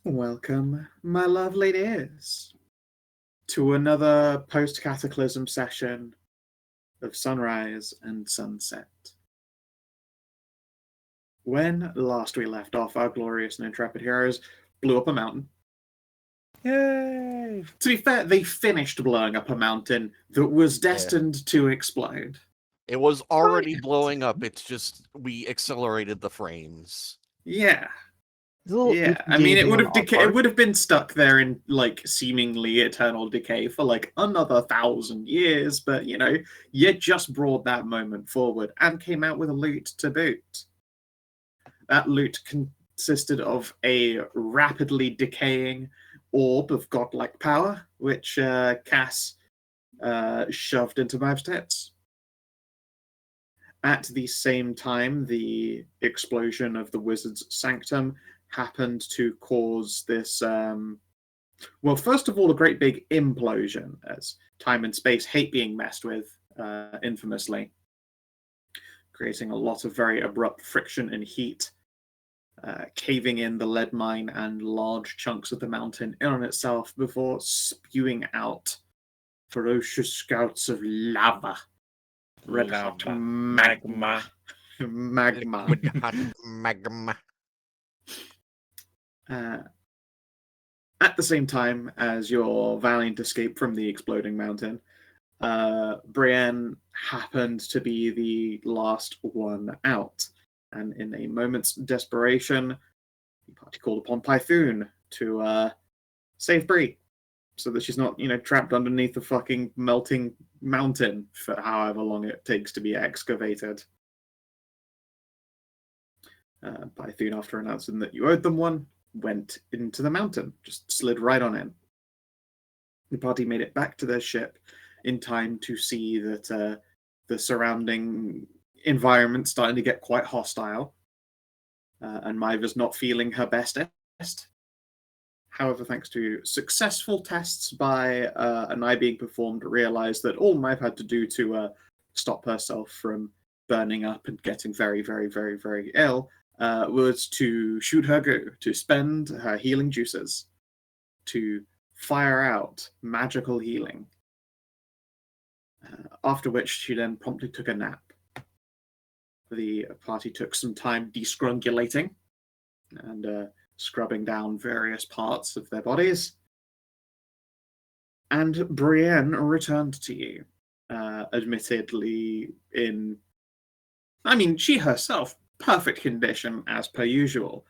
Welcome, my lovely dears, to another post-cataclysm session of Sunrise and Sunset. When last we left off, our glorious and intrepid heroes blew up a mountain. Yay! To be fair, they finished blowing up a mountain that was destined to explode. It was already blowing up. It's just we accelerated the frames. Yeah. Yeah, I mean, it would have been stuck there in like seemingly eternal decay for like another 1,000 years, but you just brought that moment forward and came out with a loot to boot. That loot consisted of a rapidly decaying orb of godlike power, which Cass shoved into Mav's tits. At the same time, the explosion of the wizard's sanctum happened to cause this, well, first of all, a great big implosion, as time and space hate being messed with, infamously, creating a lot of very abrupt friction and heat, caving in the lead mine and large chunks of the mountain in on itself before spewing out ferocious spouts of lava. Red hot magma. Magma. At the same time as your valiant escape from the exploding mountain, Brienne happened to be the last one out. And in a moment's desperation, the party called upon Pythoon to save Bree, so that she's not, trapped underneath the fucking melting mountain for however long it takes to be excavated. Pythoon, after announcing that you owed them one, went into the mountain, just slid right on in. The party made it back to their ship in time to see that the surrounding environment starting to get quite hostile, and Maiva's not feeling her best. However, thanks to successful tests by Anai being performed, realized that all Maiva had to do to stop herself from burning up and getting very, very, very, very ill was to shoot her goo, to spend her healing juices, to fire out magical healing. After which she then promptly took a nap. The party took some time descrungulating and scrubbing down various parts of their bodies. And Brienne returned to you, admittedly she herself, perfect condition as per usual,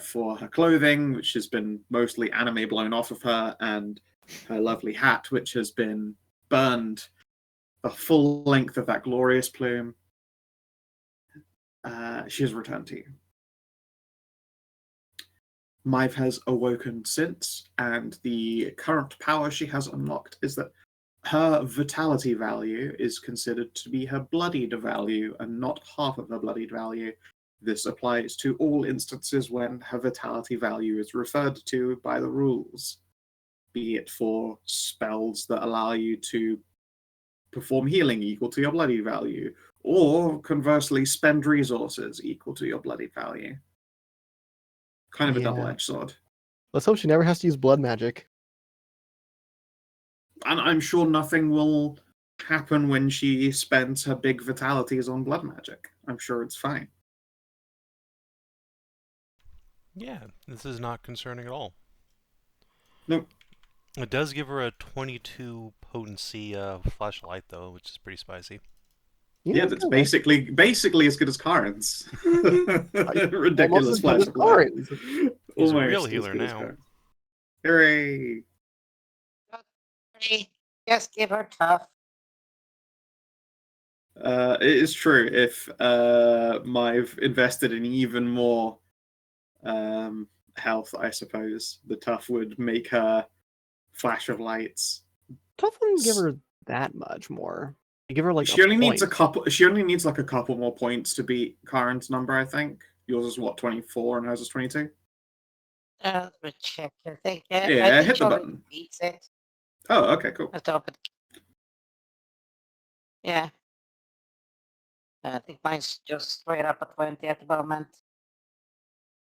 for her clothing, which has been mostly anime blown off of her, and her lovely hat, which has been burned the full length of that glorious plume. She has returned to you. Maive has awoken since, and the current power she has unlocked is that her vitality value is considered to be her bloodied value and not half of her bloodied value. This applies to all instances when her vitality value is referred to by the rules, be it for spells that allow you to perform healing equal to your bloodied value, or conversely spend resources equal to your bloodied value. Kind of a double-edged sword. Let's hope she never has to use blood magic. And I'm sure nothing will happen when she spends her big vitalities on blood magic. I'm sure it's fine. Yeah, this is not concerning at all. Nope. It does give her a 22 potency flashlight, though, which is pretty spicy. Yeah, that's basically as good as Karin's. Ridiculous flashlight. He's a real healer now. Hooray! Just give her tough. It is true. If Maive invested in even more health, I suppose the tough would make her flash of lights. Tough wouldn't give her that much more. Give her like she only needs a couple. She only needs like a couple more points to beat Karin's number. I think yours is what, 24 and hers is 22. Let me check. I think hit the button. Beats it. Oh, okay, cool. Let's open. Yeah. I think mine's just straight up at 20 at the moment.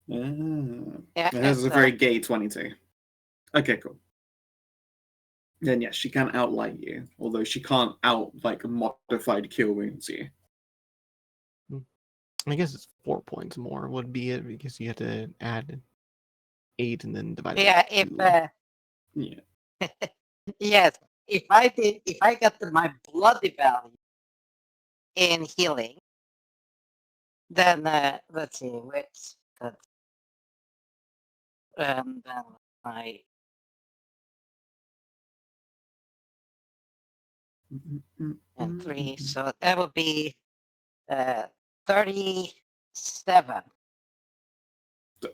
Yeah, It has it's, a very gay 22. Okay, cool. Then yes, she can outlight you, although she can't modified cure wounds you. I guess it's 4 points more would be it because you have to add 8 and then divide it yeah, by 2. Yeah. yes, if I got my bloody value in healing, then let's see, which then my and 3, so that would be 37.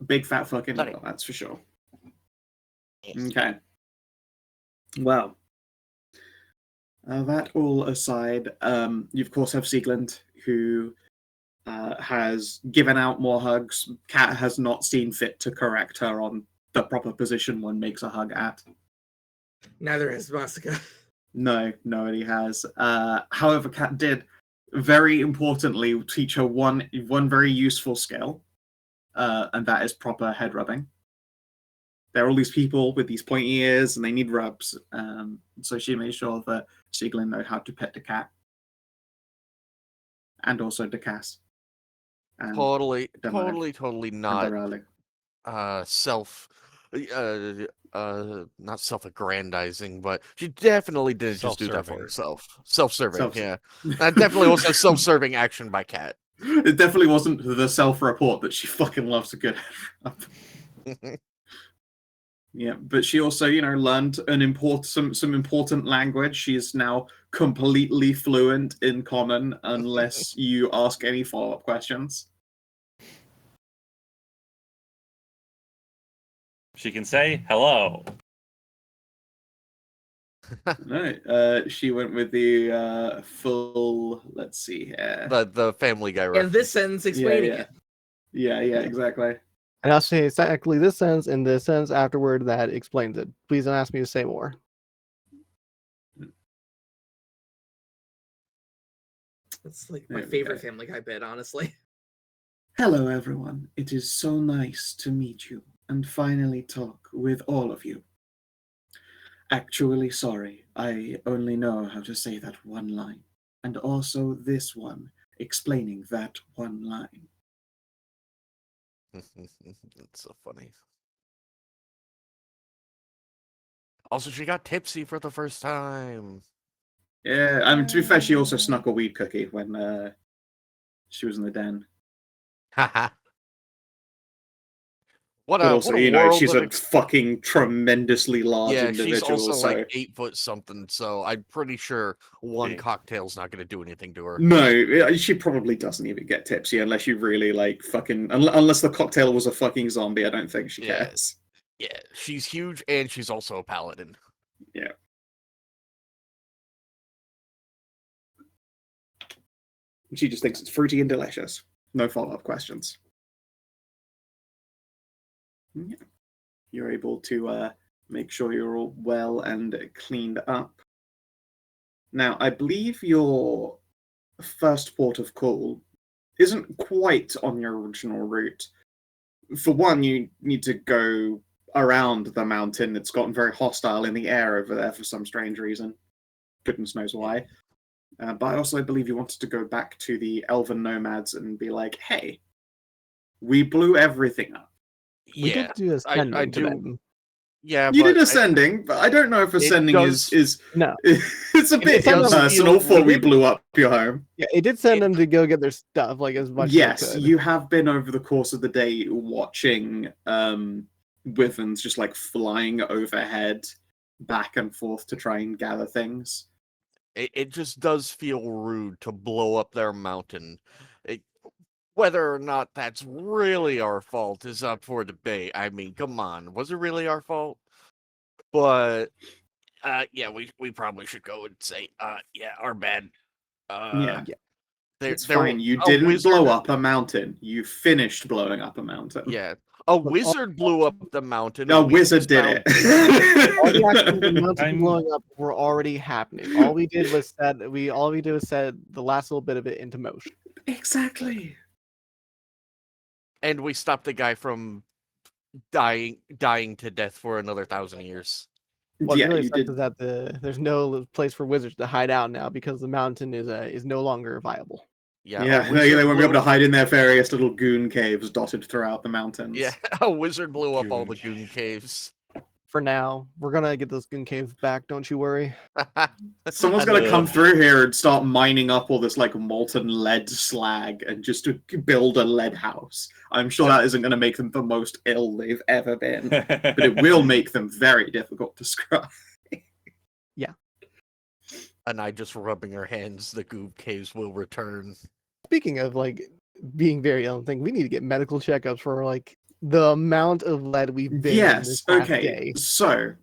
Big fat fucking Sorry. deal, that's for sure. Yes. Okay. Well, that all aside, you of course have Siegland, who has given out more hugs. Cat has not seen fit to correct her on the proper position one makes a hug at. Neither has Masika. No, nobody has. However, Cat did very importantly teach her one very useful skill, and that is proper head rubbing. There are all these people with these pointy ears, and they need rubs. So she made sure that Sieglin know how to pet the cat, and also the Cass. And Totally Demonic. not Ralu. not self-aggrandizing, but she definitely didn't just do that for Self-serving. herself. Self-serving, Self-serving. yeah. That definitely was a self-serving action by Cat. It definitely wasn't the self-report that she fucking loves a good head rub. Yeah, but she also, learned some important language. She is now completely fluent in Common, unless you ask any follow-up questions. She can say hello. No, she went with the full. Let's see here. The Family Guy And reference. this sentence explaining it. Yeah, exactly. And I'll say exactly this sentence and the sentence afterward that explains it. Please don't ask me to say more. That's like my There we favorite go. Family Guy bit, honestly. Hello, everyone. It is so nice to meet you and finally talk with all of you. Actually, sorry, I only know how to say that one line, and also this one, explaining that one line. That's so funny. Also, she got tipsy for the first time. Yeah, to be fair, she also snuck a weed cookie when she was in the den. Haha. But also, she's a of fucking tremendously large yeah, she's individual. also So like 8 foot something, so I'm pretty sure one Yeah. cocktail's not going to do anything to her. no, she probably doesn't even get tipsy unless you really unless the cocktail was a fucking zombie. I don't think she Yeah. cares. Yeah, she's huge and she's also a paladin. Yeah. She just thinks it's fruity and delicious. No follow-up questions. Yeah. You're able to make sure you're all well and cleaned up. Now, I believe your first port of call isn't quite on your original route. For one, you need to go around the mountain. It's gotten very hostile in the air over there for some strange reason. Goodness knows why. But I also believe you wanted to go back to the elven nomads and be like, hey, we blew everything up. We Yeah, did do ascending I to do. them. Yeah, You but did ascending, but I don't know if ascending does- is No. it's a bit does impersonal feel for we weird. blew up your home. Yeah, it did send them to go get their stuff like as much Yes, as they could. you have been over the course of the day watching wyverns just like flying overhead back and forth to try and gather things. it just does feel rude to blow up their mountain. Whether or not that's really our fault is up for debate. I mean, come on, was it really our fault? But yeah, we probably should go and say, yeah, our bad. Yeah. There, It's there fine. wa- You a didn't wizard- blow up a mountain. You finished blowing up a mountain. Yeah, a wizard blew up the mountain. A and we wizard just did found- All the actions of the it. mountain I'm- blowing up were already happening. All we did was set the last little bit of it into motion. Exactly. And we stopped the guy from dying to death for another 1,000 years. What Yeah, really you sucks did. is that there's no place for wizards to hide out now because the mountain is no longer viable. Yeah, Yeah, a they wizard won't be able to blew- hide in their various little goon caves dotted throughout the mountains. Yeah, a wizard blew up all the Goon. goon caves. For now, we're gonna get those goon caves back. Don't you worry. Someone's And gonna the- come through here and start mining up all this like molten lead slag and just to build a lead house. I'm sure that isn't gonna make them the most ill they've ever been, but it will make them very difficult to scrub. And I just rubbing her hands, the goon caves will return. Speaking of like being very ill and thing, we need to get medical checkups for like the amount of lead we've been in this Yes. past Okay. day. So,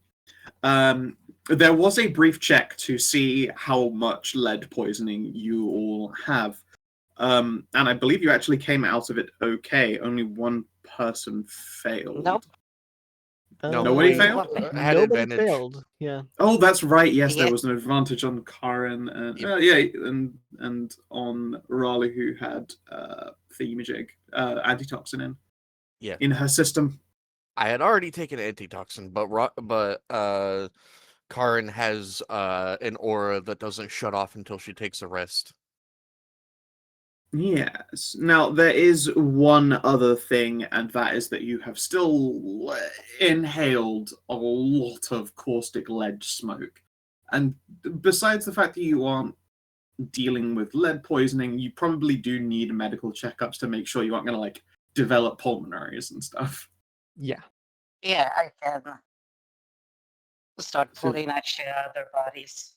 there was a brief check to see how much lead poisoning you all have, and I believe you actually came out of it okay. Only one person failed. Nope. No, Nobody we failed? had Nobody advantage. failed. Yeah. Oh, that's right. Yes, there Yeah. was an advantage on Karin, and Yep. and on Ralu, who had thingamajig, antitoxin Yeah. in her system. I had already taken antitoxin, but Karin has an aura that doesn't shut off until she takes a rest. Yes. Now, there is one other thing, and that is that you have still inhaled a lot of caustic lead smoke. And besides the fact that you aren't dealing with lead poisoning, you probably do need medical checkups to make sure you aren't going to, like, develop pulmonaries and stuff. Yeah. Yeah, I can start So- pulling actually other bodies.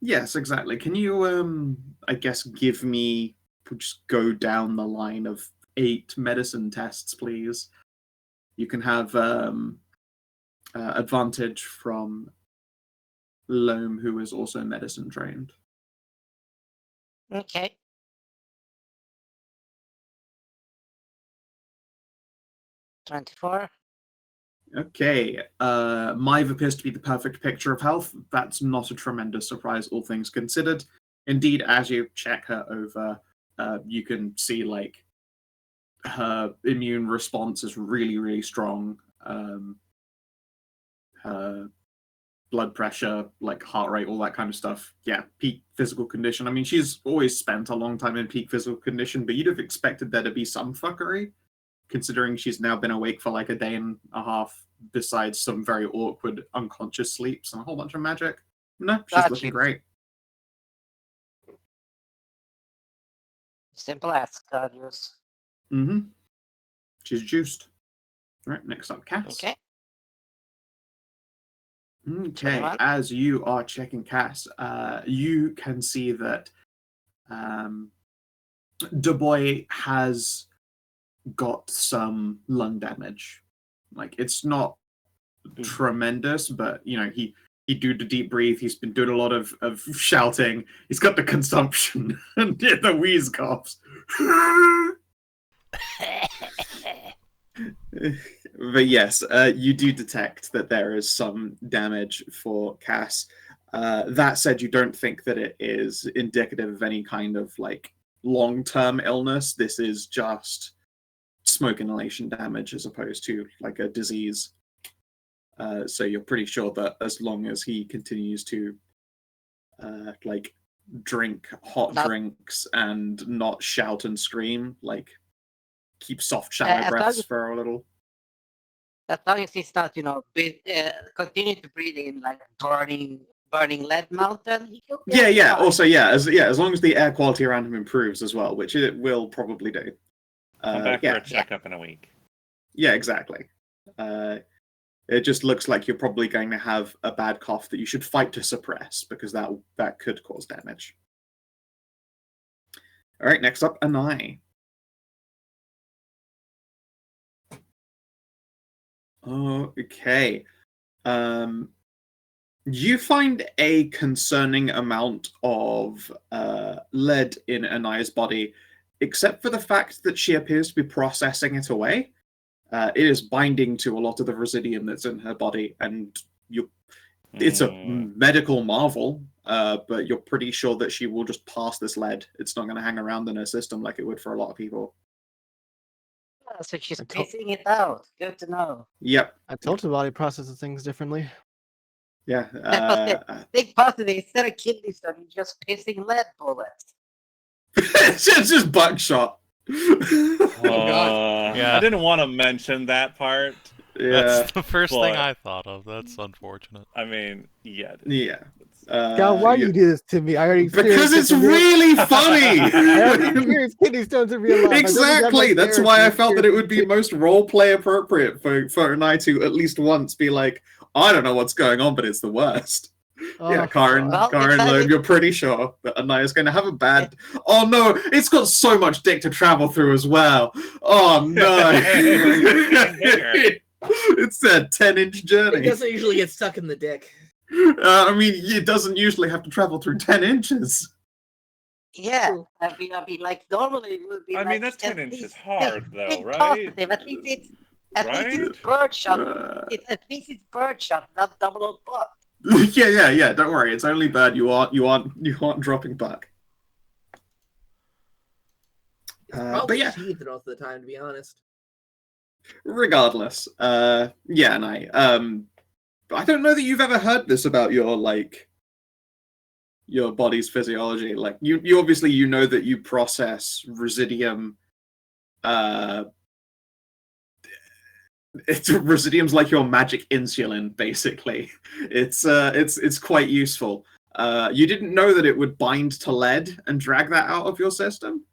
Yes, exactly. Can you, I guess, give me, just go down the line of 8 medicine tests, please? You can have advantage from Loam, who is also medicine trained. Okay. $24. Okay, Mive appears to be the perfect picture of health. That's not a tremendous surprise, all things considered. Indeed, as you check her over, you can see like her immune response is really, really strong. Her blood pressure, like heart rate, all that kind of stuff. Yeah, peak physical condition. I mean, she's always spent a long time in peak physical condition, but you'd have expected there to be some fuckery, considering she's now been awake for like a day and a half, besides some very awkward unconscious sleeps and a whole bunch of magic. No, she's Got looking you. great. Simple as Claudius. Mm-hmm. She's juiced. All right, next up, Cass. Okay. Okay, 21. as you are checking Cass, you can see that Dubois has got some lung damage. Like, it's not tremendous, but, you know, he do the deep breathe. He's been doing a lot of shouting. He's got the consumption and the wheeze coughs. But yes, you do detect that there is some damage for Cass. That said, you don't think that it is indicative of any kind of like long-term illness. This is just smoke inhalation damage as opposed to like a disease. So you're pretty sure that as long as he continues to like drink hot drinks and not shout and scream, like keep soft shallow as long breaths as- for a little. As long as he's not, continue to breathe in like burning lead mountain. He'll be Yeah. fine. Also, as long as the air quality around him improves as well, which it will probably do. Come back yeah, for a checkup in a week. yeah, exactly. It just looks like you're probably going to have a bad cough that you should fight to suppress, because that could cause damage. All right, next up, Anai. Okay. You find a concerning amount of lead in Anai's body, except for the fact that she appears to be processing it away. It is binding to a lot of the residium that's in her body, and it's a medical marvel, but you're pretty sure that she will just pass this lead. It's not going to hang around in her system like it would for a lot of people. So she's I told- pissing it out. Good to know. Yep. I told you the body processes things differently. Yeah. Big positive. Instead of kidney stone, you're just pissing lead bullets. it's just buckshot. God. Yeah. I didn't want to mention that part. Yeah. That's the first thing but- I thought of. That's unfortunate. I mean, yeah. Yeah. God, why do you do this to me? I already Because experienced it's this in real- really I already funny. experienced kidney stones in real life. I don't think Exactly. my That's parents why I would felt that it would be experience most role play appropriate for Anai to at least once be like, I don't know what's going on, but it's the worst. Yeah, Oh, Karin, Well, Karin, it's Loam, like- you're pretty sure that Anai is going to have a bad. Oh no, it's got so much dick to travel through as well. Oh no, it's a 10-inch It journey. doesn't usually get stuck in the dick. I mean, it doesn't usually have to travel through 10 inches. Yeah, True. I mean, like normally it would be. I like, mean, that's 10 at inches least hard, big- though, big right? Positive. At least it's Right? birdshot. Uh, At least it's birdshot, not double O buck. yeah. Don't worry, it's only bad you aren't dropping buck. It's but probably yeah. sheathed most of the time, to be honest. Regardless, yeah, and I don't know that you've ever heard this about your body's physiology. Like you obviously know that you process residium. Residium's like your magic insulin, basically. It's quite useful. You didn't know that it would bind to lead and drag that out of your system?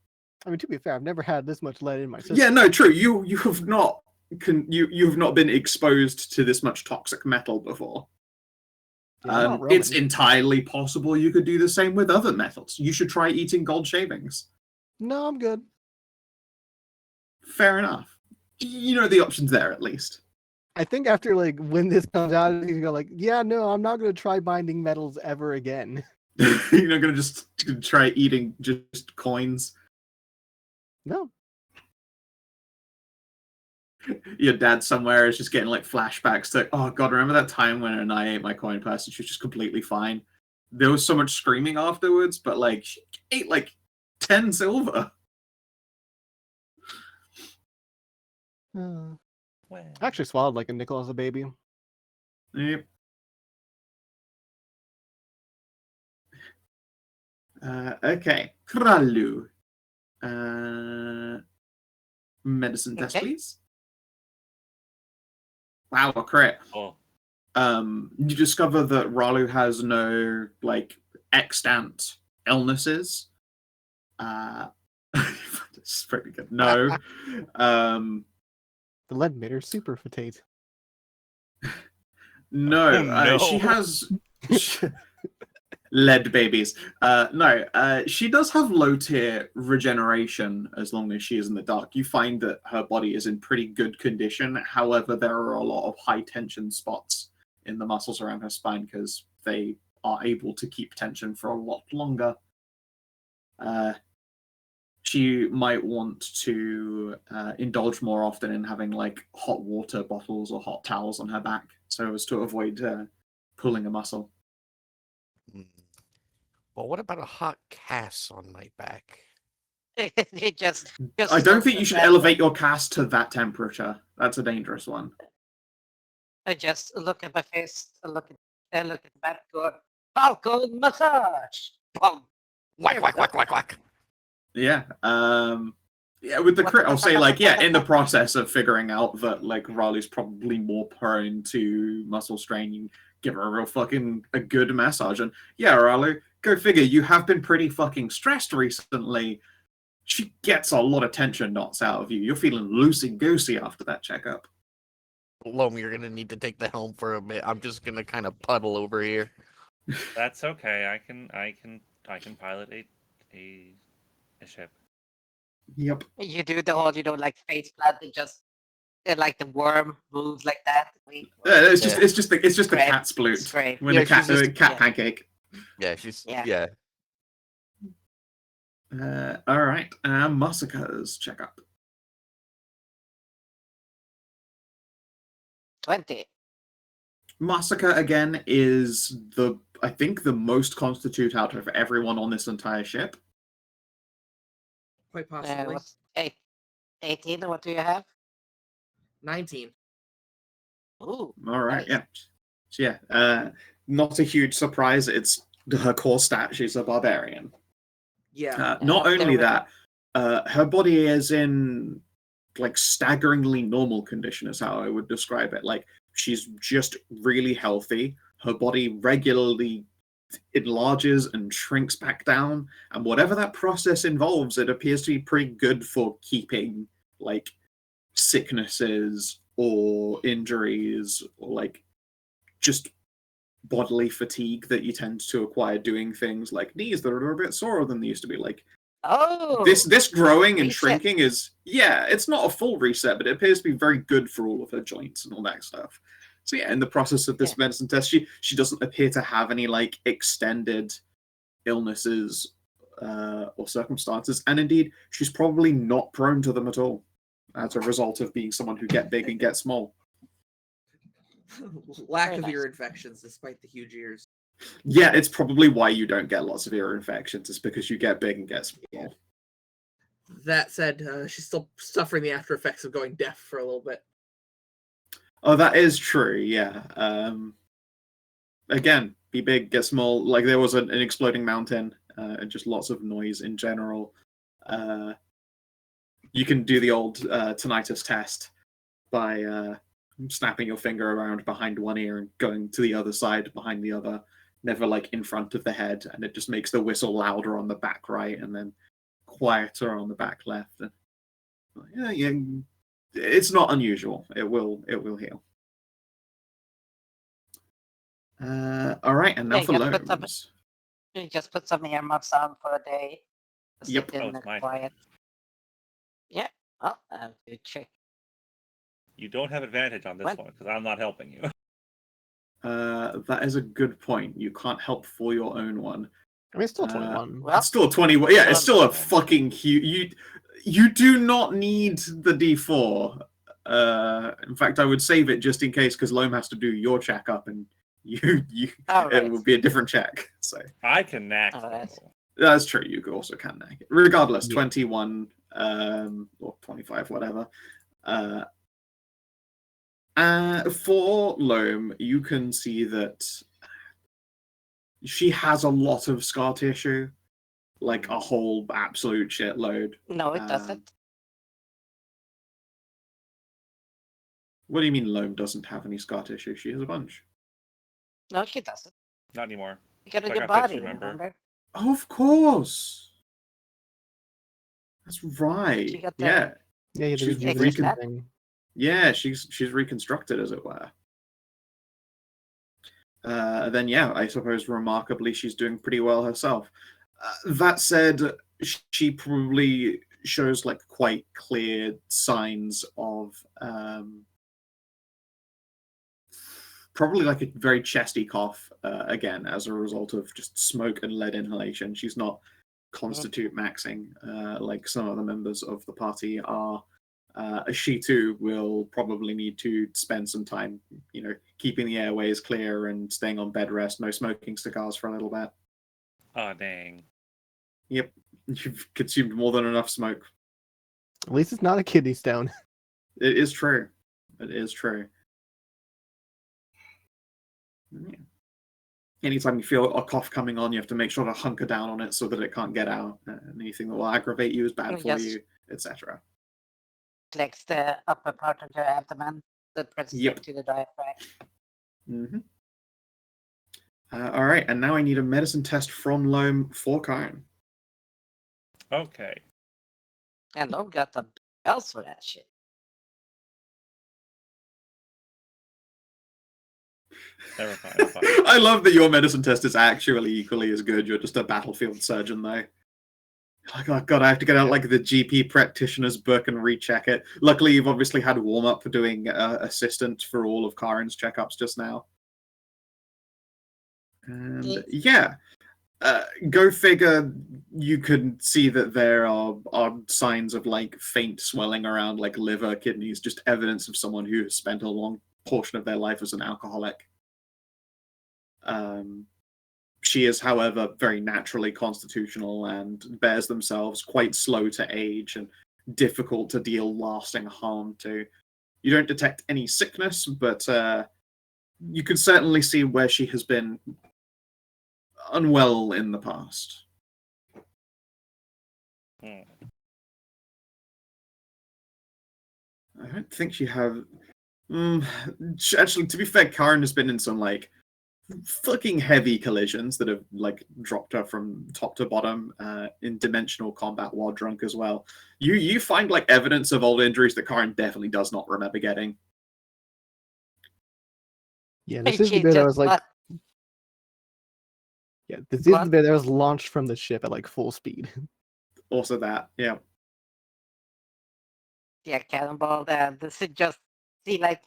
I mean, to be fair, I've never had this much lead in my system. Yeah, no, true. You have not you've not been exposed to this much toxic metal before. Yeah, I'm not It's Roman. entirely possible you could do the same with other metals. You should try eating gold shavings. No, I'm good. Fair enough. You know the options there at least. I think after like when this comes out, he's gonna go like, yeah, no, I'm not gonna try binding metals ever again. You're not gonna just try eating just coins. No. Your dad somewhere is just getting like flashbacks to, oh god, remember that time when I ate my coin purse and she was just completely fine. There was so much screaming afterwards, but like she ate like 10 silver. I actually swallowed like a nickel as a baby. Yep. Okay. Ralu. Medicine test, Okay. please. Wow, a crit. Oh, You discover that Ralu has no like extant illnesses. It's pretty good. No. The lead made her super fatate. No, Oh, no. she has lead babies. No, she does have low tier regeneration as long as she is in the dark. You find that her body is in pretty good condition. However, there are a lot of high tension spots in the muscles around her spine because they are able to keep tension for a lot longer. She might want to indulge more often in having like hot water bottles or hot towels on her back so as to avoid pulling a muscle. Well, what about a hot cast on my back? It just I don't think you should elevate your cast to that temperature. That's a dangerous one. I just look at my face, look at the back door. Falcon massage. Boom. Whack, whack, whack, whack, whack. Yeah. Yeah, with the crit, I'll say like, yeah, in the process of figuring out that like Ralu's probably more prone to muscle strain, you give her a real fucking a good massage. And yeah, Ralu, go figure, you have been pretty fucking stressed recently. She gets a lot of tension knots out of you. You're feeling loosey-goosey after that checkup. Loam, you're gonna need to take the helm for a bit. I'm just gonna kind of puddle over here. that's okay. I can pilot a ship. Yep. You do the whole, like face plant and just like the worm moves like that. Yeah, it's just the Scrape. cat sploot. Scrape. When Yeah, the cat she's just- cat yeah. pancake. Yeah, she's Yeah. All right. Masika's checkup. 20. Masika again is I think the most constitute out of everyone on this entire ship. Quite possibly. What's 18? What do you have? 19. Ooh. All right, Nice. yeah. So, yeah, not a huge surprise. It's her core stat. She's a barbarian. Yeah. Not there only we go. that, her body is in like staggeringly normal condition, is how I would describe it. Like she's just really healthy. Her body regularly enlarges and shrinks back down, and whatever that process involves, it appears to be pretty good for keeping like sicknesses or injuries or like just bodily fatigue that you tend to acquire doing things like knees that are a bit sorer than they used to be. Like Oh. this growing and reset. shrinking is, yeah, it's not a full reset, but it appears to be very good for all of her joints and all that stuff. So yeah, in the process of this medicine test, she doesn't appear to have any like extended illnesses or circumstances, and indeed, she's probably not prone to them at all as a result of being someone who get big and get small. Lack Very of nice. ear infections despite the huge ears. Yeah, it's probably why you don't get lots of ear infections. It's because you get big and get small. That said, she's still suffering the after effects of going deaf for a little bit. Oh, that is true. Yeah. Again, be big, get small. Like there was an exploding mountain, and just lots of noise in general. You can do the old tinnitus test by snapping your finger around behind one ear and going to the other side behind the other, never like in front of the head, and it just makes the whistle louder on the back right and then quieter on the back left. And, yeah, it's not unusual. It will heal. All right, and now Yeah, for you just put some- Loams. You just put some earmuffs on for a day. Yep. Sit Oh, in it's my quiet. Yeah. Oh, good trick. You don't have advantage on this What? one because I'm not helping you. That is a good point. You can't help for your own one. I mean, it's still 21. Well, It's still a 21. Yeah, it's still a Well, fucking huge. You do not need the D4. In fact, I would save it just in case, because Loam has to do your checkup, and you all it right. would be a different check. So I can knack. Oh, that's- though. that's true. You also can nag it. Regardless, Yeah. 21 or 25, whatever. For Loam, you can see that she has a lot of scar tissue, like a whole absolute shitload. No, it Um, doesn't. What do you mean Loam doesn't have any scar tissue? She has a bunch. No, she doesn't. Not anymore. You got a I good got fixed, body, remember? remember? Of course. That's right. She got the- Yeah. Yeah, yeah, She's the recon- rejuvenation thing. Yeah, she's reconstructed, as it were. Then yeah, I suppose remarkably she's doing pretty well herself. That said, she probably shows like quite clear signs of probably like a very chesty cough again as a result of just smoke and lead inhalation. She's not constitute maxing like some other members of the party are. She too will probably need to spend some time, keeping the airways clear and staying on bed rest, no smoking cigars for a little bit. Oh, dang. Yep, you've consumed more than enough smoke. At least it's not a kidney stone. It is true. It is true. Yeah. Anytime you feel a cough coming on, you have to make sure to hunker down on it so that it can't get out. Anything that will aggravate you is bad for Yes. you, etc. Flex the upper part of your abdomen that presses Yep. into the diaphragm. Mm-hmm. All right, and now I need a medicine test from Loam for Karin. Okay. And I've got the bells for that shit. Never mind. I'm fine. I love that your medicine test is actually equally as good. You're just a battlefield surgeon, though. Like, oh god, I have to get out like the GP practitioner's book and recheck it. Luckily, you've obviously had warm up for doing assistant for all of Karin's checkups just now. And yeah, go figure. You can see that there are signs of like faint swelling around like liver, kidneys, just evidence of someone who has spent a long portion of their life as an alcoholic. She is, however, very naturally constitutional and bears themselves quite slow to age and difficult to deal lasting harm to. You don't detect any sickness, but you can certainly see where she has been unwell in the past. Hmm. I don't think she have. Actually, to be fair, Karin has been in some like fucking heavy collisions that have like dropped her from top to bottom in dimensional combat while drunk as well. You find like evidence of old injuries that Karin definitely does not remember getting. Yeah, this She is the bit I was just like, must- yeah, this is the What? bit that was launched from the ship at like full speed. Also, that yeah, cannonball. This is just see like.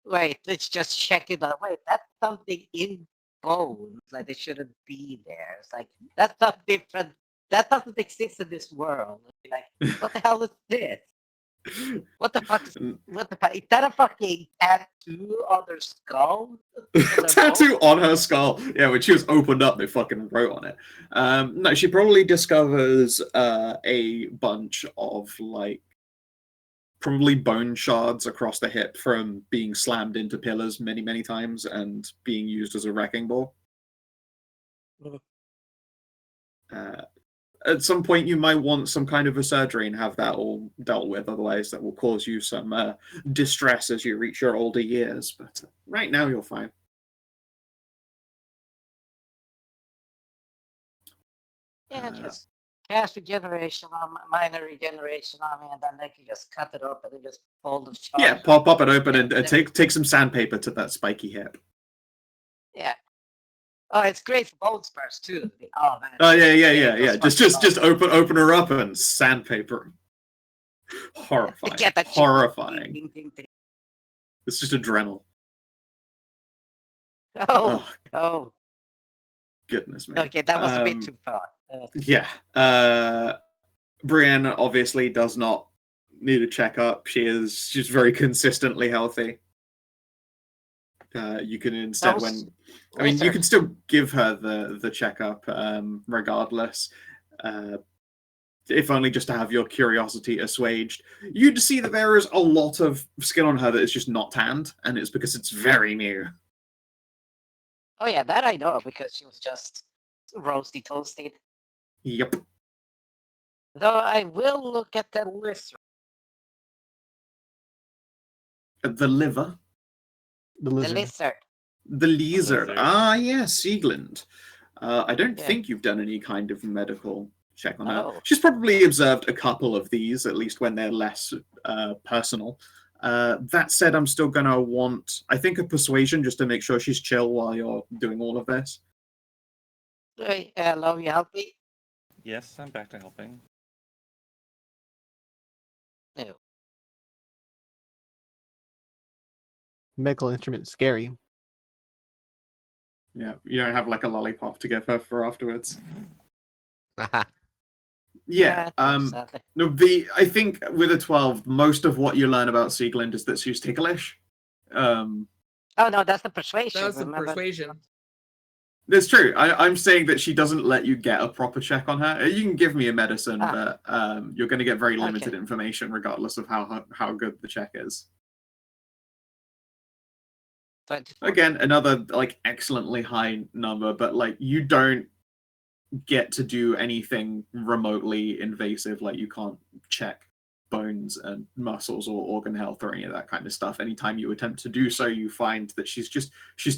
Wait, let's just check it out. Wait, that's something in bones. Like it shouldn't be there. It's like that's not different. That doesn't exist in this world. Like, what the hell is this? What the fuck? What the fuck? Is that a fucking tattoo on their skull? tattoo on her skull. Yeah, when she was opened up, they fucking wrote on it. No, she probably discovers a bunch of like probably bone shards across the hip from being slammed into pillars many, many times and being used as a wrecking ball. At some point, you might want some kind of a surgery and have that all dealt with. Otherwise, that will cause you some distress as you reach your older years. But right now, you're fine. Yeah, just cast regeneration on minor regeneration on me, and then they can just cut it open and just fold the charge. Yeah, pop it open and take some sandpaper to that spiky hip. Yeah. Oh, it's great for bone spurs too. Oh man. Oh yeah. Just open her up and sandpaper. Horrifying. Get that Horrifying. Ding, ding, ding. It's just adrenal. Oh, oh. Goodness me. Okay, that was a bit too far. Yeah. Brienne obviously does not need a checkup. She's very consistently healthy. You can instead you can still give her the checkup regardless. If only just to have your curiosity assuaged. You'd see that there is a lot of skin on her that is just not tanned, and it's because it's very new. Oh yeah, that I know because she was just roasty toasted. Yep. Though I will look at the list. The liver. The The lizard. lizard. The lizard. Lizard. Ah, yes, Siegland. I don't Yeah. think you've done any kind of medical check on her. Oh. She's probably observed a couple of these, at least when they're less personal. That said, I'm still going to want, I think, a persuasion just to make sure she's chill while you're doing all of this. Hey, hello, you help me? Yes, I'm back to helping. No. Medical instrument is scary. Yeah, you don't have like a lollipop to give her for afterwards. Yeah. Sadly. No, I think with a 12, most of what you learn about Siegland is that she's ticklish. Oh no, that's the persuasion. That was the remember? persuasion. That's true. I'm saying that she doesn't let you get a proper check on her. You can give me a medicine, but you're going to get very limited information regardless of how good the check is. 24. Again, another like excellently high number, but like you don't get to do anything remotely invasive. Like you can't check bones and muscles or organ health or any of that kind of stuff. Anytime you attempt to do so, you find that she's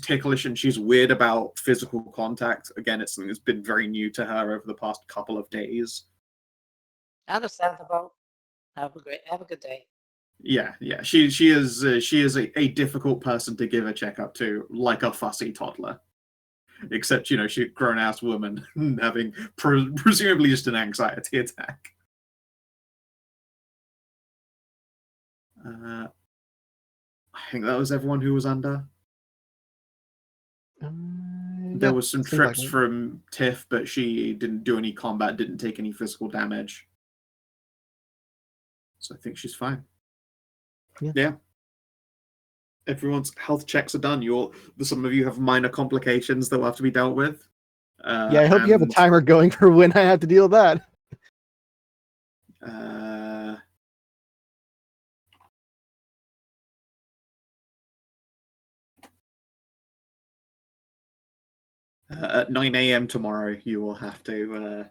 ticklish and she's weird about physical contact. Again, it's something that's been very new to her over the past couple of days. Understandable. Have a good day. Yeah. She is a difficult person to give a checkup to, like a fussy toddler. Except, she's a grown-ass woman having presumably just an anxiety attack. I think that was everyone who was under. There was some trips from Tiff, but she didn't do any combat, didn't take any physical damage. So I think she's fine. Yeah. Everyone's health checks are done. Some of you have minor complications that will have to be dealt with. Yeah, I hope you have a timer going for when I have to deal with that. At 9 a.m. tomorrow, you will have to.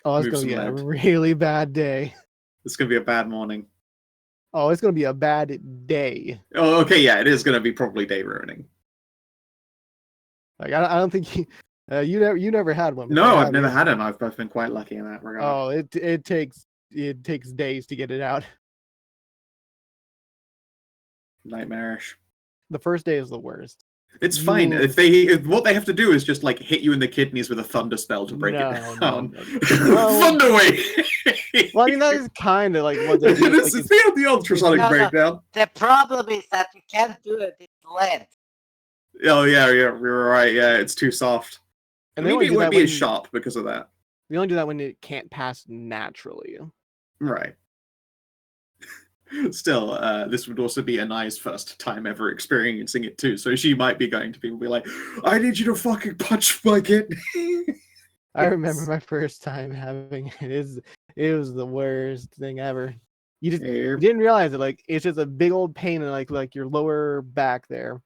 Oh, it's Move gonna some be a land. really bad day. It's going to be a bad morning. Oh, it's gonna be a bad day. Oh, okay, yeah, it is going to be probably day ruining. Like I don't think you never had one. No, before, I've have never you? had it. I've been quite lucky in that regard. Oh, it takes days to get it out. Nightmarish. The first day is the worst. It's fine. You- If what they have to do is just like hit you in the kidneys with a thunder spell to break No, it no, down. no. Well- Thunder wave! Well, I mean that is kind of like what they do. It's Like, the ultrasonic No, no. breakdown. The problem is that you can't do it in lead. Oh yeah, you're right. Yeah, it's too soft. and they Maybe only it do won't that be when as sharp because of that. they only do that when it can't pass naturally. Right. Still, this would also be Anai's first time ever experiencing it too, so she might be going to people be like, "I need you to fucking punch my kidney." I remember my first time having it. It was the worst thing ever. You just you didn't realize it. Like it's just a big old pain in like your lower back there.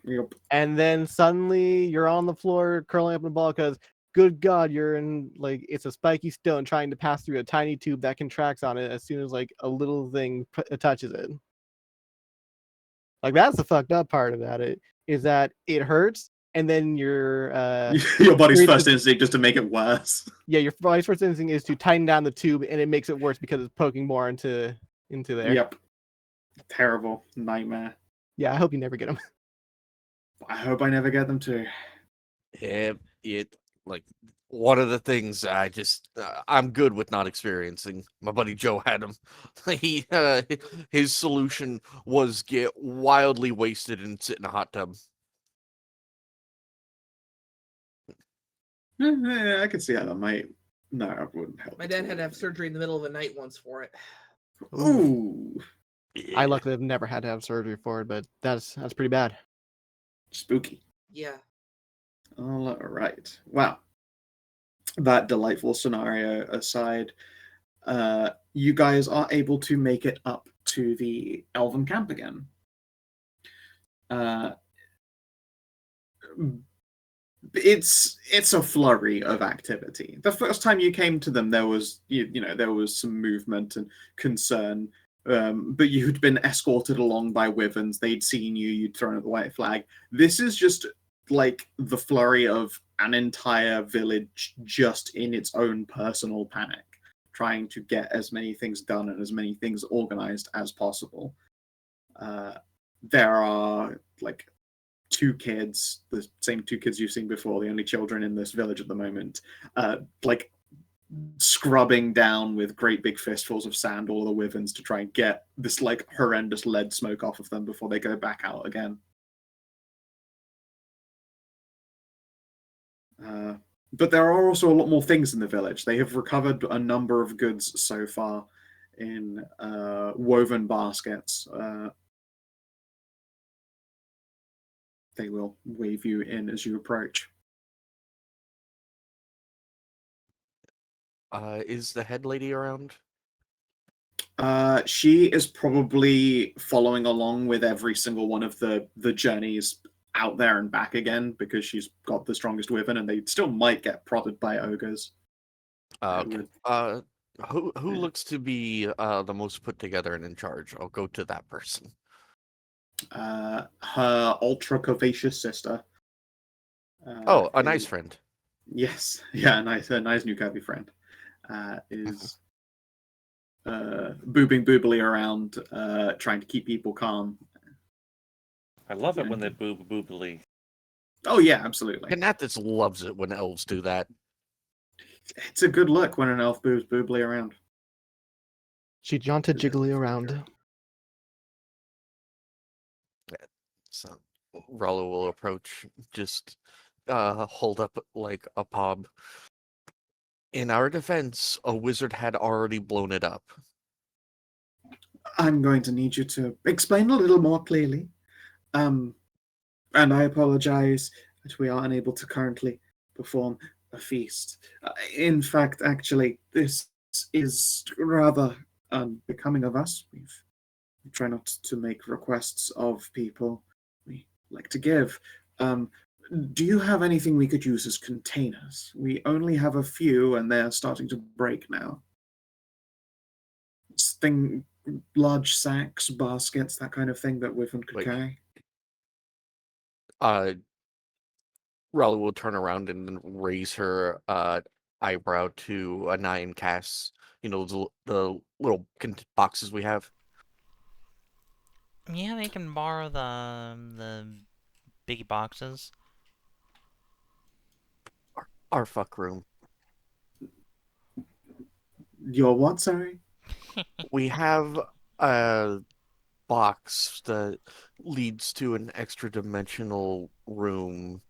Yep. And then suddenly you're on the floor curling up in a ball because, good God, you're in like it's a spiky stone trying to pass through a tiny tube that contracts on it as soon as like a little thing touches it. Like that's the fucked up part about it is that it hurts, and then your Your body's creates first a- instinct just to make it worse. yeah, your body's first instinct is to tighten down the tube, and it makes it worse because it's poking more into there. Yep. Terrible nightmare. Yeah, I hope you never get them. I hope I never get them to. It like one of the things I'm good with not experiencing. My buddy Joe had him. He his solution was get wildly wasted and sit in a hot tub. I can see how that might. No, it wouldn't help. My dad had to have surgery in the middle of the night once for it. Ooh, I luckily have never had to have surgery for it, but that's pretty bad. spooky. Yeah. All right. Wow. That delightful scenario aside, you guys are able to make it up to the Elven camp again. It's a flurry of activity. The first time you came to them, there was there was some movement and concern, but you'd been escorted along by wyverns. They'd seen you. You'd thrown up the white flag. This is just like the flurry of an entire village just in its own personal panic, trying to get as many things done and as many things organized as possible. There are like two kids, the same two kids you've seen before, the only children in this village at the moment, like scrubbing down with great big fistfuls of sand all the wyverns to try and get this like horrendous lead smoke off of them before they go back out again. But there are also a lot more things in the village. They have recovered a number of goods so far in woven baskets. They will wave you in as you approach. Is the head lady around? She is probably following along with every single one of the journeys out there and back again because she's got the strongest wyvern, and they still might get prodded by ogres. Okay. Who looks to be the most put together and in charge? I'll go to that person. Her ultra curvaceous sister. A nice friend. Yes, yeah, a nice new curvy friend. Is boobing boobily around, trying to keep people calm. I love it when they boobly. Oh yeah, absolutely. Kinathis loves it when elves do that. It's a good look when an elf boobs boobly around. She jaunted jiggly around. So Ralu will approach, just hold up like a pob. In our defense, a wizard had already blown it up. I'm going to need you to explain a little more clearly. And I apologize that we are unable to currently perform a feast. In fact, actually, this is rather unbecoming of us. We try not to make requests of people we like to give. Do you have anything we could use as containers? We only have a few, and they're starting to break now. Large sacks, baskets, that kind of thing that Wyvern could Wait. carry. Ralu will turn around and raise her eyebrow to Anai and Cass. You know, the little boxes we have. Yeah, they can borrow the big boxes. Our fuck room. Your what, sorry? We have a box that leads to an extra dimensional room.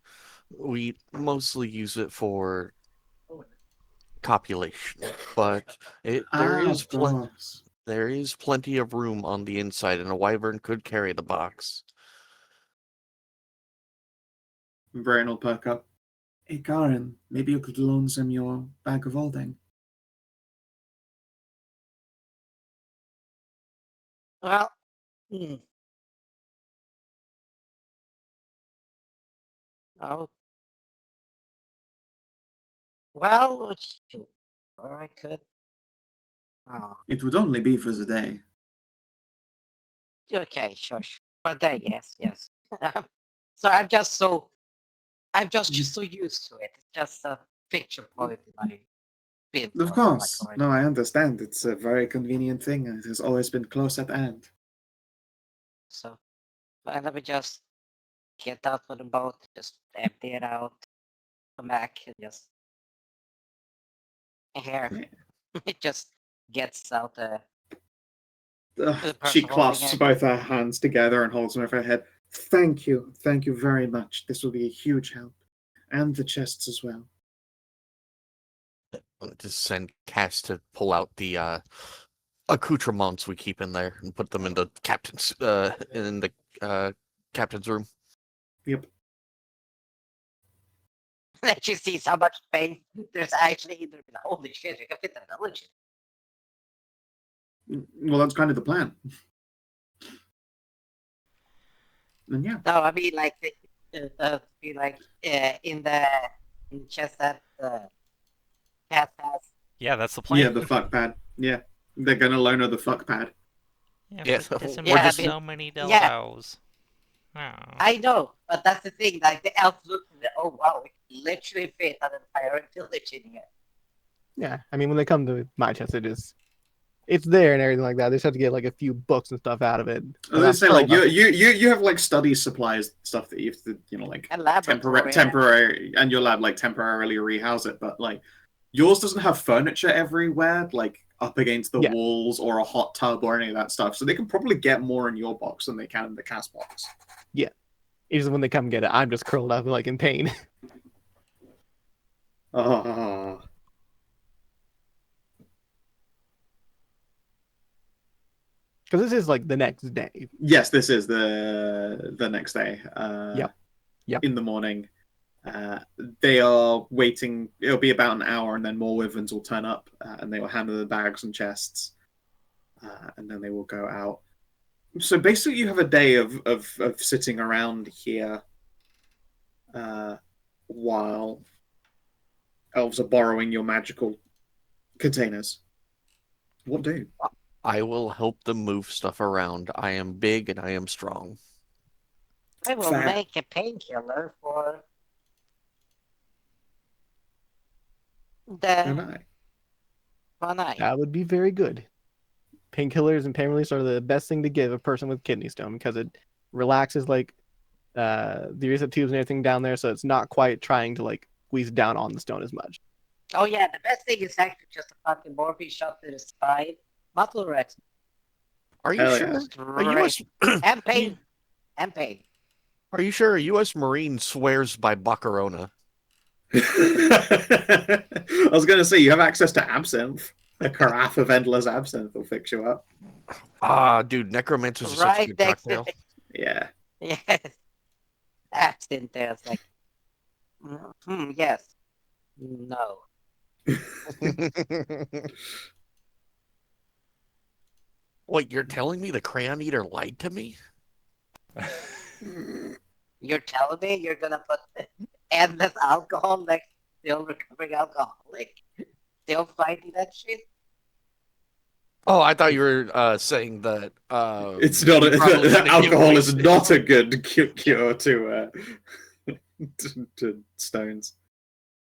We mostly use it for copulation, but there is Of course. there is plenty of room on the inside, and a wyvern could carry the box. Brian will perk up. Hey, Karin, maybe you could loan some your bag of holding. Well, oh, well, shoot. Or I could. Oh, It would only be for the day. okay, sure. For that, yes. So I'm just so used to it. It's just a picture point in my bid. Of course. No, I understand. It's a very convenient thing, and it has always been close at hand. So, but let me just get out of the boat, just empty it out, come back, and just here. It just gets out the She person holding clasps it. both her hands together and holds them over her head. Thank you very much. This will be a huge help. And the chests as well. Just send Cass to pull out the accoutrements we keep in there and put them in the captain's captain's room. Yep. Let you see how much space there's actually in there. Holy shit, you can fit the village. Well, that's kind of the plan. And yeah. No, I mean like in the chest that Cat has. Yeah, that's the plan. Yeah, the fuck pad. Yeah. They're gonna loan her the fuck pad. Yeah, Yeah, but this we're implies just- so many Yeah. dildos. Oh. I know, but that's the thing. Like the elf look at it, oh wow, it literally fit an entire village in here. Yeah, I mean, when they come to my chest, it's there and everything like that. They just have to get like a few books and stuff out of it. I was gonna say, like, you have like study supplies stuff that you have to, like, And laboratory. temporary, and your lab like temporarily rehouse it, but like yours doesn't have furniture everywhere, like up against the Yeah. walls or a hot tub or any of that stuff. So they can probably get more in your box than they can in the cast box. It's just when they come get it, I'm just curled up like in pain. Ah. Because this is like the next day. Yes, this is the next day. Yep. In the morning. They are waiting. It'll be about an hour, and then more wyverns will turn up, and they will handle the bags and chests, and then they will go out. So basically, you have a day of sitting around here, while elves are borrowing your magical containers. What do? I will help them move stuff around. I am big and I am strong. I will Fair. make a painkiller for the Anai. Anai. That would be very good. Painkillers and pain reliefs are the best thing to give a person with kidney stone because it relaxes like the urethra tubes and everything down there, so it's not quite trying to like squeeze down on the stone as much. Oh yeah, the best thing is actually just a fucking morphine shot to the spine. Muscle Rex. Are you Hell sure? yes. A US, And pain. And pain. are you sure a U.S. Marine swears by Baccarona? I was going to say, you have access to absinthe. A carafe of endless absinthe will fix you up. Ah, dude, necromancers are such a Right good next to cocktail. Yeah. Yes. Absinthe there. It's like, yes. No. Wait, you're telling me the crayon eater lied to me? You're telling me you're gonna put endless alcohol like still recovering alcoholic, still fighting that shit? Oh, I thought you were saying that. It's not you probably gonna get alcohol is wasted. not a good cure to to stones.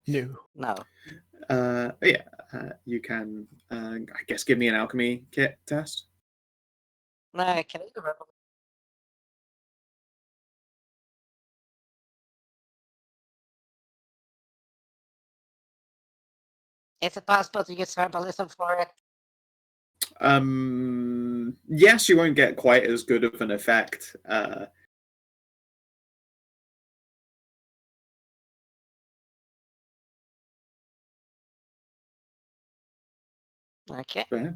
No. No. Yeah, you can. I guess give me an alchemy kit test. No, can I remember? Is it possible to use herbalism for it? Yes, you won't get quite as good of an effect. Okay. But yeah,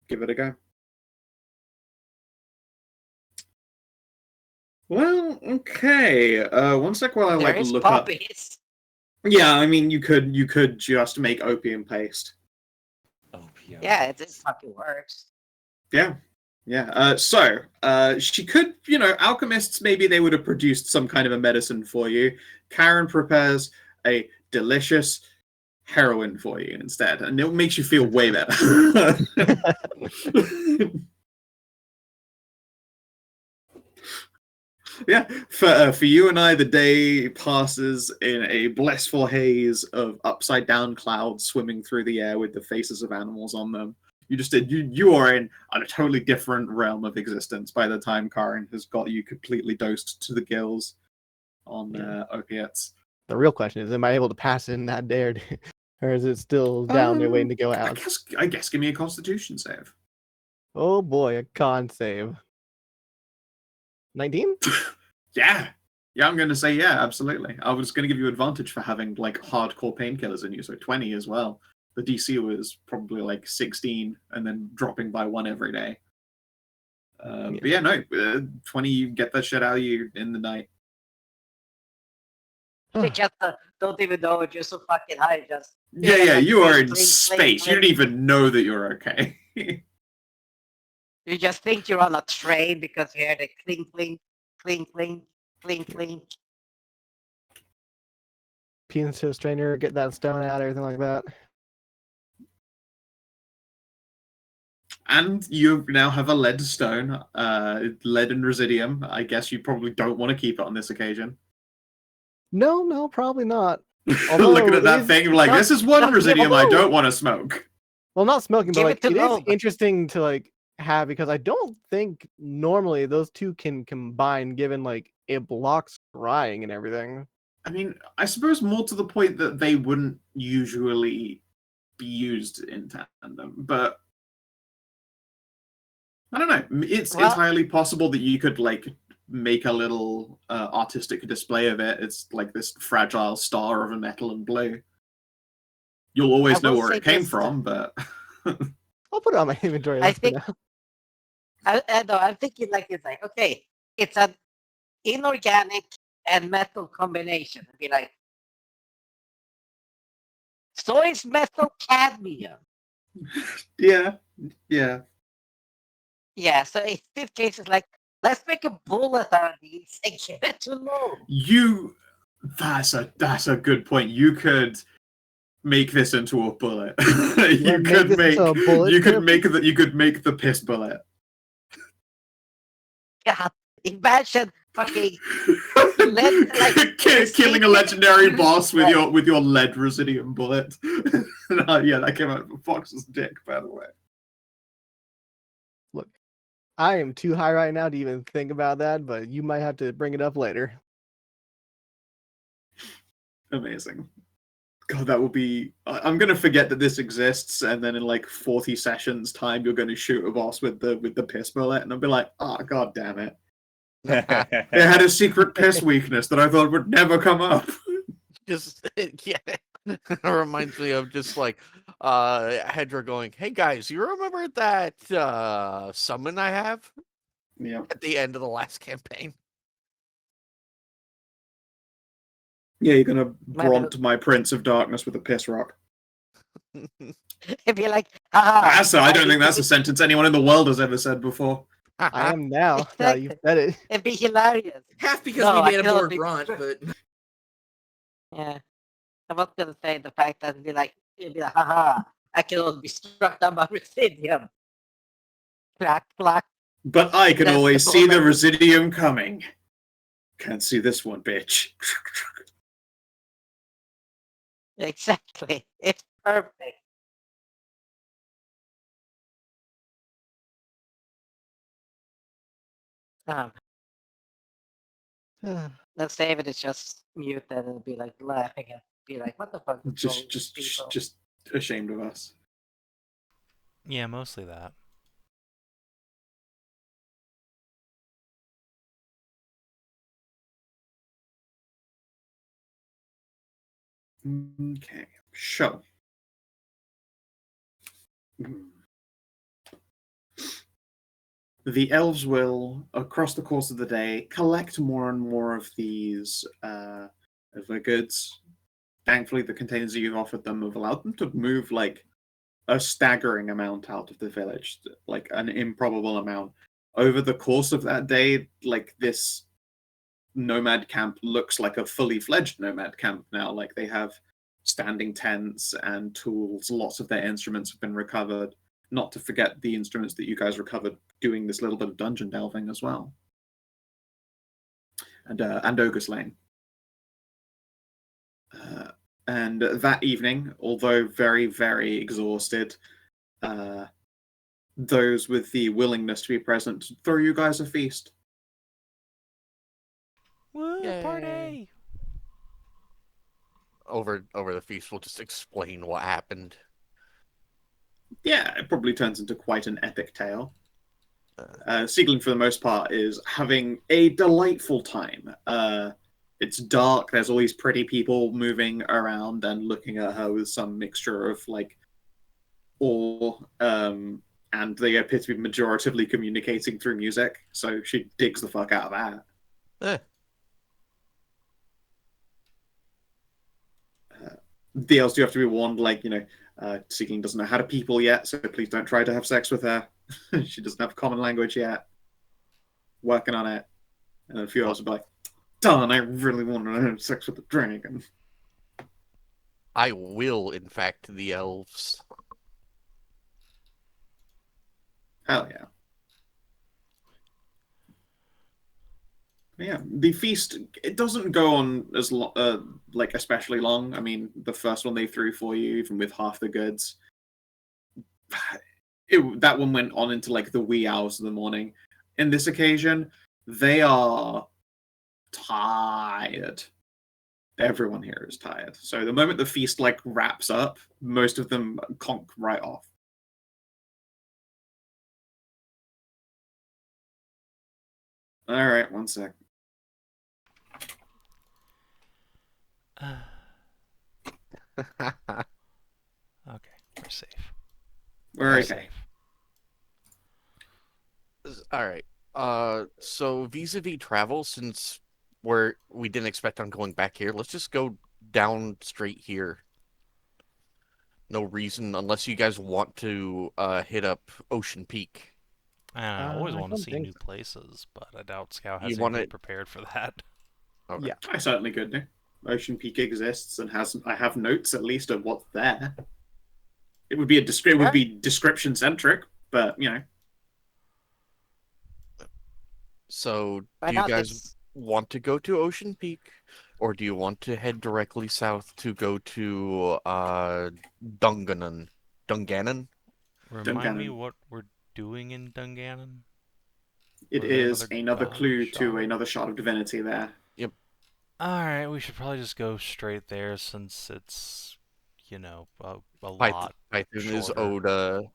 give it a go. Well, okay. One sec while I There like is look up. poppies. Yeah, I mean you could just make opium paste. Opium. Yeah, it fucking works. Yeah. So she could, alchemists, maybe they would have produced some kind of a medicine for you. Karin prepares a delicious heroin for you instead, and it makes you feel way better. Yeah, for you and I, the day passes in a blissful haze of upside down clouds swimming through the air with the faces of animals on them. You are in a totally different realm of existence by the time Karin has got you completely dosed to the gills on opiates. The real question is, am I able to pass in that day, or is it still down there waiting to go out? I guess give me a Constitution save. Oh boy, a con save. 19? Yeah, I'm going to say yeah, absolutely. I was going to give you advantage for having like hardcore painkillers in you, so 20 as well. The DC was probably like 16, and then dropping by 1 every day. But yeah, no, 20, you get that shit out of you in the night. You just don't even know it. You're so fucking high. Just Yeah, you are in clink, space. clink. You don't even know that you're okay. You just think you're on a train because you hear the clink, clink, clink, clink, clink, clink. Penis to a strainer, get that stone out, everything like that. And you now have a lead stone, lead and residium. I guess you probably don't want to keep it on this occasion. No, probably not. Looking at that thing, like, this is one residium I don't want to smoke. Well, not smoking, but Give like it to it is Loam. interesting to like have, because I don't think normally those two can combine, given like it blocks scrying and everything. I mean, I suppose more to the point that they wouldn't usually be used in tandem, but I don't know. It's entirely possible that you could like make a little artistic display of it. It's like this fragile star of a metal and blue. You'll always know where it came from, but I'll put it on my inventory. I think. I'm thinking like it's like, okay, it's an inorganic and metal combination. It'd be like, so is metal cadmium. yeah. Yeah, so in this case, it's like, let's make a bullet out of these and give it to Loam. That's a good point. You could make this into a bullet. you could make the piss bullet. God, imagine fucking killing a legendary boss with your lead residium bullet. Yeah, that came out of a fox's dick, by the way. Look, I am too high right now to even think about that, but you might have to bring it up later. Amazing. God, that will be... I'm going to forget that this exists, and then in like 40 sessions time, you're going to shoot a boss with the piss bullet, and I'll be like, oh, god damn it. It had a secret piss weakness that I thought would never come up. Just, yeah. It reminds me of just like Hedrah going, hey guys, you remember that summon I have? Yeah. At the end of the last campaign. Yeah, you're gonna bront my Prince of Darkness with a piss rock. It'd be like, haha. I don't think that's a sentence anyone in the world has ever said before. I am now. Now you said it. It'd be hilarious. Half because No, we I made a can more only- grunt, but Yeah. I was gonna say the fact that it'd be like, haha, I can only be struck down by Residium. Clack, clack. But I can That's always the see the moment. Residium coming. Can't see this one, bitch. Exactly. It's perfect. Um, let's say if it's just muted and it'll be like laughing and be like, what the fuck is wrong with these people? Just ashamed of us. Yeah, mostly that. Okay, so. The elves will, across the course of the day, collect more and more of these of the goods. Thankfully, the containers that you've offered them have allowed them to move like a staggering amount out of the village, like an improbable amount. Over the course of that day, like this nomad camp looks like a fully fledged nomad camp now. Like they have standing tents and tools. Lots of their instruments have been recovered. Not to forget the instruments that you guys recovered doing this little bit of dungeon delving as well. And ogre slaying. And that evening, although very, very exhausted, those with the willingness to be present throw you guys a feast. Woo, Yay. party! Over the feast, we'll just explain what happened. Yeah, it probably turns into quite an epic tale. Siegling, for the most part, is having a delightful time. It's dark. There's all these pretty people moving around and looking at her with some mixture of like awe, and they appear to be majoritively communicating through music. So she digs the fuck out of that. Eh. The elves do have to be warned, like, Siegling doesn't know how to people yet, so please don't try to have sex with her. She doesn't have common language yet. Working on it. And a few elves will be like, darn, I really want to have sex with the dragon. I will, in fact, the elves. Hell yeah. Yeah, the feast, it doesn't go on as like especially long. I mean, the first one they threw for you, even with half the goods, that one went on into like the wee hours of the morning. In this occasion, they are tired. Everyone here is tired. So the moment the feast like wraps up, most of them conk right off. All right, one sec. Okay, we're safe. We're okay. Safe. All right. So vis-a-vis travel, since we didn't expect on going back here, let's just go down straight here. No reason, unless you guys want to hit up Ocean Peak. I always I want to don't see think new so. places, but I doubt Skow You has want anything it- prepared for that. Okay. Yeah. I certainly could do. Ocean Peak exists and I have notes at least of what's there. It would be it would be description centric, but So, Why do you not? guys want to go to Ocean Peak, or do you want to head directly south to go to Dungannon? Remind me Dungannon. what we're doing in Dungannon? it Was there is another god clue to shard? another shard of divinity there. Alright, we should probably just go straight there since it's, a lot Python is shorter. owed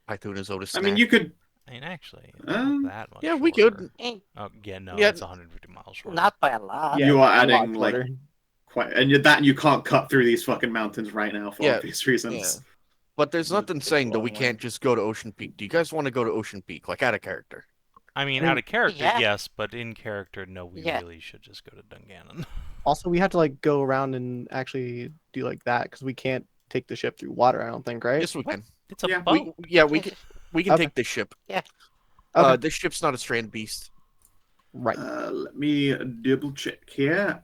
Python is owed a I snack. mean, you could. I mean, actually, it's not that much yeah, we shorter. could. Oh, yeah, no, Yeah. it's 150 miles shorter. Not by a lot. Yeah, You are a lot adding like shorter. quite, and you can't cut through these fucking mountains right now for Yeah, obvious reasons. Yeah. But there's It nothing takes a saying that long we way. can't just go to Ocean Peak. Do you guys want to go to Ocean Peak, like out of character? I mean, I mean, out of character, yeah. yes, but in character, no, we Yeah. really should just go to Dungannon. Also, we have to like go around and actually do like that because we can't take the ship through water. I don't think, right? Yes, we What? can. It's a Yeah, boat. We can Okay. take the ship. Okay. This ship's not a strand beast. Right. Let me double check here.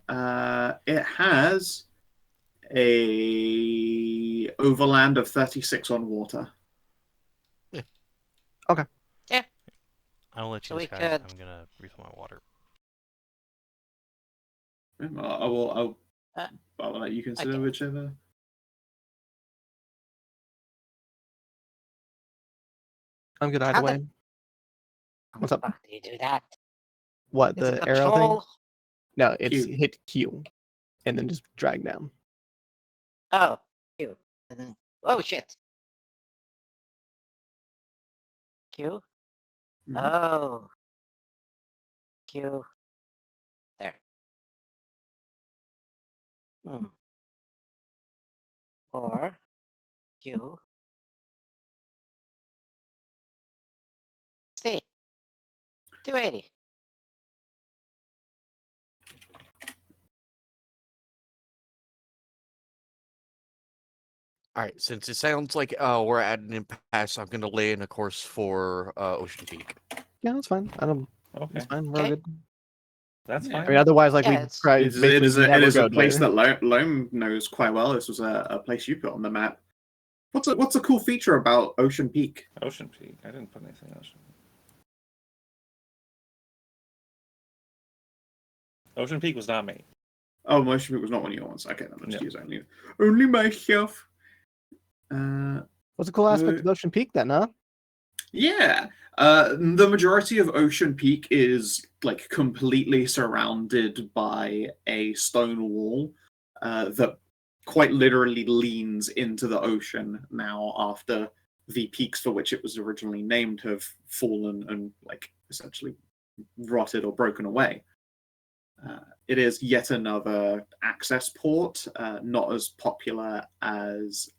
It has a overland of 36 on water. I'll let So you we guys. could- I'm gonna refill my water. I'll let you consider Okay. whichever. I'm good either How way. the- What's up? How do you do that? What, Is it the arrow thing? control? No, it's Q. hit Q and then just drag down. Oh, Q. And then, oh shit. Q. Mhm. Oh. Q. There. Or Q. C. 280. All right, since it sounds like we're at an impasse, I'm gonna lay in a course for Ocean Peak. Yeah, that's fine. I don't. Okay, It's fine. We're Okay. good. that's Yeah. fine. I mean, otherwise, like Yeah, we it's- try It basically is a never go place there. that Loam knows quite well. This was a place you put on the map. What's a cool feature about Ocean Peak? Ocean Peak. I didn't put anything else. Ocean Peak was not me. Oh, Ocean Peak was not one of your ones. Okay, then I'll just No. use only myself. What's a cool aspect of Ocean Peak then, huh? Yeah. The majority of Ocean Peak is like completely surrounded by a stone wall that quite literally leans into the ocean now after the peaks for which it was originally named have fallen and like essentially rotted or broken away. It is yet another access port, not as popular as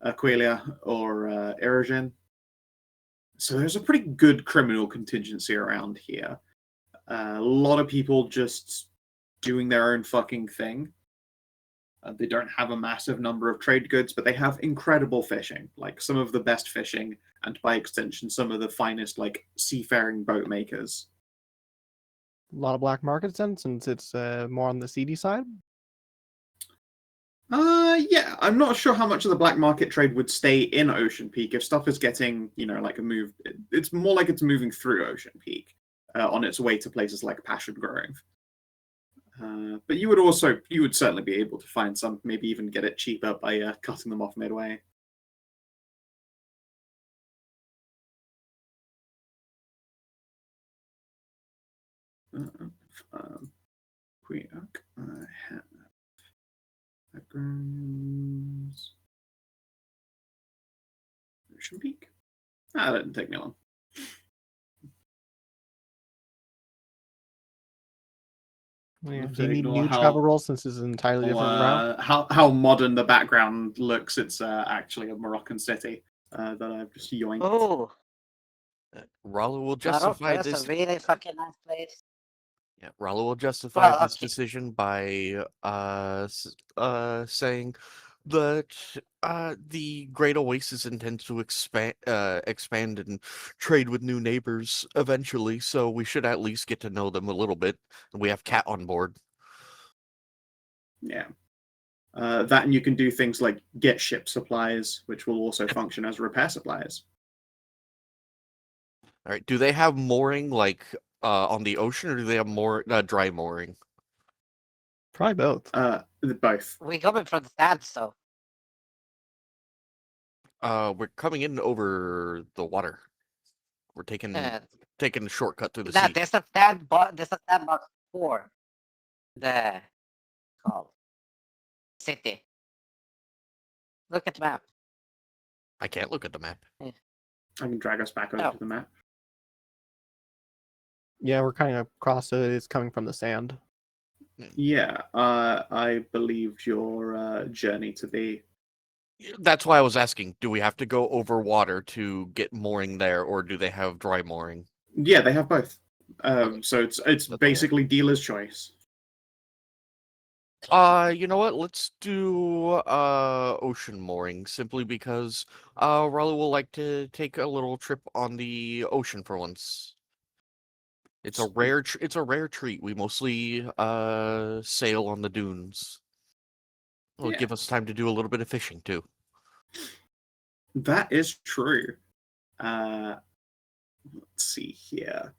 Aquila or Erogen. So there's a pretty good criminal contingency around here. A lot of people just doing their own fucking thing. They don't have a massive number of trade goods, but they have incredible fishing, like some of the best fishing, and by extension, some of the finest like seafaring boat makers. A lot of black markets then, since it's more on the seedy side. Yeah, I'm not sure how much of the black market trade would stay in Ocean Peak if stuff is getting, like a move. It's more like it's moving through Ocean Peak on its way to places like Passion Grove. But you would certainly be able to find some, maybe even get it cheaper by cutting them off midway. Quick, backgrounds. Ocean Peak. That didn't take me long. Yeah. Have Do you to need ignore new how- travel rules since it's an entirely different route? How modern the background looks. It's actually a Moroccan city that I've just yoinked. Oh, Ralu will Morocco, justify that's this. a really fucking nice place. Yeah, Ralu will justify Well, this okay. decision by saying that the Great Oasis intends to expand and trade with new neighbors eventually, so we should at least get to know them a little bit. And we have Cat on board. Yeah. That, and you can do things like get ship supplies, which will also function as repair supplies. All right. Do they have mooring like on the ocean, or do they have more dry mooring? Probably both. Both. We coming from the sand, so We're coming in over the water. We're taking a shortcut through the sea. there's a sandbox for the called city. Look at the map. I can't look at the map. I can drag us back over Oh. to the map. Yeah, we're kind of across it. It's coming from the sand. Yeah, I believed your journey to be. That's why I was asking, do we have to go over water to get mooring there, or do they have dry mooring? Yeah, they have both. Okay. So it's all. basically dealer's choice. You know what? Let's do ocean mooring simply because Ralu will like to take a little trip on the ocean for once. It's a it's a rare treat. We mostly sail on the dunes. It'll Yeah. give us time to do a little bit of fishing too. That is true. Let's see here.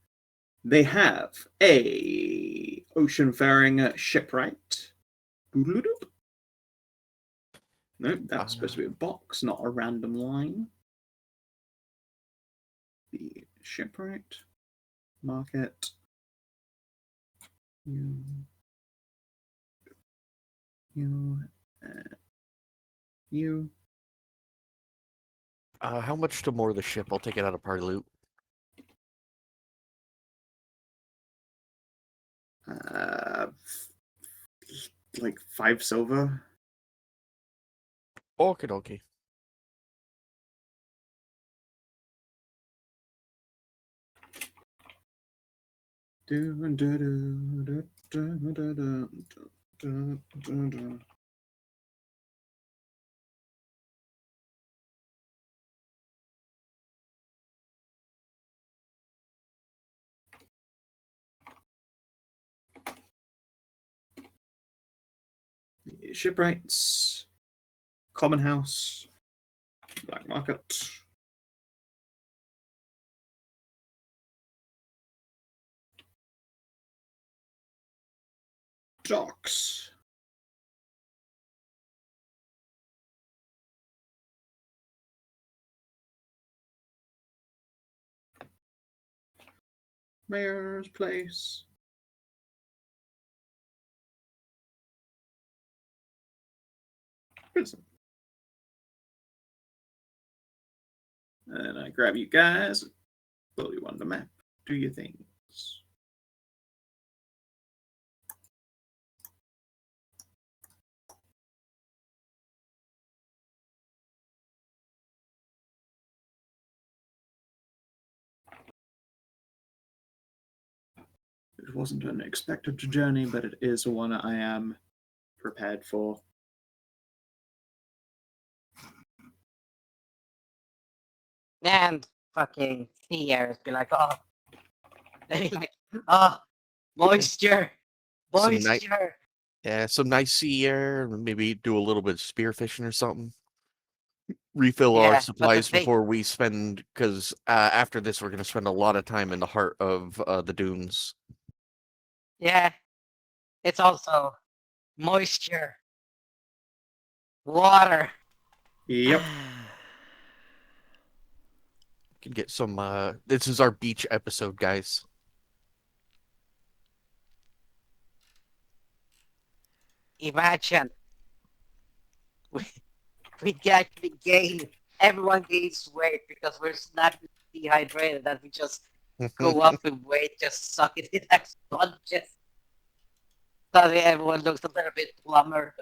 They have a ocean-faring shipwright. Boodle-doop. No, that's supposed to be a box, not a random line. The shipwright. Market. You. How much to moor the ship? I'll take it out of party loot. Like 5 silver. Okie dokie. Shipwrights. Common house. Black market. Docks. Mayor's place. Prison. And I grab you guys, pull you on the map, do your things. It wasn't an expected journey, but it is one I am prepared for. And fucking sea airs be like, oh, they be like, oh, moisture, Some night- moisture. Yeah, some nice sea air. Maybe do a little bit of spearfishing or something. Refill Yeah, our but the supplies thing- before we spend, because after this we're going to spend a lot of time in the heart of the dunes. Yeah, it's also moisture, water. Yep. Can get some. This is our beach episode, guys. Imagine we actually gain, everyone gains weight because we're not dehydrated, that we just go up in weight, just suck it in like sponges. Suddenly everyone looks a little bit plumper.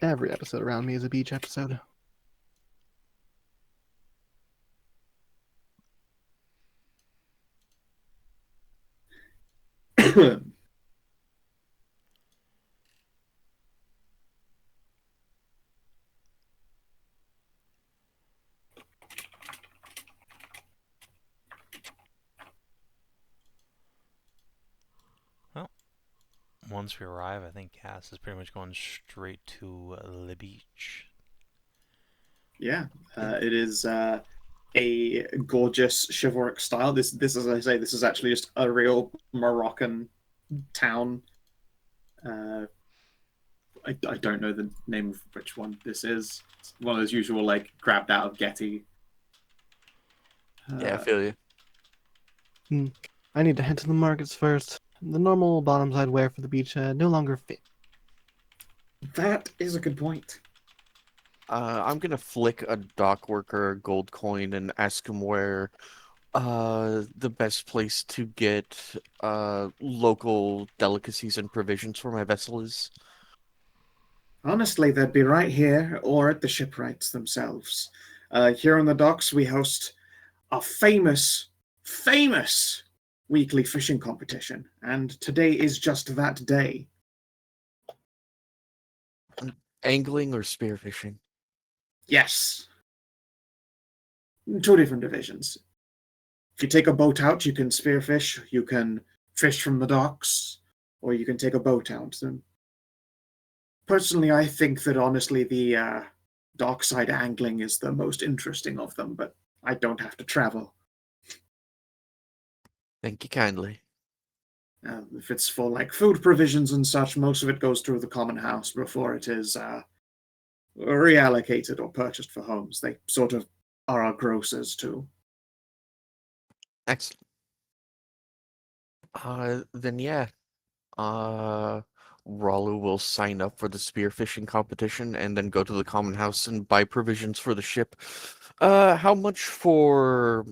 Every episode around me is a beach episode. Once we arrive, I think Cass is pretty much going straight to the beach. Yeah, it is a gorgeous chivalric style. This, as I say, this is actually just a real Moroccan town. I don't know the name of which one this is. It's one of those usual, like, grabbed out of Getty. Yeah, I feel you. I need to head to the markets first. The normal bottoms I'd wear for the beach no longer fit. That is a good point. I'm gonna flick a dock worker a gold coin and ask him where the best place to get local delicacies and provisions for my vessel is. Honestly, they'd be right here or at the shipwrights themselves. Here on the docks, we host a famous weekly fishing competition, and today is just that day. Angling or spearfishing? Yes. 2 different divisions. If you take a boat out, you can spearfish, you can fish from the docks, or you can take a boat out. And personally, I think that honestly the dockside angling is the most interesting of them, but I don't have to travel. Thank you kindly. If it's for like food provisions and such, most of it goes through the common house before it is reallocated or purchased for homes. They sort of are our grocers too. Excellent. Then yeah. Ralu will sign up for the spearfishing competition and then go to the common house and buy provisions for the ship. How much for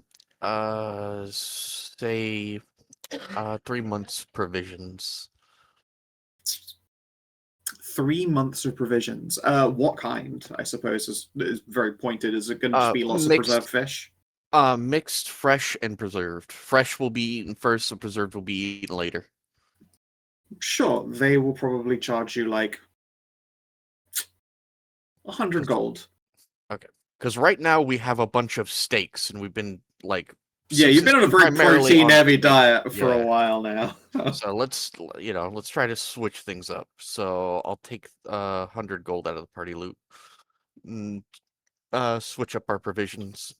say 3 months provisions? 3 months of provisions. What kind? I suppose is very pointed. Is it going to just be lots of preserved fish? Mixed, fresh, and preserved. Fresh will be eaten first, and preserved will be eaten later. Sure, they will probably charge you like 100 gold. Okay, because right now we have a bunch of steaks, and we've been like. Yeah, you've been on a very protein-heavy diet for a while now. So let's try to switch things up. So I'll take 100 gold out of the party loot. And, switch up our provisions.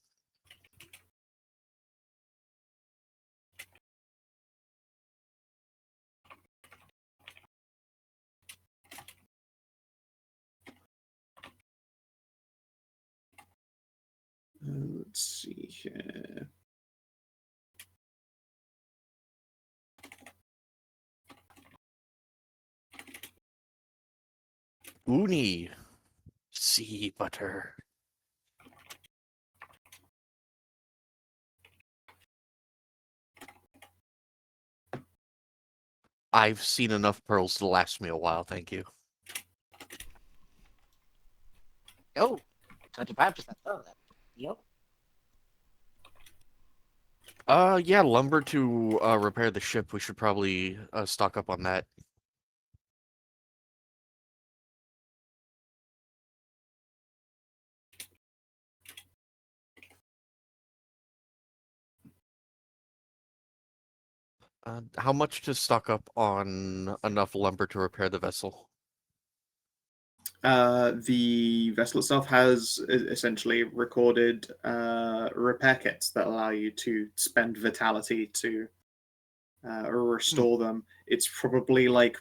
Let's see here. Uni. Sea butter. I've seen enough pearls to last me a while, thank you. Oh, 25%. Oh, that. Yep. Yeah, lumber to repair the ship. We should probably stock up on that. How much to stock up on enough lumber to repair the vessel? The vessel itself has essentially recorded repair kits that allow you to spend vitality to restore them. It's probably like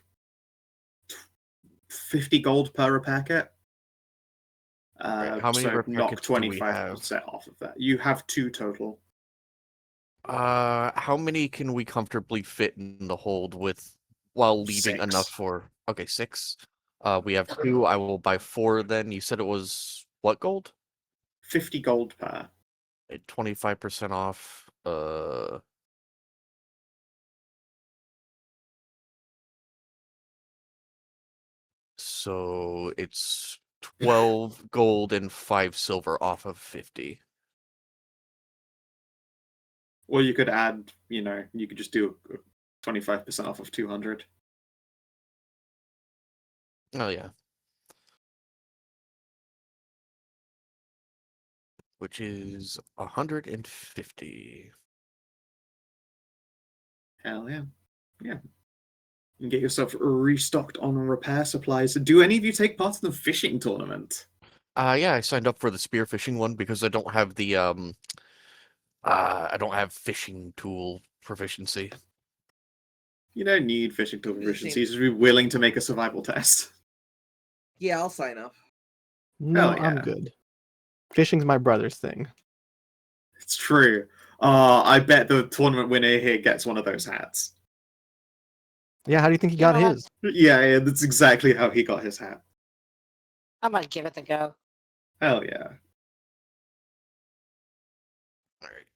50 gold per repair kit. How many so repair knock kits do we 25% off of that. You have 2 total. How many can we comfortably fit in the hold with while leaving 6. enough for? Okay, 6. We have 2. I will buy 4 then. You said it was what gold? 50 gold per. 25% off. So it's 12 gold and 5 silver off of 50. Or you could add, you could just do 25% off of 200. Oh, yeah. Which is 150. Hell yeah. Yeah. You can get yourself restocked on repair supplies. Do any of you take part in the fishing tournament? Yeah, I signed up for the spearfishing one because I don't have the I don't have fishing tool proficiency. You don't need fishing tool proficiency. You just be willing to make a survival test. Yeah, I'll sign up. No, Hell I'm yeah. good. Fishing's my brother's thing. It's true. I bet the tournament winner here gets one of those hats. Yeah, how do you think he got Yeah. his? Yeah, that's exactly how he got his hat. I'm gonna give it a go. Hell yeah. All right.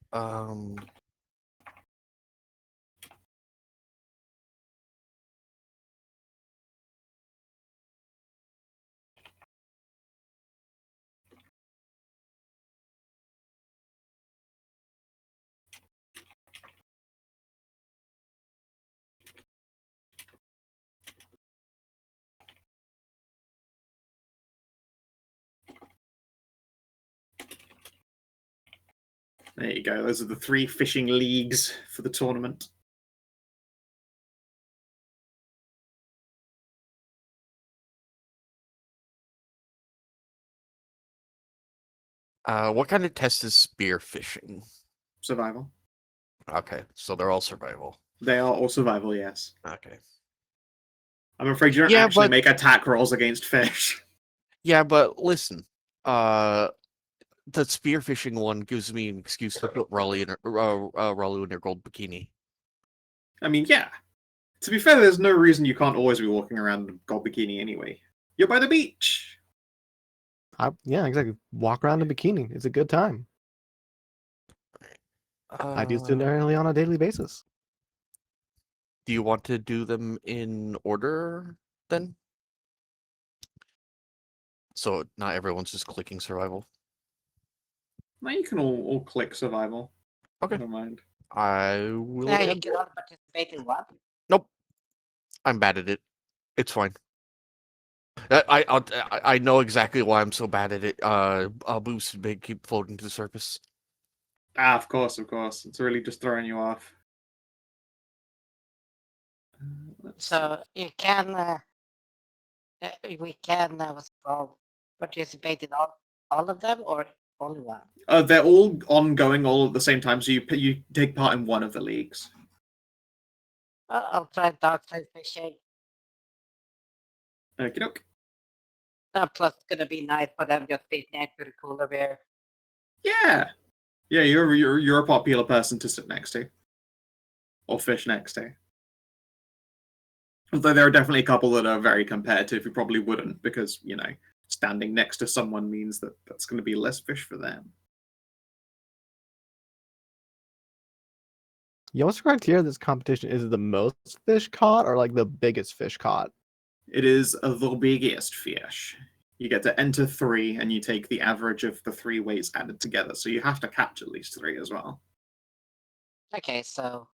There you go. Those are the 3 fishing leagues for the tournament. What kind of test is spearfishing? Survival. Okay, so they're all survival. They are all survival, yes. Okay. I'm afraid you don't Yeah, actually but- make attack rolls against fish. Yeah, but listen, the spearfishing one gives me an excuse to put Ralu in her gold bikini. I mean, yeah. To be fair, there's no reason you can't always be walking around in gold bikini anyway. You're by the beach. Yeah, exactly. Walk around in bikini. It's a good time. I do it nearly on a daily basis. Do you want to do them in order then? So not everyone's just clicking survival. Now you can all click survival. Okay. Never mind. I will. Yeah, you add- cannot participate in what? Nope. I'm bad at it. It's fine. I know exactly why I'm so bad at it. Boost and Big keep floating to the surface. Ah, of course, of course. It's really just throwing you off. Let's So you can, we can, what's it called, participate in all of them or only one? they're all ongoing all at the same time, so you take part in one of the leagues. I'll try dark side fishing. Okie doke. Plus, it's gonna be nice for them just sitting next to the cooler bear. Yeah. Yeah, you're a popular person to sit next to. Or fish next to. Although there are definitely a couple that are very competitive who probably wouldn't, because, you know, standing next to someone means that that's going to be less fish for them. Yeah, what's the criteria of this competition? Is it the most fish caught or like the biggest fish caught? It is the biggest fish. You get to enter 3, and you take the average of the 3 weights added together. So you have to catch at least 3 as well. Okay, so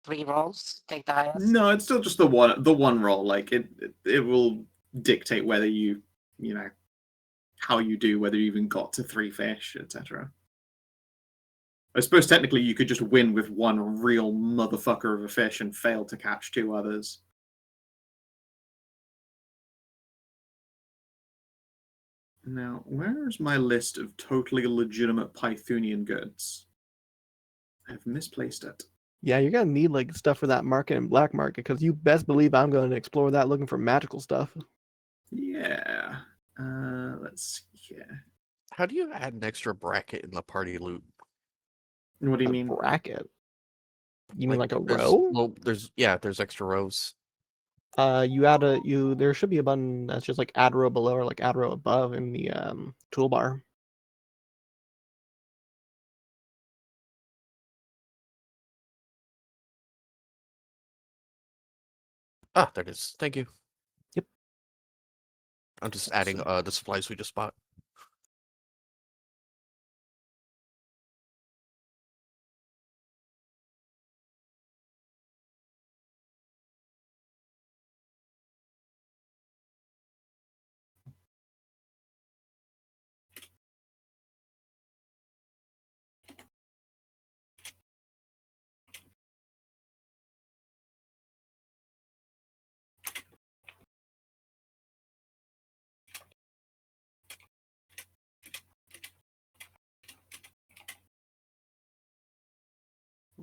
3 rolls, take the highest. No, it's still just the one roll. Like it will dictate whether you know, how you do, whether you even got to 3 fish, etc. I suppose technically you could just win with one real motherfucker of a fish and fail to catch 2 others. Now, where is my list of totally legitimate Pythonian goods? I've misplaced it. Yeah, you're gonna need like stuff for that market and black market because you best believe I'm going to explore that looking for magical stuff. Yeah. Let's see here. How do you add an extra bracket in the party loot? What do you A mean? bracket? You mean like a there's- row? Well, there's extra rows. You add there should be a button that's just like add row below or like add row above in the toolbar. Ah, there it is. Thank you. Yep. I'm just adding the supplies we just bought.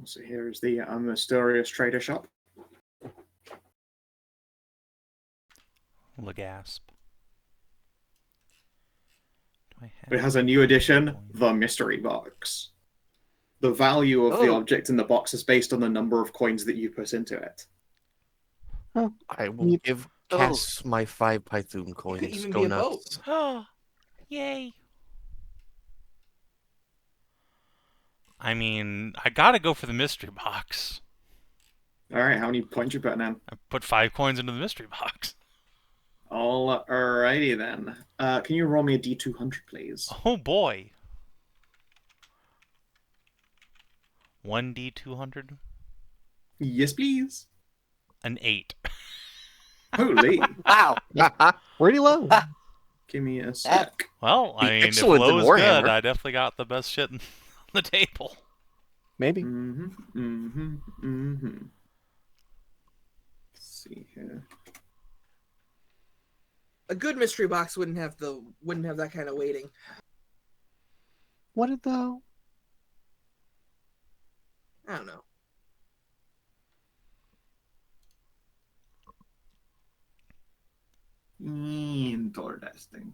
So here is the mysterious trader shop. Legasp. Do I have It has a new addition, coin? the mystery box. The value of the Oh. object in the box is based on the number of coins that you put into it. I will Yep. give Oh. Cass my 5 Python It coins. could even Go be a nuts. boat. Oh, yay. I mean, I gotta go for the mystery box. All right, how many points you putting in? I put 5 coins into the mystery box. Alrighty then. Can you roll me a D200, please? Oh boy. 1d200? Yes, please. An 8. Holy. Wow. Pretty low. Give me a sec. Well, I Be mean, if excellent in low is Warhammer. good, I definitely got the best shit in the table. Maybe. Let's see here. A good mystery box wouldn't have that kind of weighting. Would it though? I don't know. Interesting.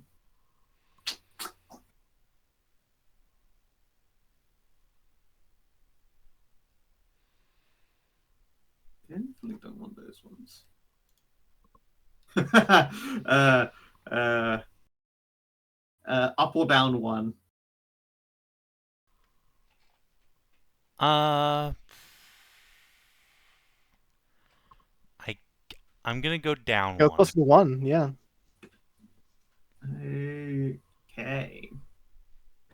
Definitely don't want those ones. Up or down one? I'm gonna go down Go one. close to 1, yeah. Okay.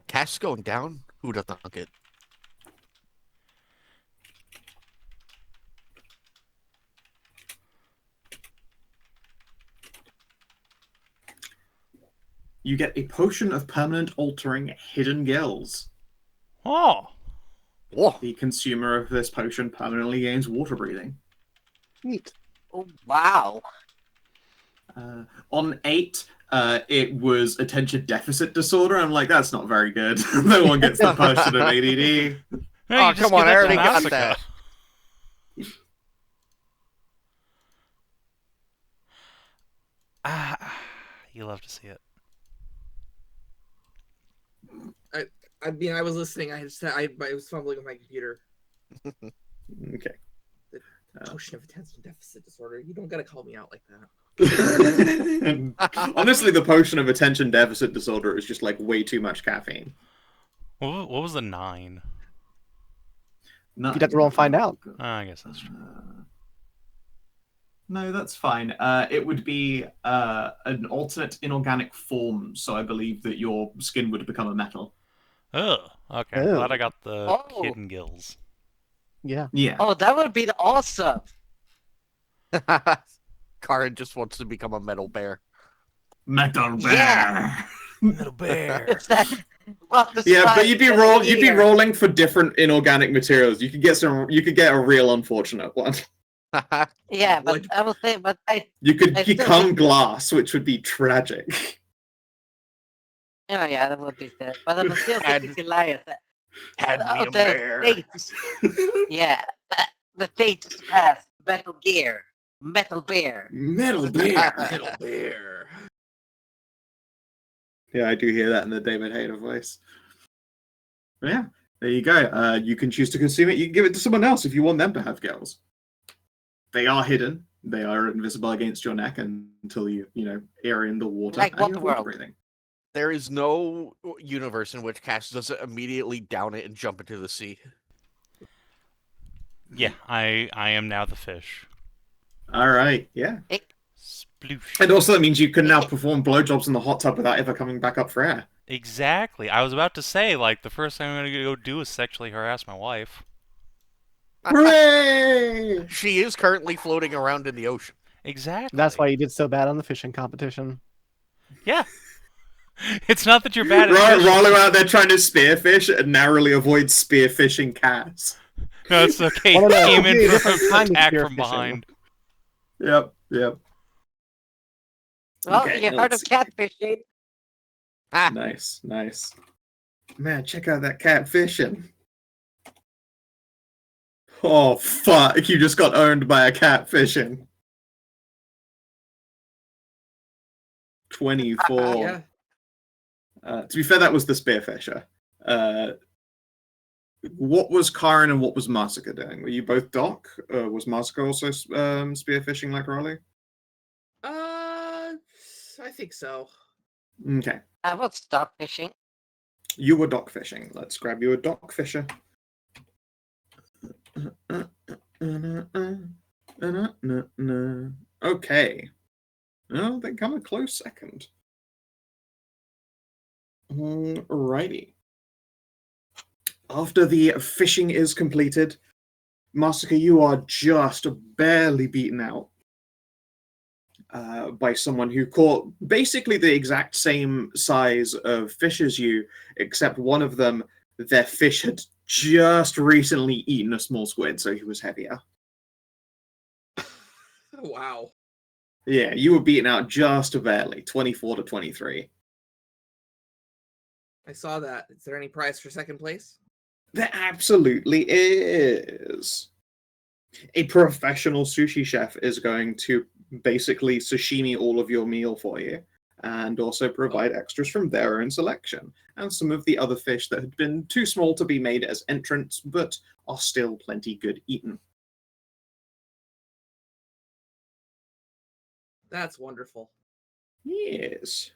Cash going down? Who'd have thunk it? You get a potion of permanent altering hidden gills. Oh, Whoa. The consumer of this potion permanently gains water breathing. Neat. Oh, wow. On 8, it was attention deficit disorder. I'm like, that's not very good. No one gets the potion of ADD. no, Oh, you just come on, give I that to already got Masika. that. You love to see it. I mean, I was listening. I was fumbling with my computer. Okay. Potion of attention deficit disorder. You don't gotta call me out like that. Honestly, the potion of attention deficit disorder is just like way too much caffeine. What was the 9? No, You'd have to roll and find out. I guess that's true. No, that's fine. It would be an alternate inorganic form, so I believe that your skin would become a metal. Oh, okay. Oh. Glad I got the Oh. hidden gills. Yeah. Yeah. Oh, that would be awesome. Karin just wants to become a metal bear. Metal bear. Yeah. Little bear. It's that. Well, the Yeah, but slide you'd be is you'd be here. rolling for different inorganic materials. You could get a real unfortunate one. Yeah, but Like- I will say, but You could I still become think- glass, which would be tragic. oh yeah, that would be sad. But I will still Had- think Elias. Cadmium the bear. States, yeah, the States has Metal Gear, Metal Bear. Metal bear. Metal bear. Yeah, I do hear that in the David Hayter voice. But yeah, there you go. You can choose to consume it. You can give it to someone else if you want them to have gills. They are hidden. They are invisible against your neck until you air in the water. Like and you have water Waterworld. breathing. There is no universe in which Cash doesn't immediately down it and jump into the sea. Yeah, I am now the fish. All right, yeah. Sploosh. And also that means you can now perform blowjobs in the hot tub without ever coming back up for air. Exactly. I was about to say, like, the first thing I'm gonna go do is sexually harass my wife. Hooray! She is currently floating around in the ocean. Exactly. That's why you did so bad on the fishing competition. Yeah. It's not that you're bad at fishing. Ralu out there trying to spearfish and narrowly avoid spearfishing cats. No, it's okay. Oh, no, no, Came in it's a from different kind of attack spear from fishing. behind. Yep. Well, Okay, you heard of let's see. catfishing? Nice. Man, check out that cat fishing. Oh, fuck. You just got owned by a cat fishing. 24. Yeah. To be fair, that was the spearfisher. What was Karin and what was Masika doing? Were you both dock? Was Masika also spearfishing like Ralu? I think so. Okay. I was stock fishing. You were dock fishing. Let's grab you a dock fisher. Okay. No, they come a close second. Alrighty. After the fishing is completed, Masika, you are just barely beaten out by someone who caught basically the exact same size of fish as you, except one of them, their fish had just recently eaten a small squid, so he was heavier. Wow. Yeah, you were beaten out just barely, 24 to 23. I saw that. Is there any prize for second place? There absolutely is. A professional sushi chef is going to basically sashimi all of your meal for you, and also provide extras from their own selection, and some of the other fish that had been too small to be made as entrants, but are still plenty good eaten. That's wonderful. Yes.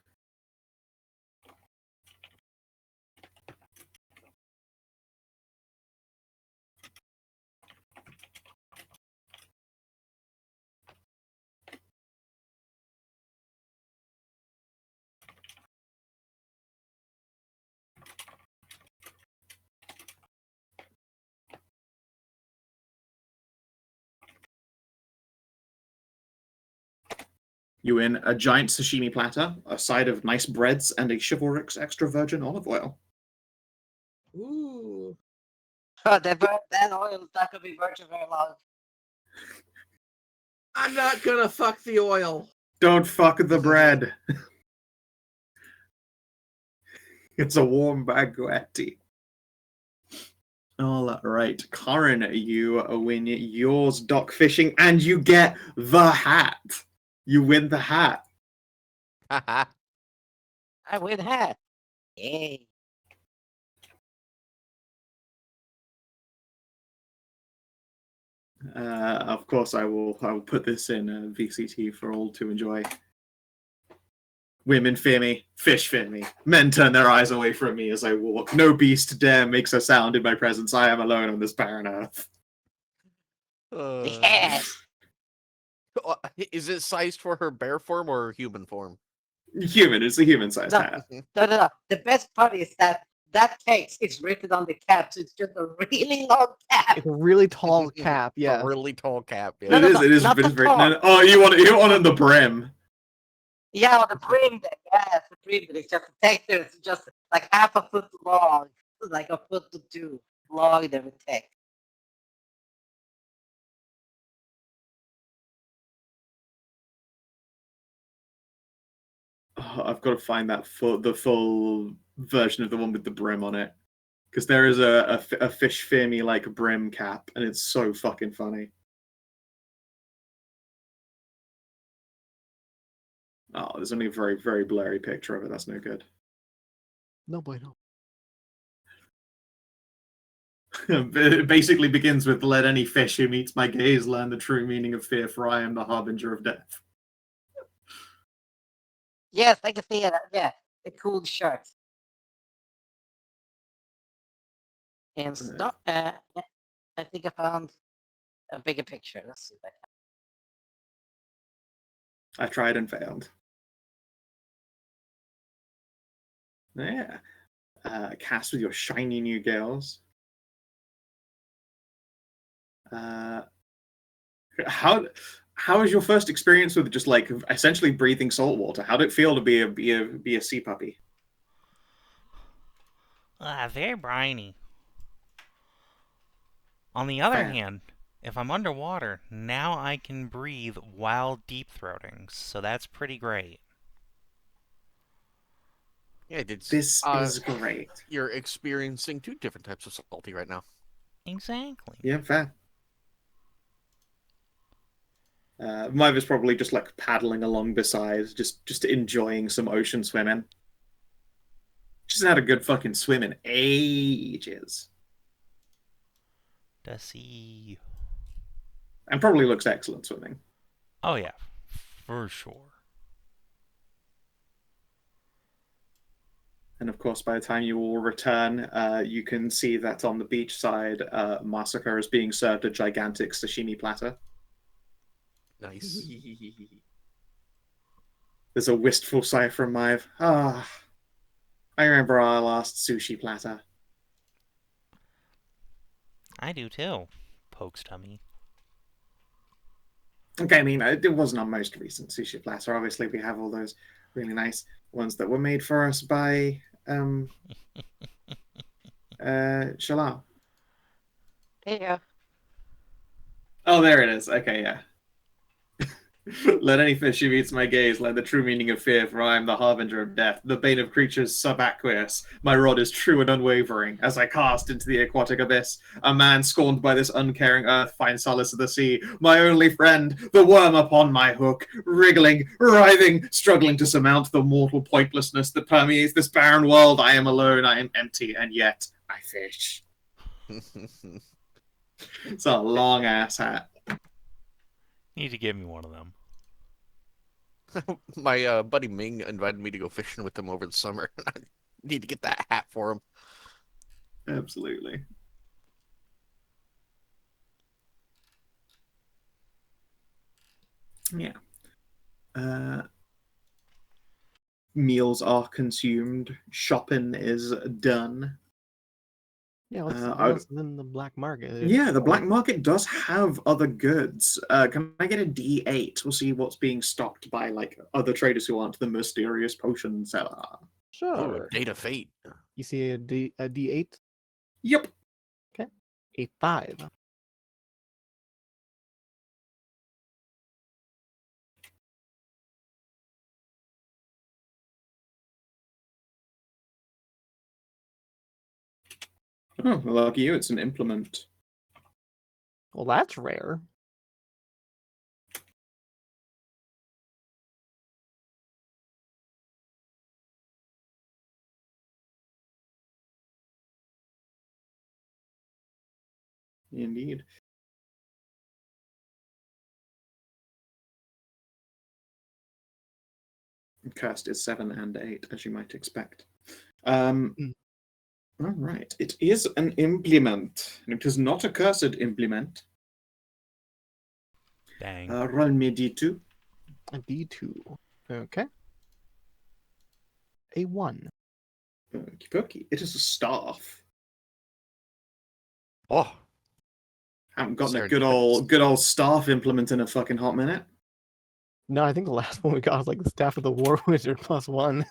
You win a giant sashimi platter, a side of nice breads, and a chivalric's extra virgin olive oil. Ooh. Oh, that oil is not gonna be virgin very long. I'm not gonna fuck the oil. Don't fuck the bread. It's a warm baguette. All right, Karin, you win yours dock fishing, and you get the hat. You win the hat. I win hat. Yay. Of course, I will put this in VCT for all to enjoy. Women fear me, fish fear me. Men turn their eyes away from me as I walk. No beast dare makes a sound in my presence. I am alone on this barren earth. Yes. Is it sized for her bear form or human form? Human, it's a human-sized No. hat. No. The best part is that text is written on the cap, so it's just a really long cap. It's a really tall cap. Yeah. A really tall cap. Yeah. No, It is not the very. top. No, oh, you want it on the brim? Yeah, on the brim. Yes, the brim. It's just the text. It's just like half a foot long, like a foot to two long. There with text. Oh, I've got to find the full version of the one with the brim on it, because there is a fish fear me like brim cap, and it's so fucking funny. Oh, there's only a very, very blurry picture of it. That's no good. No bueno. It basically begins with, "Let any fish who meets my gaze learn the true meaning of fear, for I am the harbinger of death." Yes, I can see it. Yeah, the cool shirt. And stop. I think I found a bigger picture. Let's see if I can. I tried and failed. Yeah. Cast with your shiny new gills. How was your first experience with just like essentially breathing salt water? How did it feel to be a sea puppy? Very briny. On the other Fair. hand, if I'm underwater, now I can breathe while deep throating, so that's pretty great. Yeah, This is great. You're experiencing two different types of salty right now. Exactly. Yeah, fair. Mine is probably just like paddling along beside, just enjoying some ocean swimming. She's had a good fucking swim in ages. To see. And probably looks excellent swimming. Oh yeah, for sure. And of course, by the time you all return, you can see that on the beach side, Masika is being served a gigantic sashimi platter. Nice. There's a wistful sigh from Maeve. Ah, I remember our last sushi platter. I do too. Pokes tummy. Okay, I mean, it wasn't our most recent sushi platter. Obviously, we have all those really nice ones that were made for us by Shalal. Yeah. Oh, there it is. Okay, yeah. Let any fish who meets my gaze learn the true meaning of fear, for I am the harbinger of death, the bane of creatures subaqueous. My rod is true and unwavering. As I cast into the aquatic abyss, a man scorned by this uncaring earth finds solace of the sea. My only friend, the worm upon my hook, wriggling, writhing, struggling to surmount the mortal pointlessness that permeates this barren world. I am alone, I am empty, and yet I fish. It's a long-ass hat. You need to give me one of them. My buddy Ming invited me to go fishing with him over the summer. I need to get that hat for him. Absolutely. Yeah. Meals are consumed. Shopping is done. Yeah, what's I what would- else in the black market? Yeah, the black market does have other goods. Can I get a D8? We'll see what's being stocked by like other traders who aren't the mysterious potion seller. Ooh, Sure. a date of fate. You see a D8, Yep. a 5. Oh, lucky you, it's an implement. Well, that's rare. Indeed. Cursed is 7 and 8, as you might expect. All right. It is an implement, and it is not a cursed implement. Dang. Roll me D2. A D2. Okay. A 1. Okie dokie. It is a staff. Oh, Haven't gotten a Serendipitous. good old staff implement in a fucking hot minute. No, I think the last one we got was like the Staff of the War Wizard +1.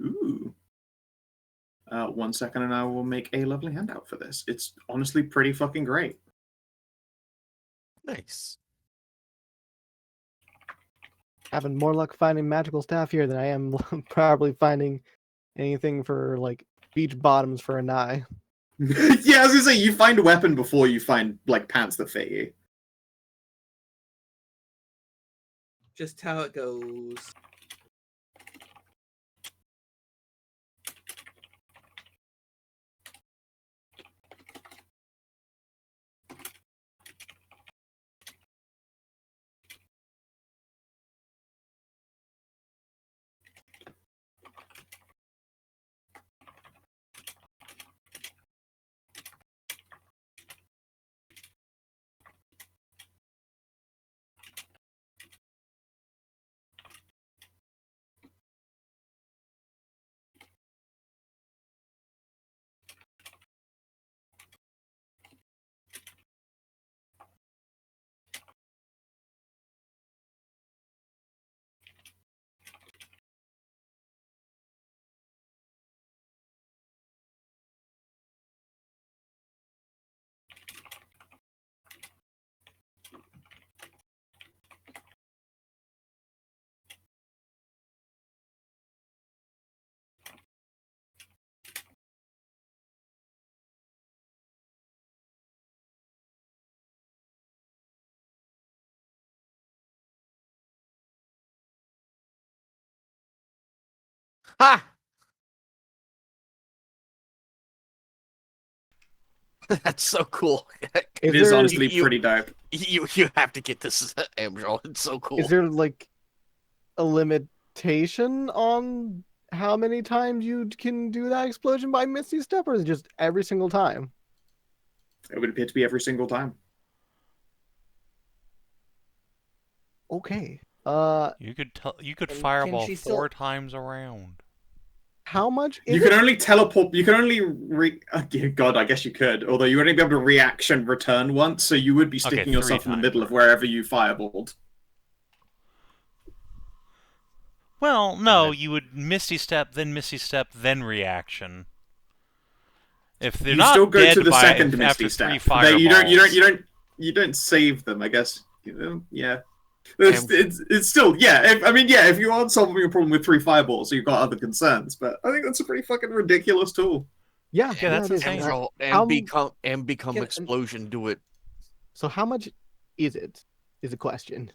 Ooh. 1 second, and I will make a lovely handout for this. It's honestly pretty fucking great. nice. Having more luck finding magical staff here than I am probably finding anything for like beach bottoms for Anai. Yeah, I was gonna say, you find a weapon before you find like pants that fit you. Just how it goes. Ha! That's so cool. It is there- honestly you- pretty dope. You have to get this, Amxal. It's so cool. Is there like a limitation on how many times you can do that explosion by Misty Step, or is it just every single time? It would appear to be every single time. Okay. You could And fireball can she 4 still- times around. How much is You can it? only teleport. You can only God, I guess you could. Although you would only be able to reaction return once, so you would be Okay, sticking 3 yourself in the times. middle of wherever you fireballed. Well, no, you would Misty Step, then reaction. If they're You not still go dead to the by second after Misty 3 Step. fireballs. You don't save them. I guess. Yeah. And- It's still if you aren't solving your problem with 3 fireballs, you've got other concerns. But I think that's a pretty fucking ridiculous tool. Yeah, Yeah, that's it is. insane. And become Can- explosion. Do it. So how much is it? Is a question.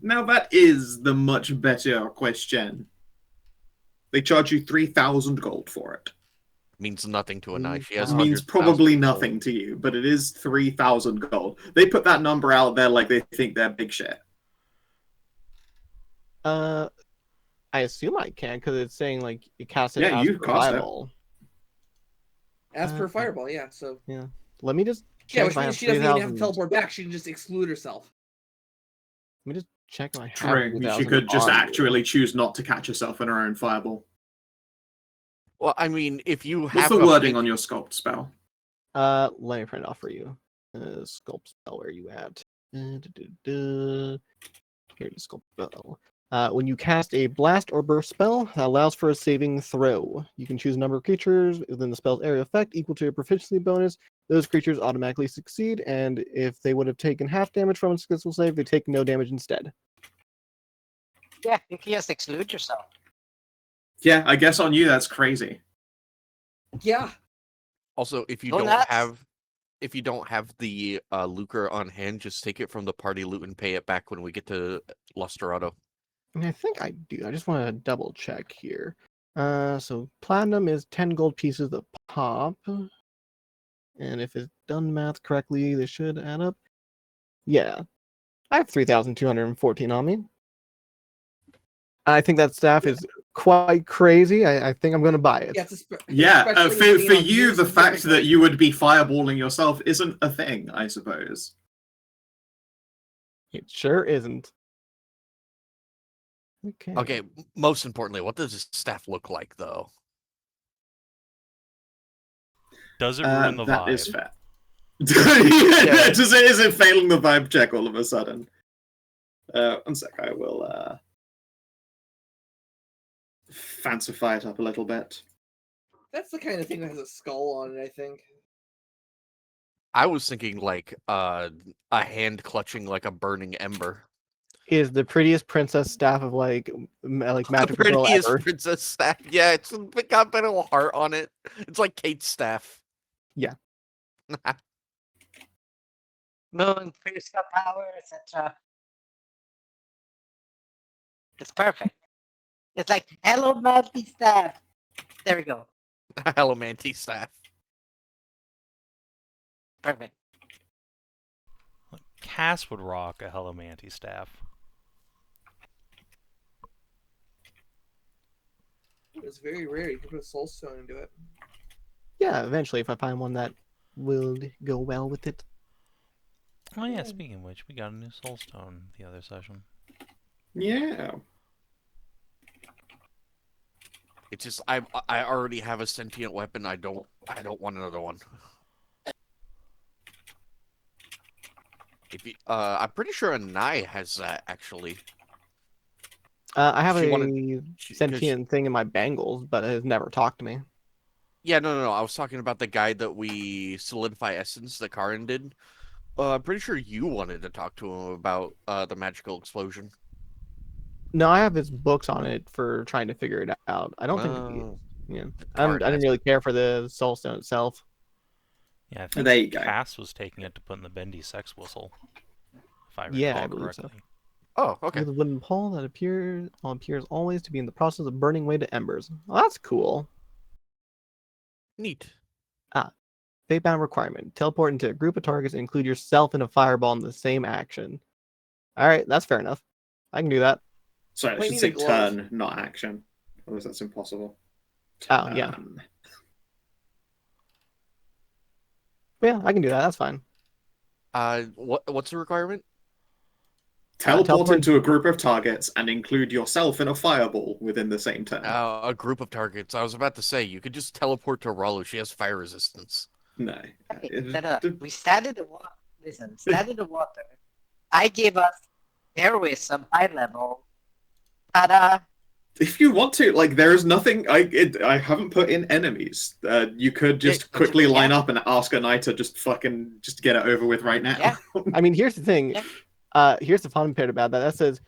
Now that is the much better question. They charge you 3,000 gold for it. Means nothing to Anai. She has It means 100,000 probably gold. nothing to you, but it is 3,000 gold. They put that number out there like they think they're big shit. I assume I can because it's saying like you cast it Yeah, as you per cast it. fireball. As per fireball, yeah. So Let me just check yeah, if which I means have she doesn't even have 3,000. to teleport back. She can just exclude herself. Let me just check if I have True. She 3,000 could just on me. actually choose not to catch herself in her own fireball. Well, I mean, if you What's have the a wording big- on your sculpt spell? Let me print it off for you. Sculpt spell, where are you at? Here it is, sculpt spell. When you cast a blast or burst spell that allows for a saving throw, you can choose a number of creatures within the spell's area effect equal to your proficiency bonus. Those creatures automatically succeed, and if they would have taken half damage from a successful save, they take no damage instead. Yeah, you can just exclude yourself. Yeah, I guess on you that's crazy. Yeah. Also, if you Go don't nuts. have the lucre on hand, just take it from the party loot and pay it back when we get to Lustrado. I mean, I think I do. I just want to double check here. So platinum is 10 gold pieces a pop. And if it's done math correctly, they should add up. Yeah. I have 3,214 on me. I think that staff is quite crazy. I think I'm going to buy it. Yeah, For you, the fact that you would be fireballing yourself isn't a thing, I suppose. It sure isn't. Okay, most importantly, what does this staff look like, though? Does it ruin the That vibe? is fair. Is it failing the vibe check all of a sudden? One sec, I will fancify it up a little bit. That's the kind of thing that has a skull on it, I think. I was thinking like a hand clutching like a burning ember. Is the prettiest princess staff of like magical girl Prettiest ever. princess staff. Yeah, it's got a little heart on it. It's like Kate's staff. Yeah. Moon, crystal power, etc. It's perfect. It's like, hello, Manty staff. There we go. Elemanty staff. Perfect. Cass would rock a Hellomanty staff. It's very rare. You can put a soul stone into it. Yeah, eventually, if I find one that will go well with it. Oh yeah, speaking of which, we got a new soulstone the other session. Yeah. It's just I already have a sentient weapon. I don't want another one. If you, I'm pretty sure Anai has that actually. I have She a wanted- sentient thing in my bangles, but it has never talked to me. Yeah, no. I was talking about the guy that we solidify essence that Karin did. I'm pretty sure you wanted to talk to him about the magical explosion. No, I have his books on it for trying to figure it out. I don't think. Oh. Yeah, Karin I didn't has really care for the soulstone itself. Yeah, I think There you go. Cass was taking it to put in the bendy sex whistle. If I recall Yeah, I believe so. correctly. Oh, okay. With a wooden pole that appears always to be in the process of burning away to embers. Well, that's cool. Neat. Fate-bound requirement. Teleport into a group of targets and include yourself in a fireball in the same action. Alright, that's fair enough. I can do that. Sorry, I Might should need say a glove. turn, not action. Otherwise that's impossible. Oh, yeah. Turn. Yeah, I can do that. That's fine. What's the requirement? Teleport teleport- into a group of targets and include yourself in a fireball within the same turn. A group of targets. I was about to say, you could just teleport to Ralu. She has fire resistance. No. We stand in the water. Listen, stand in the water. I give us heroism high level. Ta-da! If you want to, like, there is nothing. I haven't put in enemies. You could just quickly line up and ask Anai to just get it over with right now. Yeah. I mean, here's the thing. Yeah. Here's the fun part about that. That says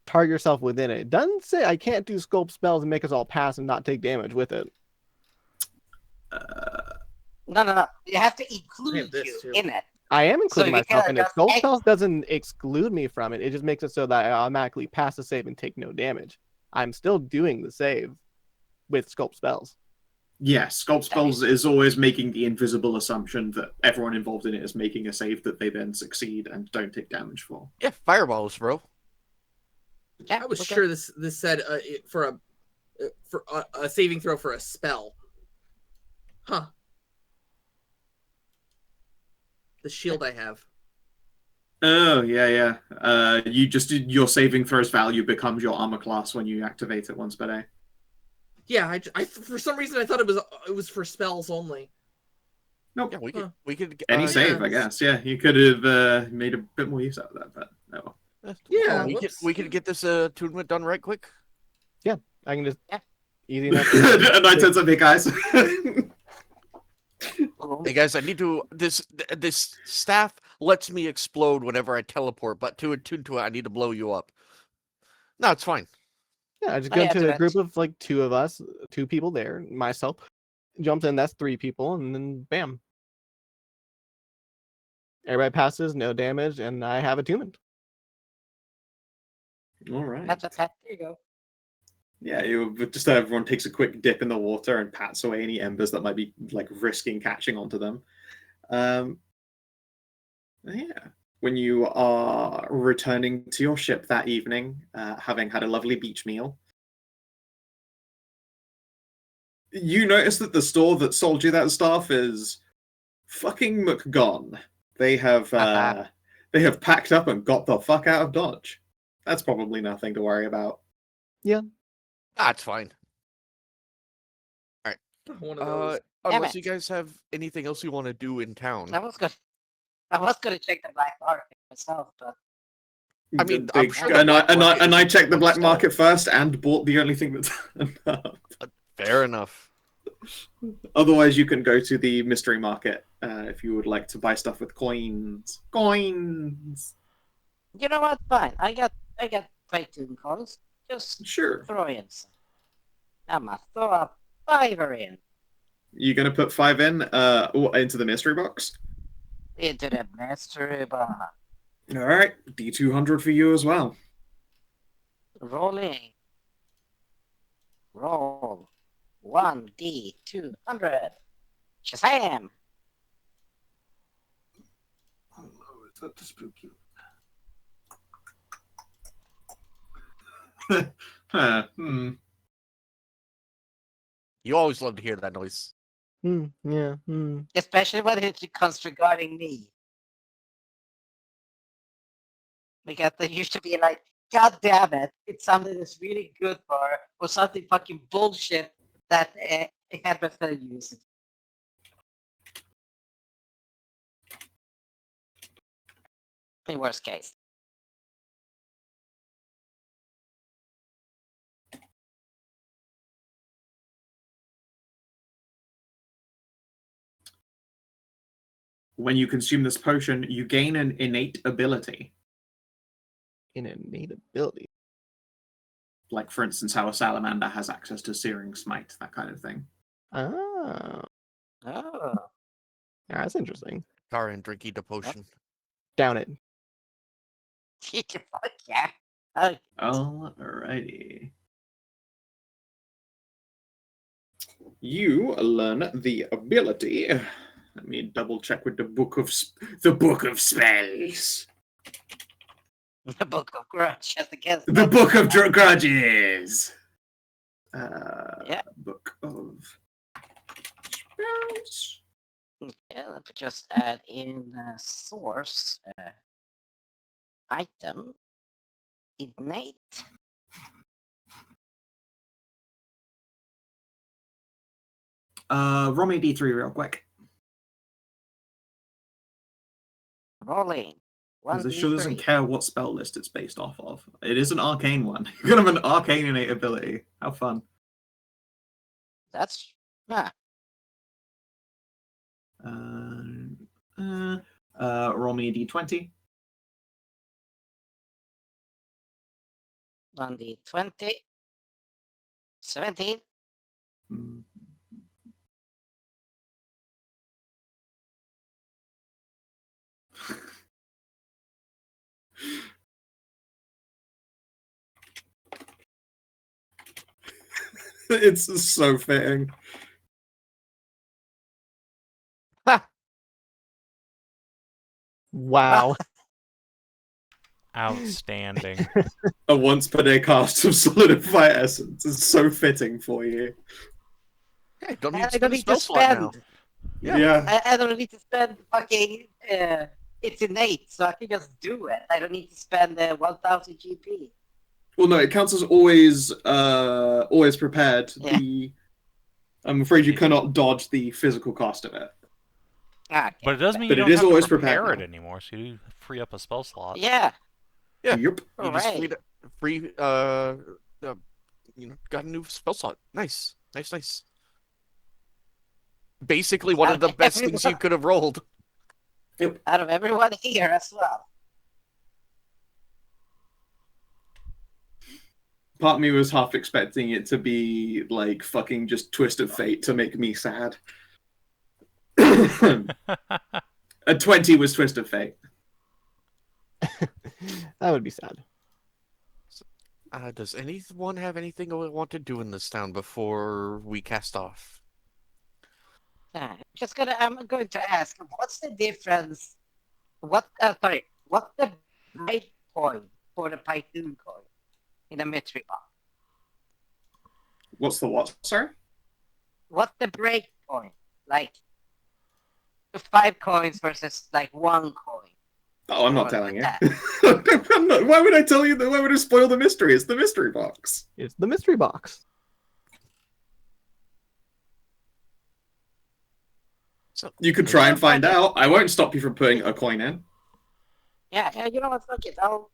target yourself within it. It doesn't say I can't do scope spells and make us all pass and not take damage with it. No. You have to include this you too. in it. I am including you myself can in it. adjust Scope X. spells doesn't exclude me from it. It just makes it so that I automatically pass the save and take no damage. I'm still doing the save with scope spells. Yes, Sculpt Spells is always making the invisible assumption that everyone involved in it is making a save that they then succeed and don't take damage for. Yeah, fireballs, bro. Yeah, I was okay. sure this said for a saving throw for a spell. Huh. The shield I have. Oh, yeah. Your saving throws value becomes your armor class when you activate it once per day. Yeah, I for some reason I thought it was for spells only. Nope. Yeah, we could Any yeah, save, I guess. Yeah, you could have made a bit more use out of that, but no. Yeah, we could get this attunement done right quick. I can just Yeah. easy enough. And I said something, guys. Hey guys, I need to. This staff lets me explode whenever I teleport, but to attune to it, I need to blow you up. No, it's fine. Yeah, I just Oh, go yeah, into a that's- group of like two of us, two people there, myself, jumps in, that's three people, and then bam. Everybody passes, no damage, and I have attunement. All right. That's okay. There you go. Yeah, everyone takes a quick dip in the water and pats away any embers that might be like risking catching onto them. Yeah. When you are returning to your ship that evening, having had a lovely beach meal, you notice that the store that sold you that staff is fucking McGone. They have packed up and got the fuck out of Dodge. That's probably nothing to worry about. That's fine. One of those. Unless it. you guys have anything else you want to do in town. I was gonna check the black market myself, but I mean, They- I'm sure the and black market I is checked the black sold. market first and bought the only thing that's enough. Fair enough. Otherwise, you can go to the mystery market if you would like to buy stuff with coins. Coins. you know what? Fine. I got Titan coins. Just Sure. throw in some. I must throw a fiver in You gonna put 5 in into the mystery box? into the mystery box. All right, D200 for you as well. Rolling. Roll. 1D200. Shazam! Is that the spooky? You always love to hear that noise. Yeah. Especially when it comes regarding me. Because they used to be like, God damn it, it's something that's really good or something fucking bullshit that Hedrah's gonna use it. In worst case. When you consume this potion, you gain an innate ability. In innate ability. Like, for instance, how a salamander has access to Searing Smite, that kind of thing. Oh, Oh. that's interesting. Karin, drinking the potion. Down it. Fuck yeah. Oh, Alrighty. You learn the ability. Let me double check with the book of spells. the Book of Grudge has against The book of grudges. Yeah. Book of spells. Yeah, let me just add in source item. Ignite. Roll me a d3 real quick. Rolling. Because it sure doesn't 1d3. care what spell list it's based off of. It is an arcane one. You're gonna have an arcane innate ability. How fun. That's yeah. Roll me a d20. 1d20. 17. Mm. It's so fitting. Wow. Outstanding. A once per day cast of Solidify Essence is so fitting for you. Yeah, don't need I to don't spend a need spell to slot now. spend. Yeah. I don't need to spend fucking. It's innate, so I can just do it. I don't need to spend 1,000 GP. Well, no, it counts as always prepared. Yeah. I'm afraid you cannot dodge the physical cost of it. Okay. But it does mean But you it don't is have always to prepare prepared it now. anymore, so you free up a spell slot. Yeah. Yeah. Yep. You just Hooray. got a new spell slot. Nice. Nice. Basically one of the best things you could have rolled. Out of everyone here as well. Part of me was half expecting it to be like fucking just Twist of Fate to make me sad. A 20 was Twist of Fate. That would be sad. Does anyone have anything they want to do in this town before we cast off? I'm going to ask, what's the difference? What's the break point for the Python coin in the mystery box? What's the what, sorry? What's the break point? Like 5 coins versus like 1 coin. Oh, I'm not telling you. Why would I tell you that? Why would I spoil the mystery? It's the mystery box. It's the mystery box. So, You could try and find out. I won't stop you from putting a coin in. Yeah, you know what? Fuck it. I'll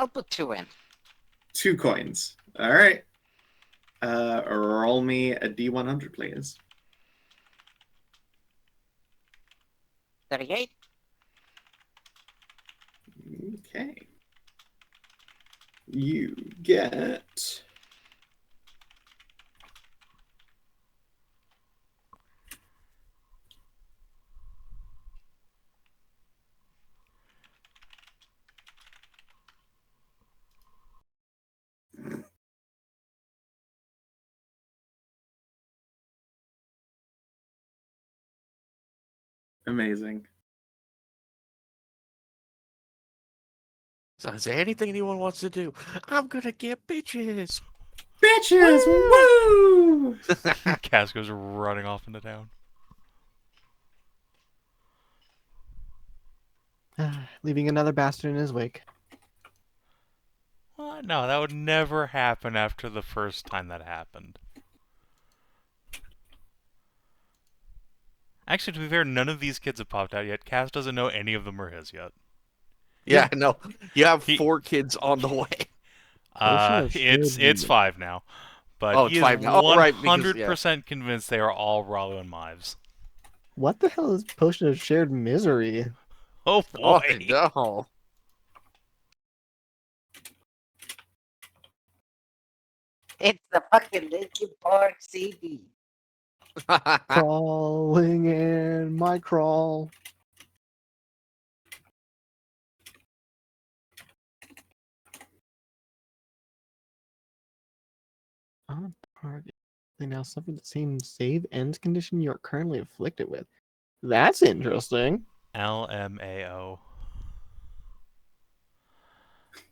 put 2 in. 2 coins. All right. Roll me a D100, please. 38. Okay. You get... Amazing. So is there anything anyone wants to do? I'm gonna get bitches. Bitches! Woo! Cass goes running off into town. Leaving another bastard in his wake. What? No, that would never happen after the first time that happened. Actually, to be fair, none of these kids have popped out yet. Cass doesn't know any of them are his yet. Yeah, no. You have He- 4 kids on the way. Potion of It's Shield. 5 now. But Oh, he it's is 5 now. Oh, right, because, 100% convinced they are all Ralu and Mives. What the hell is Potion of Shared Misery? Oh Oh, boy! no. It's the fucking Linkin Park CD. Crawling in my crawl. On target. They now suffer the same save ends condition you're currently afflicted with. That's interesting. LMAO.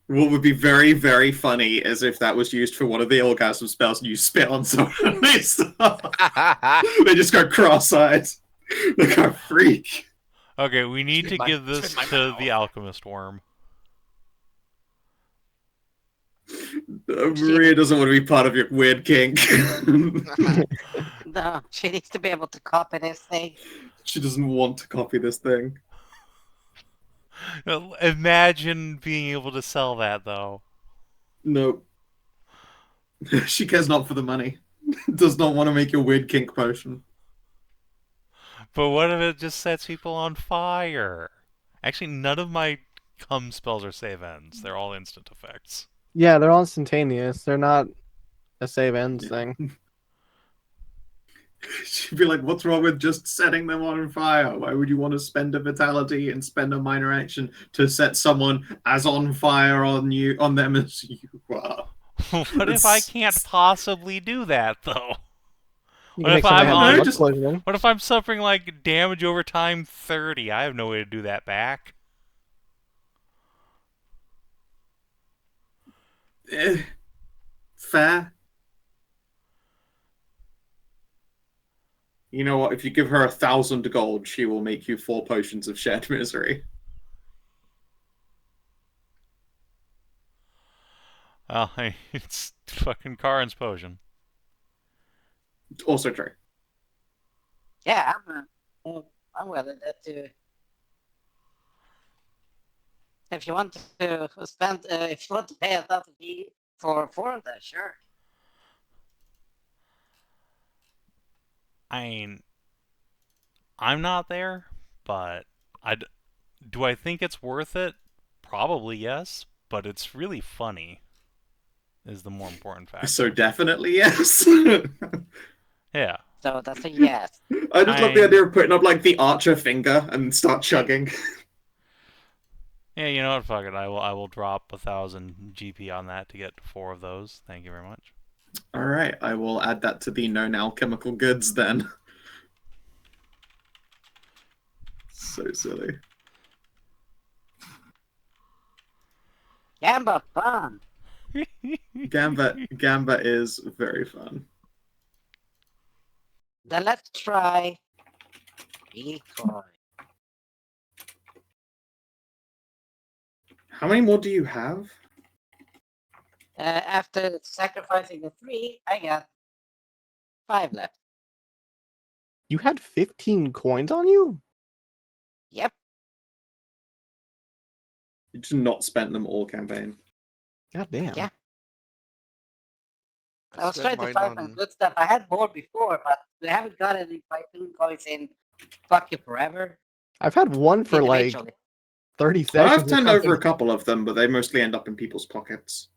What would be very, very funny is if that was used for one of the orgasm spells and you spit on someone and they stop. They just go cross-eyed. They go freak. Okay, we need to give this Spit my to mouth. the alchemist worm. Maria doesn't want to be part of your weird kink. No, she needs to be able to copy this thing. She doesn't want to copy this thing. Imagine being able to sell that, though. No. She cares not for the money. Does not want to make your weird kink potion. But what if it just sets people on fire? Actually, none of my cum spells are save ends. They're all instant effects. Yeah, they're all instantaneous. They're not a save ends thing. She'd be like, what's wrong with just setting them on fire? Why would you want to spend a vitality and spend a minor action to set someone as on fire on them as you are? What if I can't possibly do that, though? You What can if make something I'm happen on- with just- poisoning. What if I'm suffering like damage over time 30? I have no way to do that back. Fair. You know what? If you give her 1,000 gold, she will make you 4 potions of shared misery. Oh, it's fucking Karin's potion. Also true. Yeah, I'm willing to. If you want to spend, if you want to pay 1,000 for that, sure. I mean, I'm not there, but do I think it's worth it? Probably yes, but it's really funny. Is the more important factor. So definitely yes. Yeah. So that's a yes. I just love the idea of putting up like the archer finger and start chugging. Yeah, you know what? Fuck it. I will drop 1,000 GP on that to get 4 of those. Thank you very much. All right, I will add that to the known alchemical goods then. So silly. Gamba fun. Gamba is very fun. Then let's try decoy. How many more do you have? After sacrificing the 3, I got 5 left. You had 15 coins on you? Yep. You just not spent them all campaign. God damn. Yeah. I was Spent trying to mine find some on- good stuff. I had more before, but we haven't got any Typhoon coins in fucking forever. I've had one for like Individually. 30 seconds. I've or turned over a something. couple of them, but they mostly end up in people's pockets.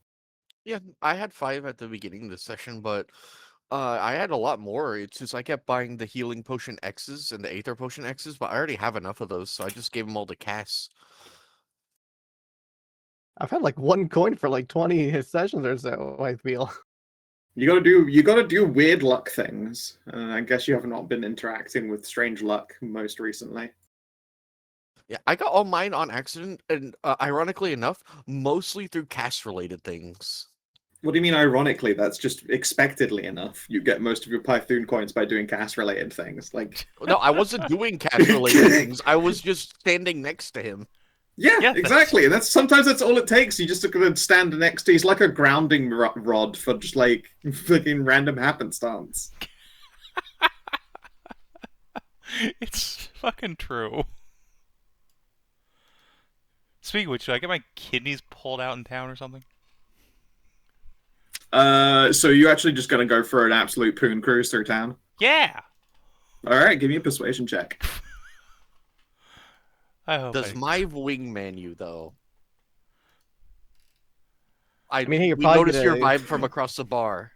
Yeah, I had 5 at the beginning of the session, but I had a lot more. It's just I kept buying the healing potion X's and the Aether potion X's, but I already have enough of those, so I just gave them all to Cass. I've had like 1 coin for like 20 sessions or so, I feel. You gotta do weird luck things. I guess you have not been interacting with strange luck most recently. Yeah, I got all mine on accident, and ironically enough, mostly through cast-related things. What do you mean ironically? That's just expectedly enough. You get most of your Python coins by doing cast-related things. Like No, I wasn't doing cast-related things. I was just standing next to him. Yeah, Yeah, exactly. Sometimes that's all it takes. You just gotta stand next to. He's like a grounding rod for just like fucking random happenstance. It's fucking true. Speaking of which, should I get my kidneys pulled out in town or something? So you actually just gonna go for an absolute poon cruise through town? Yeah! All right, give me a persuasion check. I hope Does I... my wing man you, though? I mean, hey, you're we probably noticed your gonna- vibe from across the bar.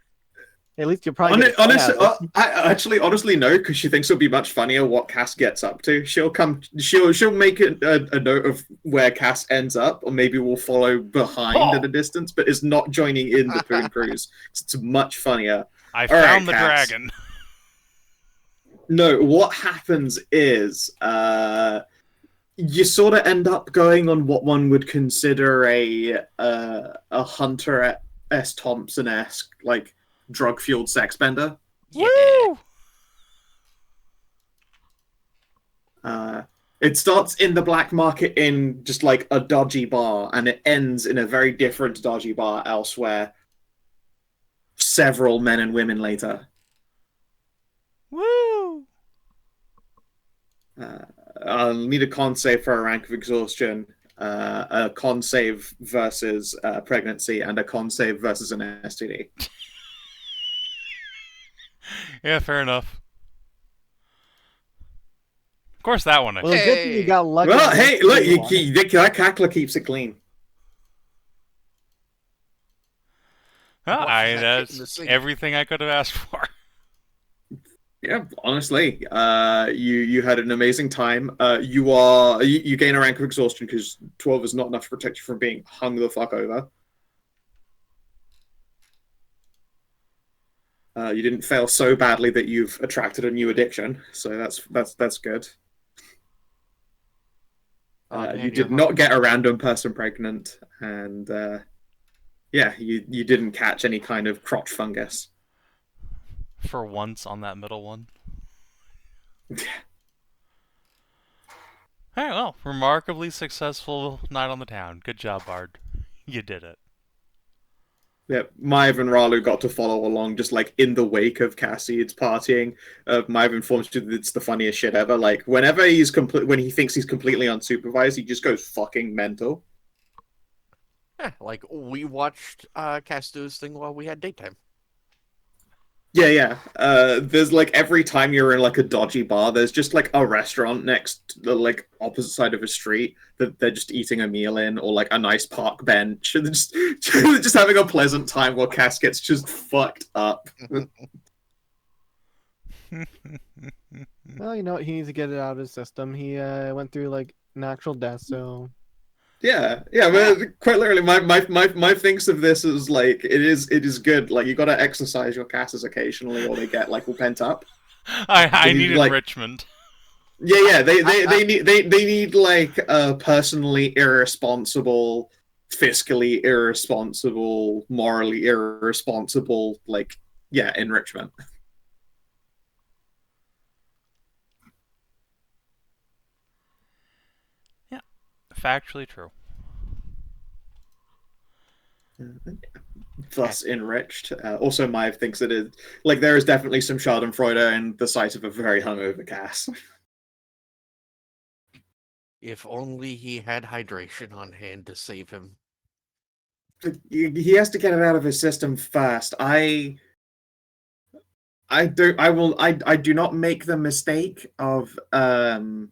At least you're probably gonna Honestly, find out. honestly, no, because she thinks it'll be much funnier what Cass gets up to. She'll make a note of where Cass ends up, or maybe we'll follow behind at a distance, but is not joining in the Poon Cruise. It's much funnier. I All right, found the Cass. dragon. No, what happens is you sort of end up going on what one would consider a Hunter S. Thompson-esque, like, drug-fueled sex bender. Woo! It starts in the black market in just like a dodgy bar, and it ends in a very different dodgy bar elsewhere. Several men and women later. Woo! I'll need a con save for a rank of exhaustion, a con save versus pregnancy, and a con save versus an STD. Yeah, fair enough. Of course, that one. Well, good thing you got lucky. Well, on hey, the look, one. that cackler keeps it clean. Well, Watch that hit in the that's sink. everything I could have asked for. Yeah, honestly, you had an amazing time. You gain a rank of exhaustion because 12 is not enough to protect you from being hung the fuck over. You didn't fail so badly that you've attracted a new addiction, so that's good. Man, You did not get a random person pregnant, and yeah, you didn't catch any kind of crotch fungus. For once on that middle one. Alright, well, remarkably successful night on the town. Good job, Bard. You did it. Yeah, Maiev and Ralu got to follow along just like in the wake of Khassid's partying. Maiev informs you that it's the funniest shit ever. Like whenever when he thinks he's completely unsupervised, he just goes fucking mental. Yeah, like we watched Cass do his thing while we had daytime. Yeah. There's like every time you're in like a dodgy bar, there's just like a restaurant next to the like opposite side of a street that they're just eating a meal in, or like a nice park bench, and they're just having a pleasant time while Cass gets just fucked up. Well, you know what? He needs to get it out of his system. He went through like natural death, so Yeah, but quite literally, my thinks of this as like it is good. Like you got to exercise your casses occasionally, or they get like all pent up. I need like- enrichment. Yeah, they need like personally irresponsible, fiscally irresponsible, morally irresponsible, like enrichment. Factually true. Thus enriched. Also, Maiev thinks that it like there is definitely some Schadenfreude in the sight of a very hungover Cass. If only he had hydration on hand to save him. He has to get it out of his system first. I do not make the mistake of how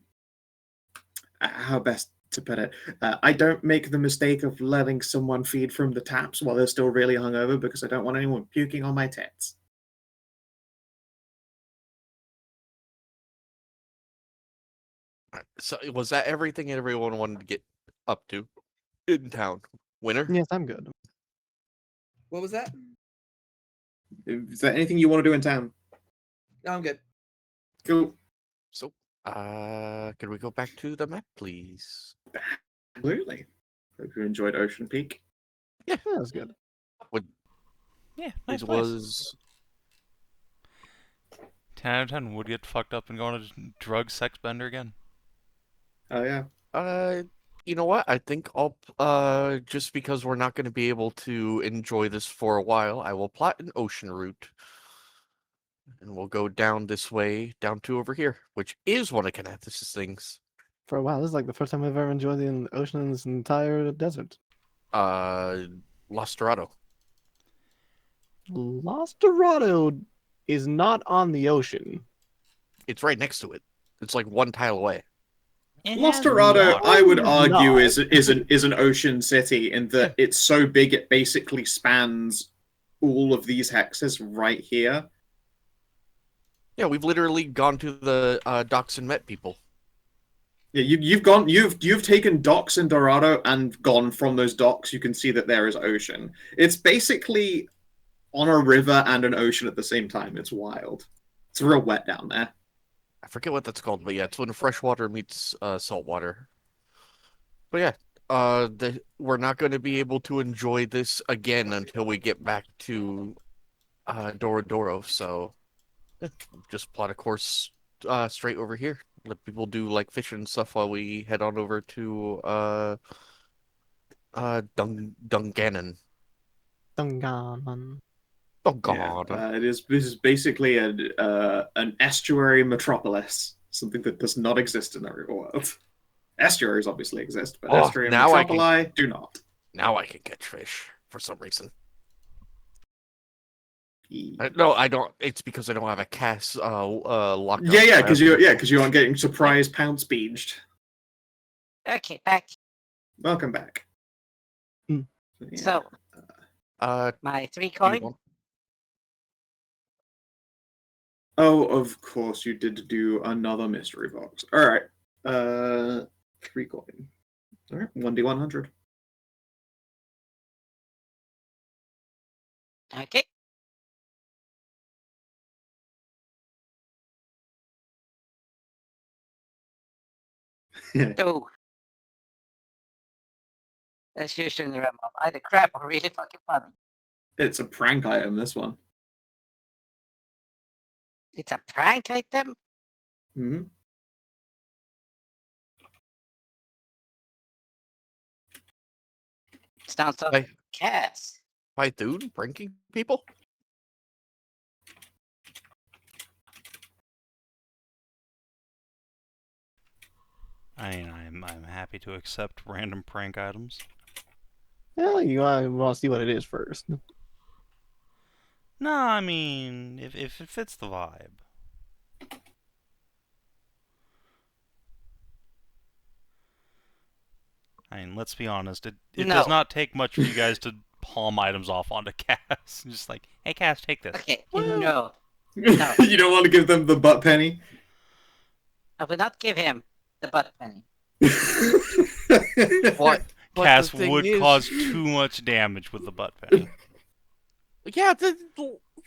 best to put it. I don't make the mistake of letting someone feed from the taps while they're still really hungover because I don't want anyone puking on my tits. Alright, so was that everything everyone wanted to get up to in town? Winner? yes, I'm good. What was that? Is there anything you want to do in town? No, I'm good. Cool. So, can we go back to the map, please? Absolutely. Hope you enjoyed Ocean Peak. Yeah, that was good. Yeah, nice It place. was 10 out of 10 would get fucked up and go on a drug sex bender again. Oh yeah. you know what? I think I'll just because we're not going to be able to enjoy this for a while, I will plot an ocean route. And we'll go down this way, down to over here, which is one of Kinathis' things. For a while, this is like the first time I've ever enjoyed the ocean in this entire desert. Lost Dorado. Lost Dorado is not on the ocean. It's right next to it. It's like one tile away. Lost Dorado, I would It's argue, not. is an ocean city in that it's so big it basically spans all of these hexes right here. Yeah, we've literally gone to the docks and met people. Yeah, you've taken docks in Dorado and gone from those docks. You can see that there is ocean. It's basically on a river and an ocean at the same time. It's wild. It's real wet down there. I forget what that's called, but yeah, it's when freshwater meets saltwater. But yeah, we're not going to be able to enjoy this again until we get back to Dorodoro, so just plot a course straight over here Let people do like fishing and stuff while we head on over to Dungannon. Dungan. Oh Yeah, God. this is basically an estuary metropolis, something that does not exist in the real world. Estuaries obviously exist, but Oh, estuary now I can- metropoli do not. Now I can catch fish for some reason. Yeah, No, I don't. It's because I don't have a cast locked. because you aren't getting surprise pounce beached. Okay, back. Welcome back. Hmm. Yeah. So my 3 coin. Oh, of course you did do another mystery box. All right. 3 coin. All right, 1d100. Okay. Two. That's usually the realm of either crap or really fucking funny. It's a prank item, this one. It's a prank item. Hmm. Sounds like Hey. cats. Python pranking people. I mean, I'm happy to accept random prank items. Well, you want to see what it is first. No, I mean, if it fits the vibe. I mean, let's be honest. It does No. not take much for you guys to palm items off onto Cass. Just like, hey, Cass, take this. Okay, Well- no. You don't want to give them the butt penny? I will not give him the butt penny. What? But Cass the thing would is- cause too much damage with the butt penny. Yeah,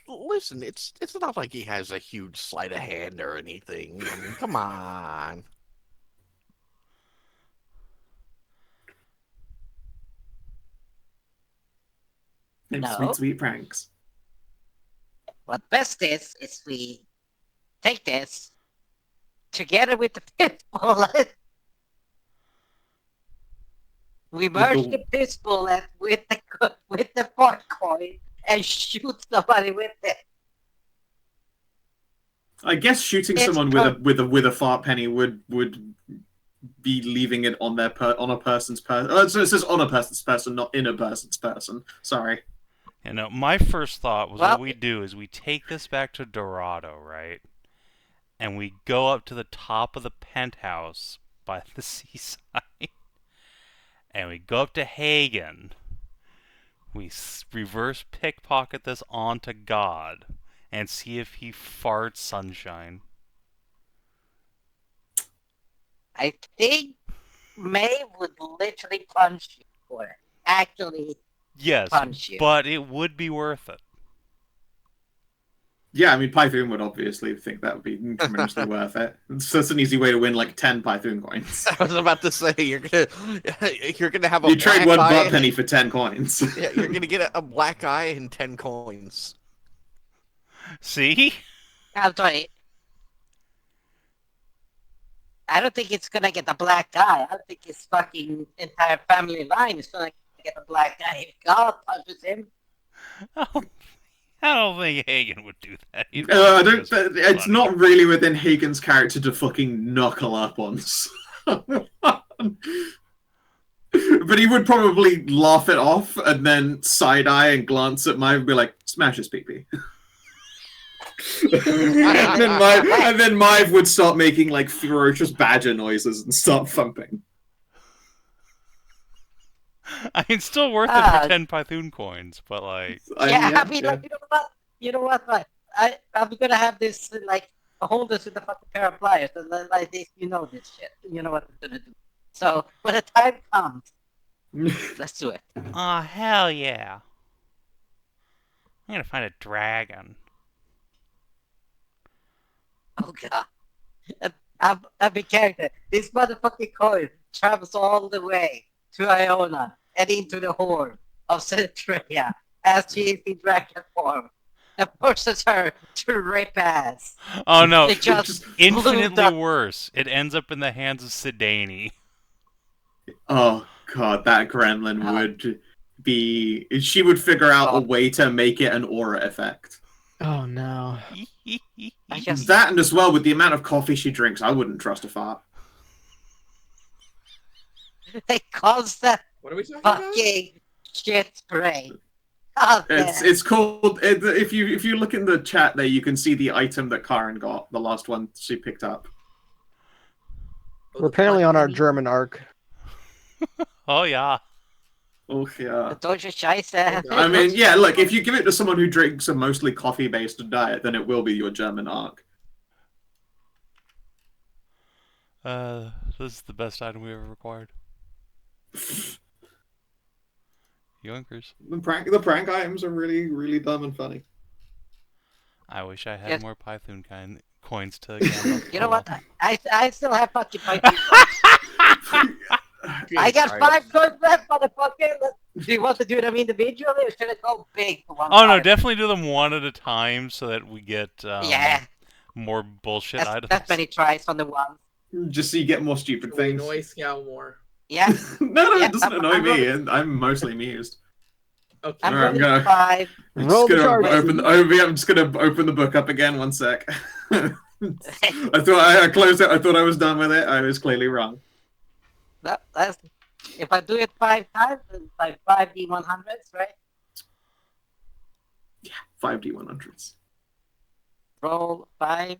listen, it's not like he has a huge sleight of hand or anything. I mean, come on. Them No. sweet, sweet pranks. What best is we take this together with the fist bullet. We merge the fist bullet with the fork coin and shoot somebody with it. I guess shooting It's someone with a fart penny would be leaving it on their on a person's person. Oh, so it says on a person's person, not in a person's person. Sorry. You know, my first thought was Well- what we do is we take this back to Dorado, right? And we go up to the top of the penthouse by the seaside. And we go up to Hagen. We reverse pickpocket this onto God and see if he farts sunshine. I think May would literally punch you for it. Actually, Yes, punch you. but it would be worth it. Yeah, I mean, Python would obviously think that would be tremendously worth it. It's just an easy way to win like 10 Python coins. I was about to say you're gonna have a You trade black one eye. butt penny for 10 coins. Yeah, you're gonna get a black eye and 10 coins. See? I'm sorry. I don't think it's gonna get a black eye. I don't think his fucking entire family line is gonna get a black eye if God punches him. I don't think Hagen would do that. I don't. It's not really within Hagen's character to fucking knuckle up on someone. But he would probably laugh it off and then side eye and glance at Maeve and be like, "Smash his pee-pee." and then Maeve would start making like ferocious badger noises and start thumping. I mean, still worth it for 10 Python coins, but like... Yeah, I mean, like, you know what, like, I'm gonna have this, like, hold this with a fucking pair of pliers, and then, like, this, you know this shit. You know what I'm gonna do. So, when the time comes, let's do it. Aw, hell yeah. I'm gonna find a dragon. Oh, God. I'm a character. This motherfucking coin travels all the way to Iona and into the horde of Centria as she is in dragon form. That forces her to rip ass. Oh no, They just infinitely lubed up. worse. It ends up in the hands of Sidani. Oh god, that gremlin Oh. would be. She would figure out a Oh. way to make it an aura effect. Oh no. I just That and as well with the amount of coffee she drinks, I wouldn't trust a fart. they constant What are we talking about? fucking shit spray. Oh, It's called. If you look in the chat there, you can see the item that Karin got, the last one she picked up. We're apparently on our German. German arc. Oh yeah. Oh yeah. Deutsche Scheiße. I mean, yeah. Look, if you give it to someone who drinks a mostly coffee-based diet, then it will be your German arc. This is the best item we ever acquired. Yoinkers. The prank items are really dumb and funny. I wish I had Yes. more Python coins to gamble. You know what? I still have fucking 5 coins. I got 5 coins left, motherfucker. Do you want to do them individually or should I go big for one Oh no, time? definitely do them one at a time so that we get Yeah, more bullshit items. that's many tries on the one. Just so you get more stupid We things. annoy Skow more. Yeah, No, Yeah, it doesn't I'm annoy me. rolling. I'm mostly amused. Okay. I'm Alright, I'm rolling gonna- 5. I'm Roll just the gonna charges. I'm just gonna open the book up again. One sec. I thought I closed it. I thought I was done with it. I was clearly wrong. That's if I do it 5 times, it's like 5 D100s, right? 5D100s. Roll 5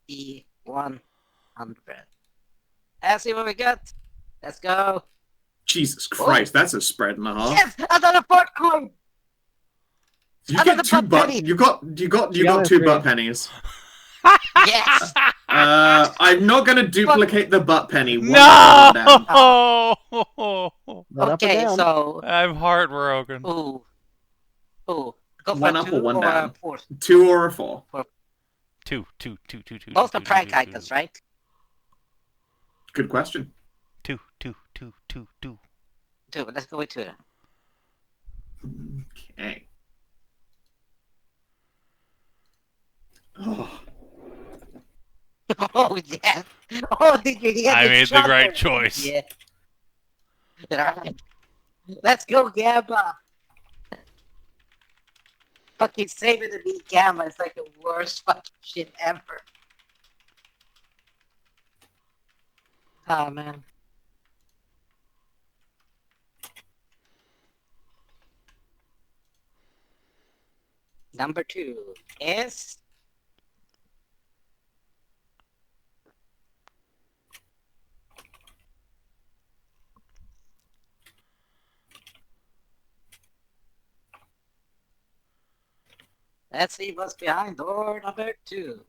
D100. Let's see what we got. Let's go. Jesus Christ, that's a spread and a half. Yes, another 4 coin. You another get 2 butt butt. penny. You got Yeah, 2 great. butt pennies. Yes. I'm not gonna duplicate the butt penny. One No! up, Not up or Okay, down. so I'm heartbroken. ooh. Go for One up 2 or one down? 4. 2 or a 4. Two. Both are prank icons, right? Good question. Two. 2. Let's go with 2. Okay. Oh, Oh yes. Oh, did you hear I the made the right chopper? choice. Yeah. Alright. Let's go, Gamma. Fucking saving the beat Gamma is like the worst fucking shit ever. Oh man. Number 2 is let's see what's behind door number 2.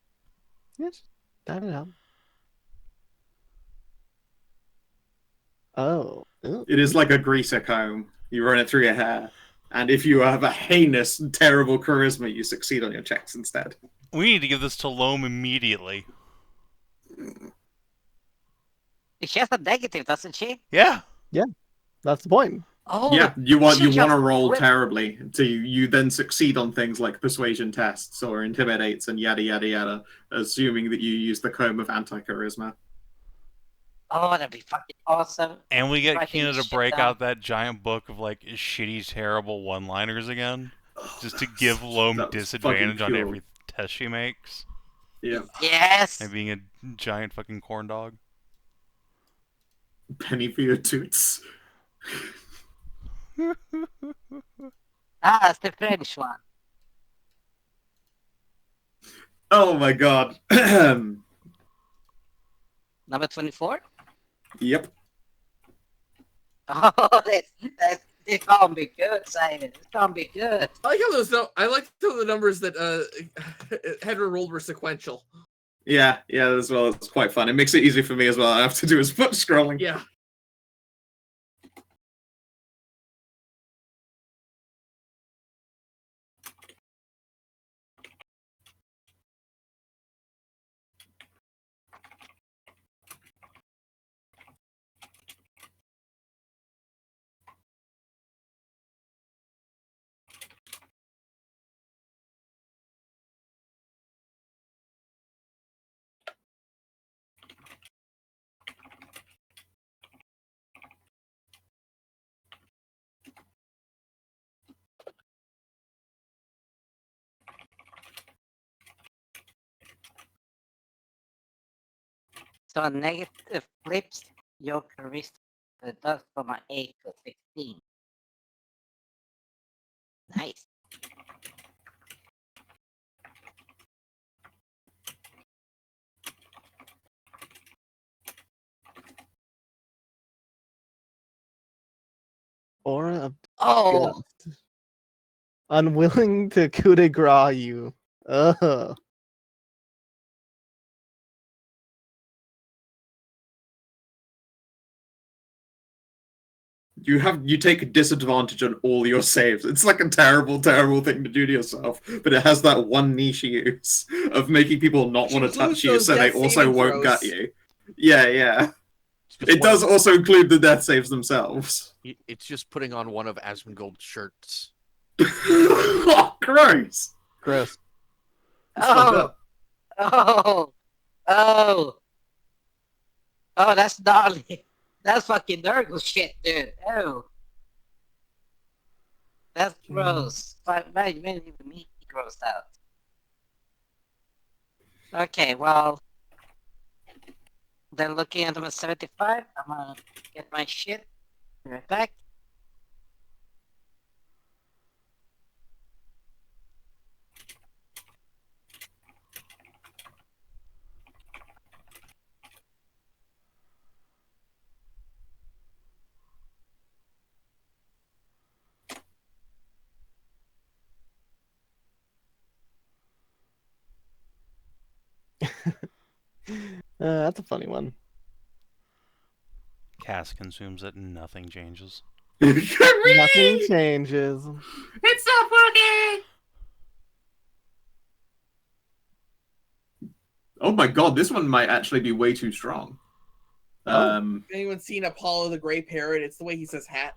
Yes. Dive it out. Oh. Ooh. it is like a greaser comb. You run it through your hair, and if you have a heinous, terrible charisma, you succeed on your checks instead. We need to give this to Loam immediately. She has a negative, doesn't she? Yeah. That's the point. Oh, Yeah, you want she to just roll whipped- terribly to you then succeed on things like persuasion tests or intimidates and yada yada yada, assuming that you use the comb of anti-charisma. Oh, that'd be fucking awesome. And we get Writing Kina to shit break down. out that giant book of like shitty, terrible one-liners again, just to give Loam That was disadvantage on fucking every test she makes, Yeah, Yes. and being a giant fucking corn dog. penny for your toots. Ah, it's the French one. Oh my god. Number 24? Yep. Oh, this gonna be good, Simon. It's gonna be good. I like how I like how the numbers that Hedrah rolled were sequential. Yeah, as well. It's quite fun. It makes it easy for me as well. I have to do as much scrolling. Yeah. So a negative flips your charisma. It does from an 8 to 16. Nice. Aura of Oh, Gust. Unwilling to coup de grace you. Ugh. You take a disadvantage on all your saves. It's like a terrible, terrible thing to do to yourself, but it has that one niche use of making people not You want to lose touch you, those so they death also saving won't gut throws. you. Yeah. It's just It one does of- also include the death saves themselves. It's just putting on one of Asmongold's shirts. Oh, gross! Gross. It's fucked oh, up. oh. That's gnarly. That's fucking Nurgle shit, dude. Oh. That's gross. But made me grossed out. Okay, well. Then looking at number 75, I'm gonna get my shit. Be right back. That's a funny one. Cast consumes it and nothing changes. Nothing changes. It's not working! Oh my god, this one might actually be way too strong. Oh. If anyone's seen Apollo the Grey Parrot, it's the way he says hat.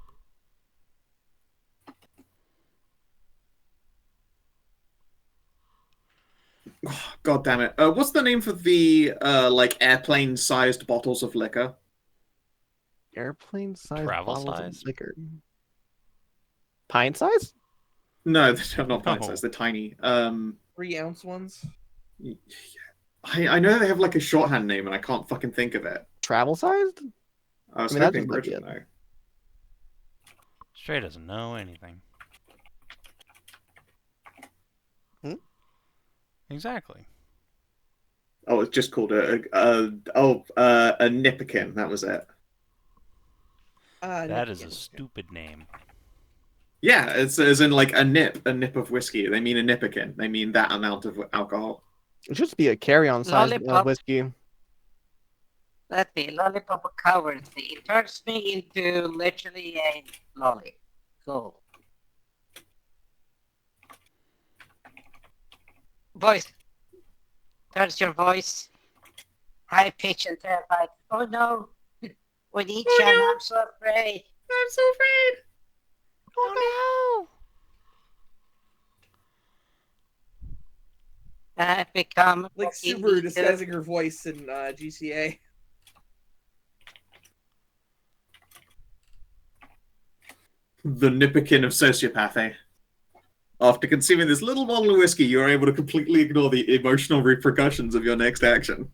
God damn it. What's the name for the like airplane-sized bottles of liquor? Airplane-sized Travel bottles size? of liquor. Pint size? No, they're not pint No. size. They're tiny. 3-ounce ones. I know they have like a shorthand name, and I can't fucking think of it. Travel sized? I was I mean, that hoping just might Bridge be would it. know. Stray doesn't know anything. Exactly. Oh, it's just called a Nipperkin. That was it. That is a stupid name. Yeah, it's as in like a nip of whiskey. They mean a Nipperkin. They mean that amount of alcohol. It should just be a carry-on size Lollipop. whiskey. Let's see, lollipop covers me. It turns me into literally a lolly. Cool. Voice. Turns your voice. High pitch and terrified. Oh no! With each hand, I'm so afraid. I'm so afraid. Oh no! And I've become Like fucking Subaru evil. disguising her voice in GCA. The Nipperkin of sociopathy. After consuming this little bottle of whiskey, you are able to completely ignore the emotional repercussions of your next action.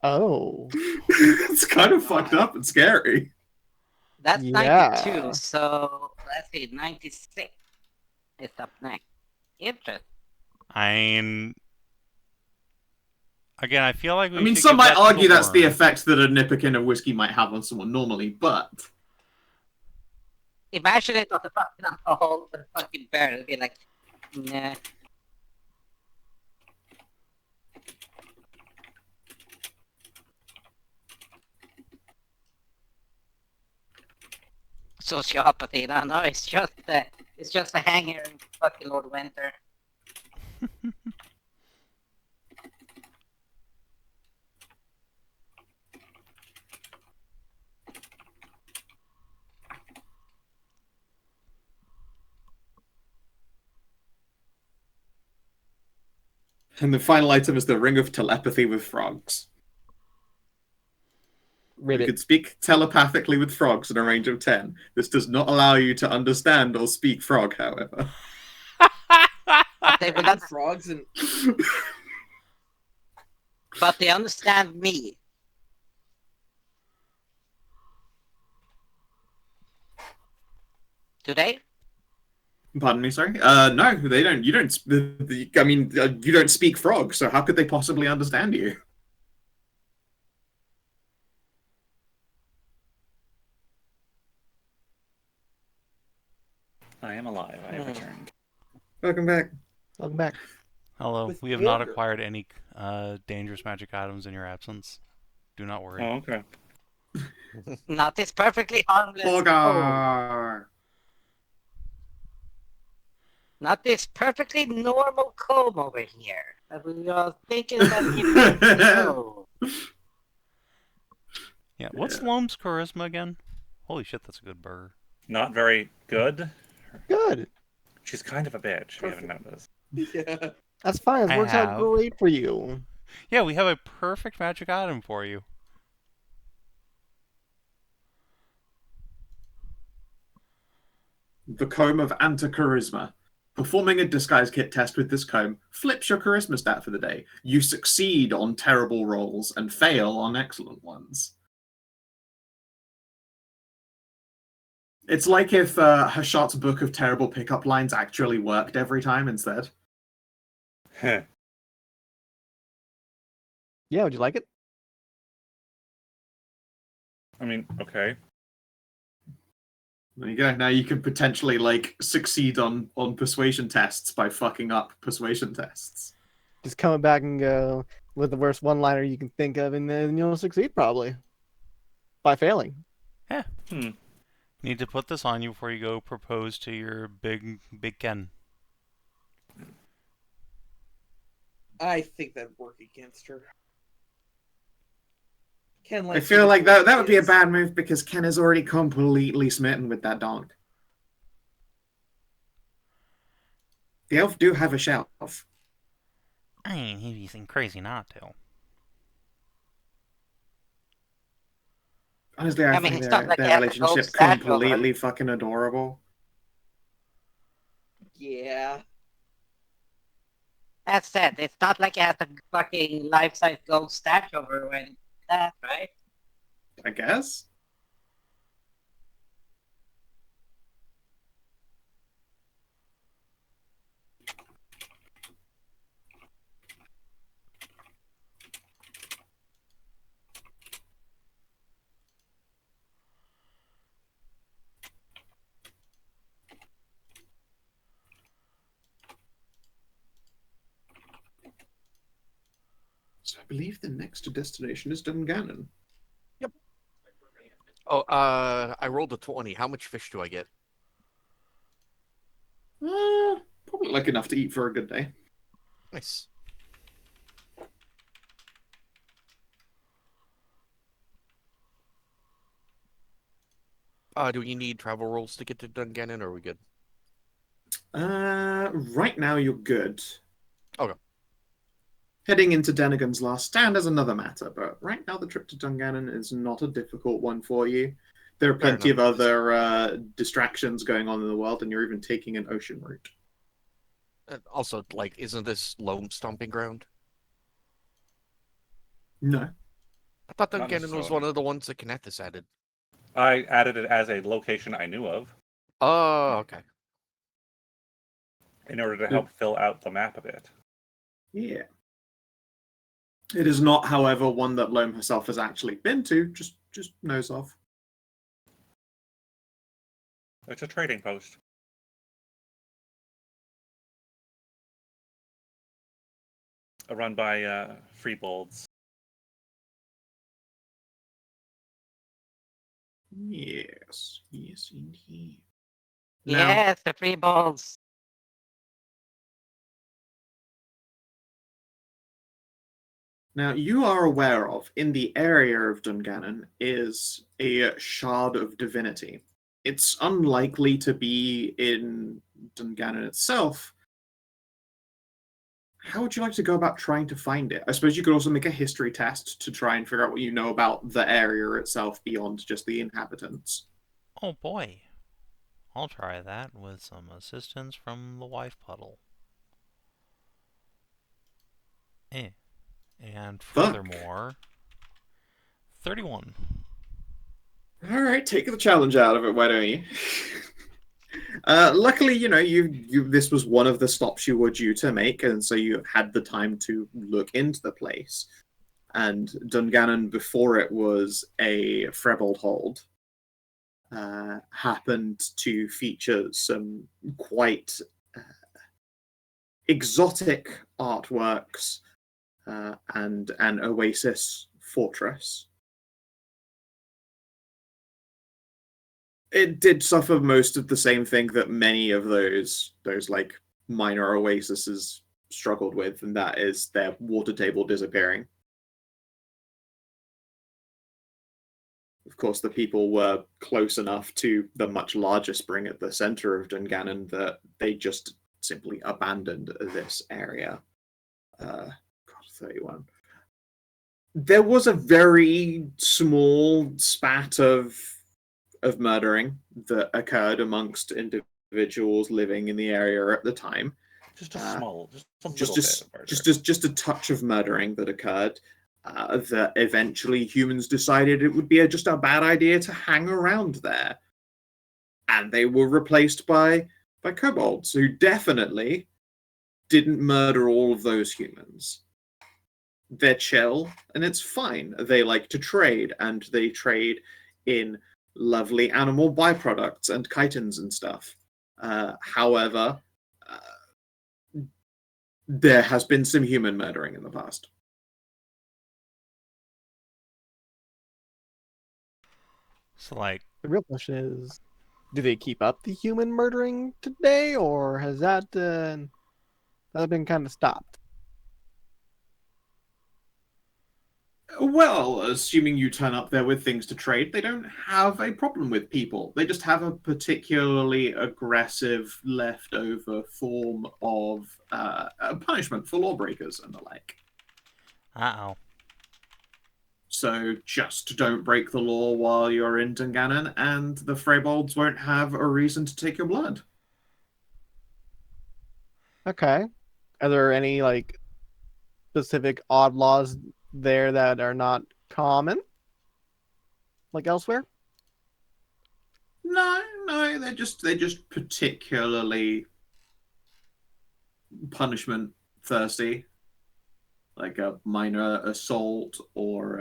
Oh. It's kind of fucked up and scary. That's Yeah. 92, so let's see, 96 is up next. Interesting. I mean, again, I feel like we I mean, should some give might that to argue the that's the worm. effect that a Nipperkin of whiskey might have on someone normally, but Imagine it on the fucking alcohol with a fucking bear. It'd be like, nah. Sociopathy, no, it's just a hanger in fucking Lord Winter. and the final item is the Ring of Telepathy with frogs. Read You it. can speak telepathically with frogs in a range of 10. This does not allow you to understand or speak frog, however. They will Not not, frogs and but they understand me. Do they? Pardon me, sorry. No, they don't. You don't. I mean, you don't speak frog, so how could they possibly understand you? I am alive. I have returned. Welcome back. Welcome back. Hello. With We have not Wylder. acquired any dangerous magic items in your absence. Do not worry. Oh, okay. Not this perfectly harmless. comb. Borgar. Not this perfectly normal comb over here. That we are thinking about giving no. Yeah. What's Loam's charisma again? Holy shit, that's a good burger. Not very good. Good. She's kind of a bitch. If you haven't noticed. Yeah. That's fine. It I works out have. great for you. Yeah, we have a perfect magic item for you. The comb of anti-charisma. Performing a disguise kit test with this comb flips your charisma stat for the day. You succeed on terrible rolls and fail on excellent ones. It's like if Hashat's book of terrible pickup lines actually worked every time instead. Yeah, would you like it? I mean, okay. There you go. Now you can potentially like succeed on persuasion tests by fucking up persuasion tests. Just coming back and go with the worst one-liner you can think of, and then you'll succeed probably by failing. Need to put this on you before you go propose to your big Ken. I think that'd work against her. Ken I likes feel to like do that would be a kids. bad move because Ken is already completely smitten with that donk. The elf do have a shelf. I mean, he'd be crazy not to. Honestly, I I mean, find it's not like their they have to go relationship statue over completely fucking adorable. Yeah. That said, it's not like you have to fucking life-size gold statue over when that, right? I guess. So I believe the next destination is Dungannon. Oh, I rolled a 20. How much fish do I get? Probably like enough to eat for a good day. Nice. Do we need travel rolls to get to Dungannon, or are we good? Right now you're good. Okay. Heading into Denegan's last stand is another matter, but right now the trip to Dungannon is not a difficult one for you. There are Fair plenty of enough. other distractions going on in the world, and you're even taking an ocean route. Also, like, isn't this Loam stomping ground? No. I thought Not Dungannon was necessarily. one of the ones that Kinathis added. I added it as a location I knew of Oh, okay. in order to help fill out the map a bit. Yeah. It is not, however, one that Loam herself has actually been to, just knows of. It's a trading post. Run by freebolds. Yes. Yes, indeed. Now, Yes, the free balls. Now, you are aware of, in the area of Dungannon, is a shard of divinity. It's unlikely to be in Dungannon itself. How would you like to go about trying to find it? I suppose you could also make a history test to try and figure out what you know about the area itself beyond just the inhabitants. Oh boy. I'll try that with some assistance from the wife puddle. And Fuck. furthermore, 31. All right, take the challenge out of it, why don't you? Luckily, you this was one of the stops you were due to make, and so you had the time to look into the place. And Dungannon, before it was a Frebold hold, happened to feature some quite exotic artworks and an oasis fortress. It did suffer most of the same thing that many of those like minor oases struggled with, and that is their water table disappearing. Of course, the people were close enough to the much larger spring at the center of Dungannon that they just simply abandoned this area. God, 31. There was a very small spat of murdering that occurred amongst individuals living in the area at the time. Just a small, just a little just bit of murder. just a touch of murdering that occurred. That eventually humans decided it would be just a bad idea to hang around there, and they were replaced by kobolds who definitely didn't murder all of those humans. They're chill, and it's fine. They like to trade, and they trade in lovely animal byproducts and chitins and stuff. However, there has been some human murdering in the past. So, like, The real question is, do they keep up the human murdering today, or has that been kind of stopped? Well, assuming you turn up there with things to trade, they don't have a problem with people. They just have a particularly aggressive leftover form of punishment for lawbreakers and the like. uh-oh. So just don't break the law while you're in Dungannon, and the Freybolds won't have a reason to take your blood. Okay. Are there any like specific odd laws there that are not common, like elsewhere? No, they're just particularly punishment thirsty, like a minor assault or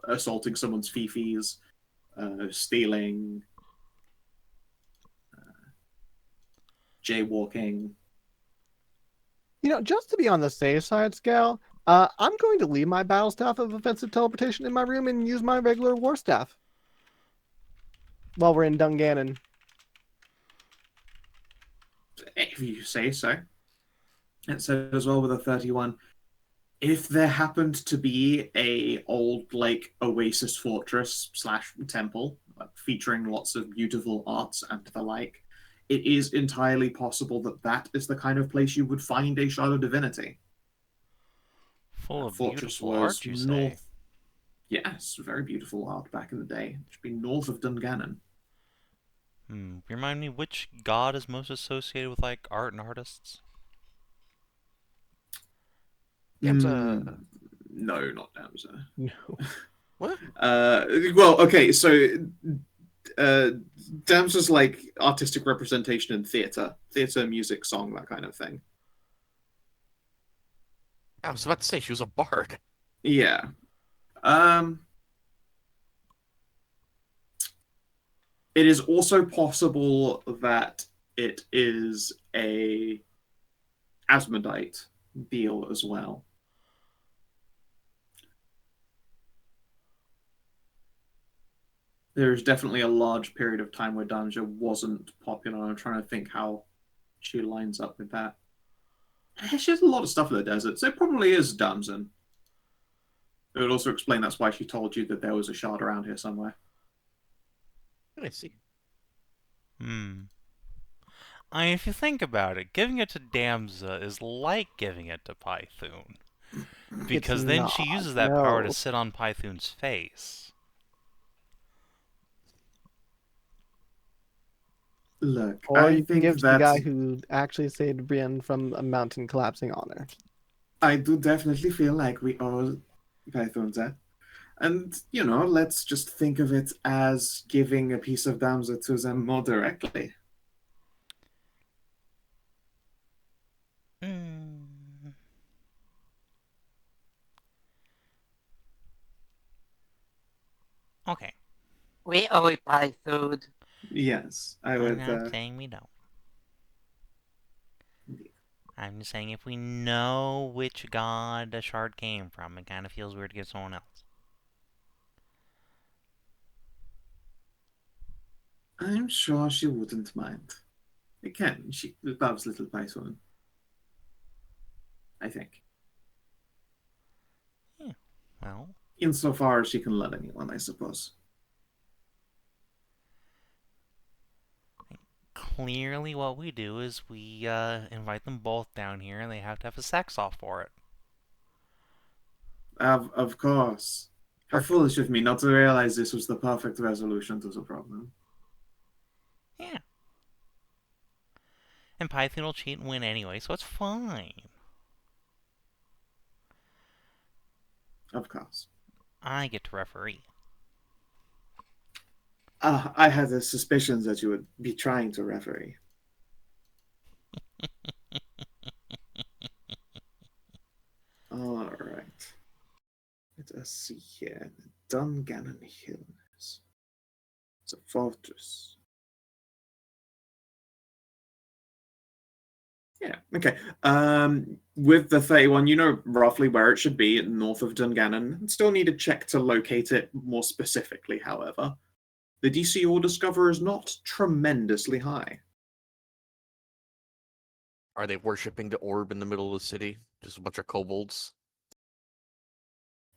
assaulting someone's fifis, stealing, jaywalking. Just to be on the safe side, Scal, I'm going to leave my battle staff of offensive teleportation in my room and use my regular war staff while we're in Dungannon. If you say so. It said as well with a 31. If there happened to be a old like oasis fortress / temple featuring lots of beautiful arts and the like, it is entirely possible that that is the kind of place you would find a shard of divinity. Full of Fortress beautiful was art, you say? north. Yes, very beautiful art back in the day. It should be north of Dungannon. Remind me, which god is most associated with, like, art and artists? Damsa. No, not Damsa. No. What? Well, okay, so Damsa's like artistic representation in theatre, music, song, that kind of thing. I was about to say she was a bard. Yeah. It is also possible that it is a Asmodite deal as well. There's definitely a large period of time where Damsa wasn't popular. I'm trying to think how she lines up with that. She has a lot of stuff in the desert, so it probably is Damson. It would also explain that's why she told you that there was a shard around here somewhere. I see. I mean, if you think about it, giving it to Damsa is like giving it to Python. Because then she uses that power to sit on Python's face. Look, Or I you can think give to the that's... guy who actually saved Brienne from a mountain collapsing on her. I do definitely feel like we owe Python that. And, let's just think of it as giving a piece of Damsa to them more directly. Okay. We owe buy food. Yes, I I'm would. not saying we don't. I'm just saying if we know which god a shard came from, it kind of feels weird to give someone else. I'm sure she wouldn't mind. Again, she loves little Python. I think. Yeah. Well, Insofar as she can let anyone, I suppose. clearly what we do is we invite them both down here, and they have to have a sex off for it. Of course. How foolish of me not to realize this was the perfect resolution to the problem. Yeah. And Python will cheat and win anyway, so it's fine. Of course. I get to referee. I had the suspicions that you would be trying to referee. All right. Let us see here. Dungannon Hills. It's a fortress. Yeah, okay. With the 31, you know roughly where it should be, north of Dungannon. Still need a check to locate it more specifically, however. The DC you'll discover is not tremendously high. Are they worshipping the orb in the middle of the city? Just a bunch of kobolds?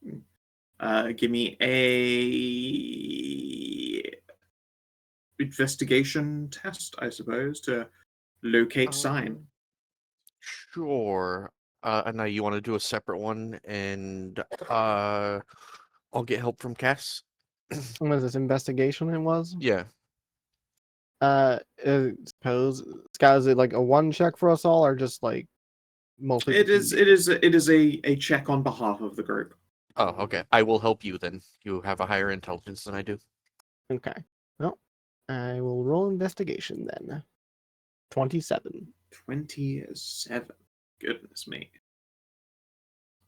Give me a investigation test, I suppose, to locate sign. Sure. Anai, you want to do a separate one, and I'll get help from Cass. What is this investigation? It was. Yeah. Suppose Scow, is it like a one check for us all, or just like mostly? It is a check on behalf of the group. Oh, okay. I will help you then. You have a higher intelligence than I do. Okay. Well, I will roll investigation then. 27. 27. Goodness me.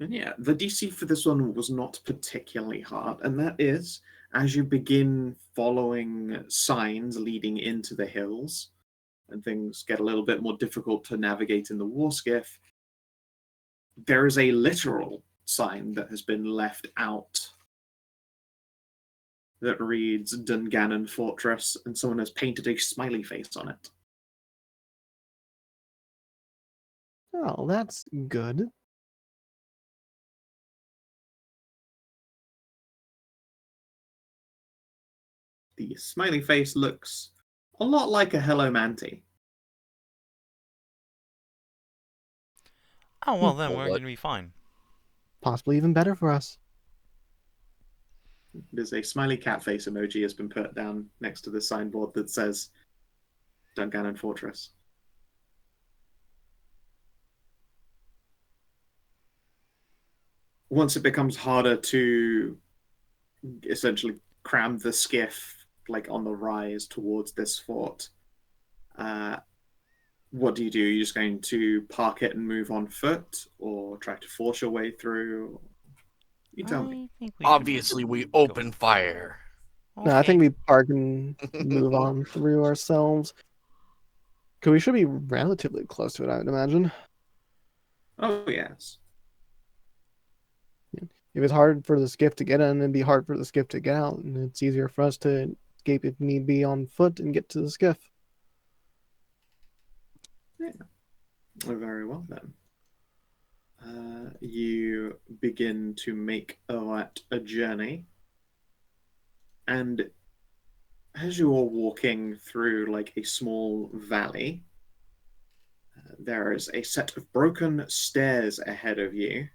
And yeah, the DC for this one was not particularly hard, and that is as you begin following signs leading into the hills, and things get a little bit more difficult to navigate in the war skiff, there is a literal sign that has been left out that reads Dungannon Fortress, and someone has painted a smiley face on it. Oh, that's good. The smiley face looks a lot like a Hello Manti. Oh, well, then we're What? going to be fine. Possibly even better for us. There's a smiley cat face emoji has been put down next to the signboard that says Dungannon Fortress. Once it becomes harder to essentially cram the skiff like on the rise towards this fort, what do? Are you just going to park it and move on foot, or try to force your way through? You tell me. I think we Obviously, should we go. open fire. No, I think Okay. we park and move on through ourselves. Because we should be relatively close to it, I would imagine. Oh yes. If it's hard for the skiff to get in, it'd be hard for the skiff to get out, and it's easier for us to escape if need be on foot and get to the skiff. Yeah. Very well then. You begin to make a journey, and as you are walking through like a small valley, there is a set of broken stairs ahead of you,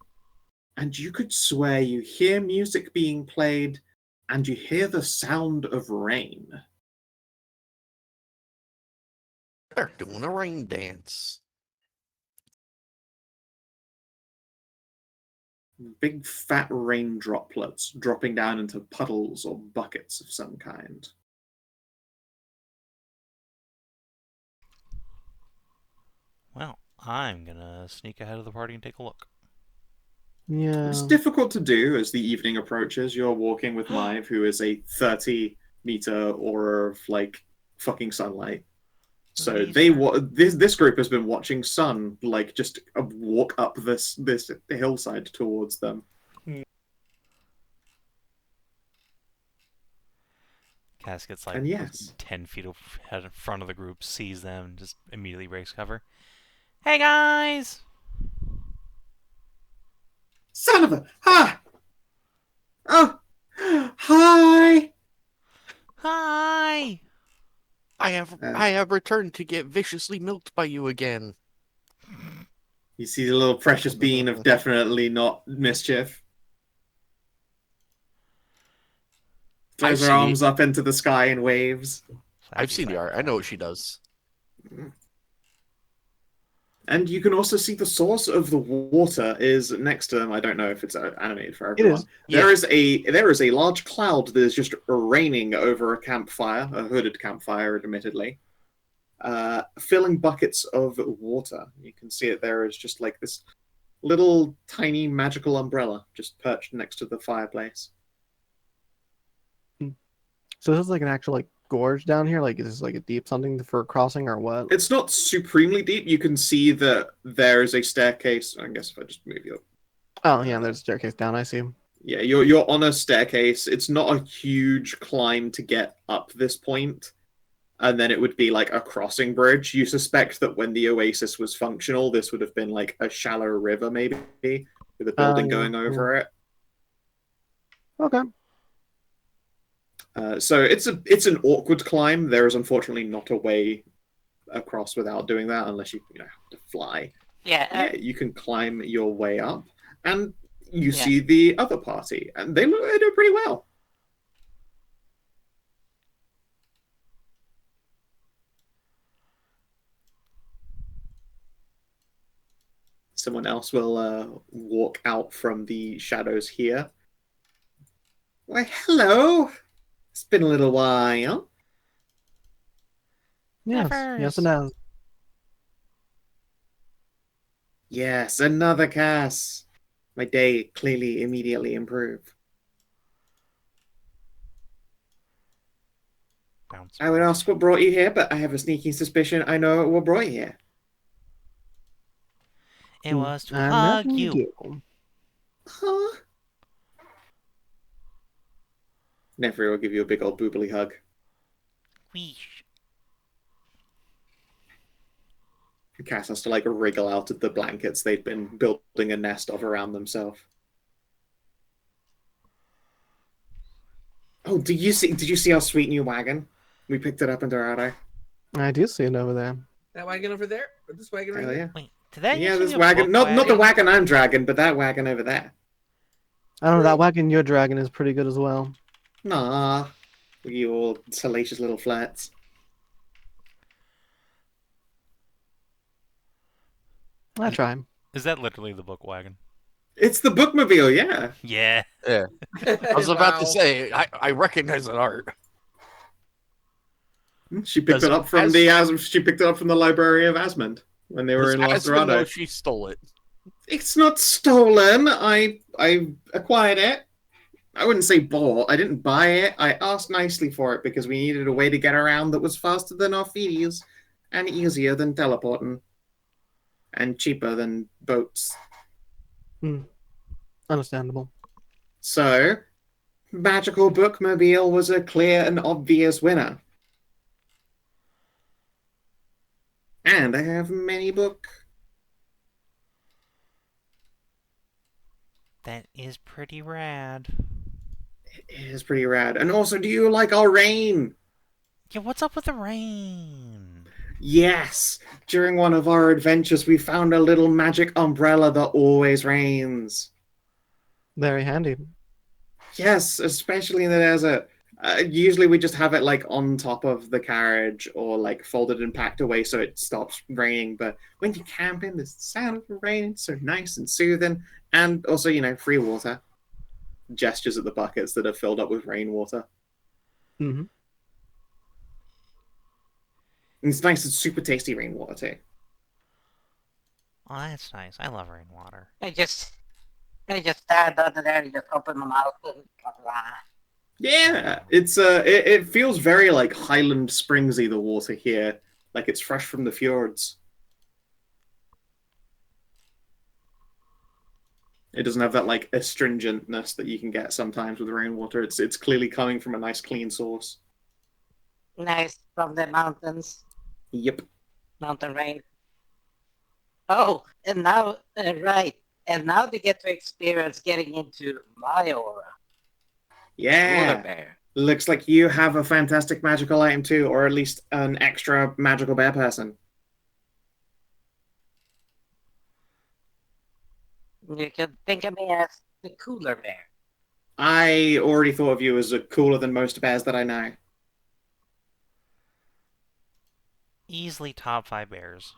and you could swear you hear music being played, and you hear the sound of rain. They're doing a rain dance. Big fat rain droplets dropping down into puddles or buckets of some kind. Well, I'm going to sneak ahead of the party and take a look. Yeah. It's difficult to do as the evening approaches. You're walking with Live, who is a 30-meter aura of like fucking sunlight. So this group has been watching Sun like just walk up this hillside towards them. Cass gets like And yes, 10 feet in front of the group, sees them, and just immediately breaks cover. Hey guys! son of a oh, hi. Hi! I have returned to get viciously milked by you again. You see the little precious bean of definitely not mischief. Throws her arms up into the sky in waves. I've seen the art. I know what she does. And you can also see the source of the water is next to them. I don't know if it's animated for everyone. There is a large cloud that is just raining over a campfire, a hooded campfire, admittedly, filling buckets of water. You can see it there is just like this little tiny magical umbrella just perched next to the fireplace. So this is like an actual like gorge down here? Like is this like a deep something for crossing or what? It's not supremely deep. You can see that there is a staircase. I guess if I just move you. Oh yeah, there's a staircase down. I see. Yeah, you're on a staircase. It's not a huge climb to get up this point, and then it would be like a crossing bridge. You suspect that when the oasis was functional, this would have been like a shallow river, maybe, with a building going over it. Okay. So it's an awkward climb. There is unfortunately not a way across without doing that, unless you have to fly. Yeah. You can climb your way up, and you see the other party, and they do pretty well. Someone else will walk out from the shadows here. Why, hello. It's been a little while. Yes, it has. Yes, another Cass. My day clearly immediately improved. I would ask what brought you here, but I have a sneaking suspicion I know what brought you here. It was to hug you. Huh? Nefri will give you a big old boobly hug. Weesh. Cass has to like wriggle out of the blankets they've been building a nest of around themselves. Oh, did you see our sweet new wagon? We picked it up in Dorado. I do see it over there. That wagon over there? Or this wagon right Hell there? Wait, did that this wagon. Not the wagon I'm dragging, but that wagon over there. I don't know, that wagon you're dragging is pretty good as well. Nah. You all salacious little flats. I try. Is that literally the book wagon? It's the bookmobile, yeah. Yeah. Yeah. I was about to say, I recognize that art. She picked it up from the Library of Asmund when they were in Los Dorado. She stole it. It's not stolen. I acquired it. I wouldn't say bought. I didn't buy it. I asked nicely for it because we needed a way to get around that was faster than our feeties and easier than teleporting and cheaper than boats. Understandable. So, Magical Bookmobile was a clear and obvious winner. And I have many book. That is pretty rad. It is pretty rad. And also, do you like our rain? Yeah, what's up with the rain? Yes. During one of our adventures, we found a little magic umbrella that always rains. Very handy. Yes, especially in the desert. Usually we just have it like on top of the carriage or like folded and packed away so it stops raining. But when you're camping, the sound of the rain is so nice and soothing. And also, free water. Gestures at the buckets that are filled up with rainwater. Mm-hmm. And it's nice and super tasty rainwater too. Oh, that's nice. I love rainwater. I just I just stand under there and just open my mouth and Yeah, it feels very like Highland Springsy, the water here, like it's fresh from the fjords. It doesn't have that like astringentness that you can get sometimes with rainwater. It's clearly coming from a nice clean source. nice from the mountains, Yep. mountain rain. Oh, and now, right, and now they get to experience getting into my aura. Yeah. Polar bear. Looks like you have a fantastic magical item too, or at least an extra magical bear person. You can think of me as the cooler bear. I already thought of you as a cooler than most bears that I know. Easily top 5 bears.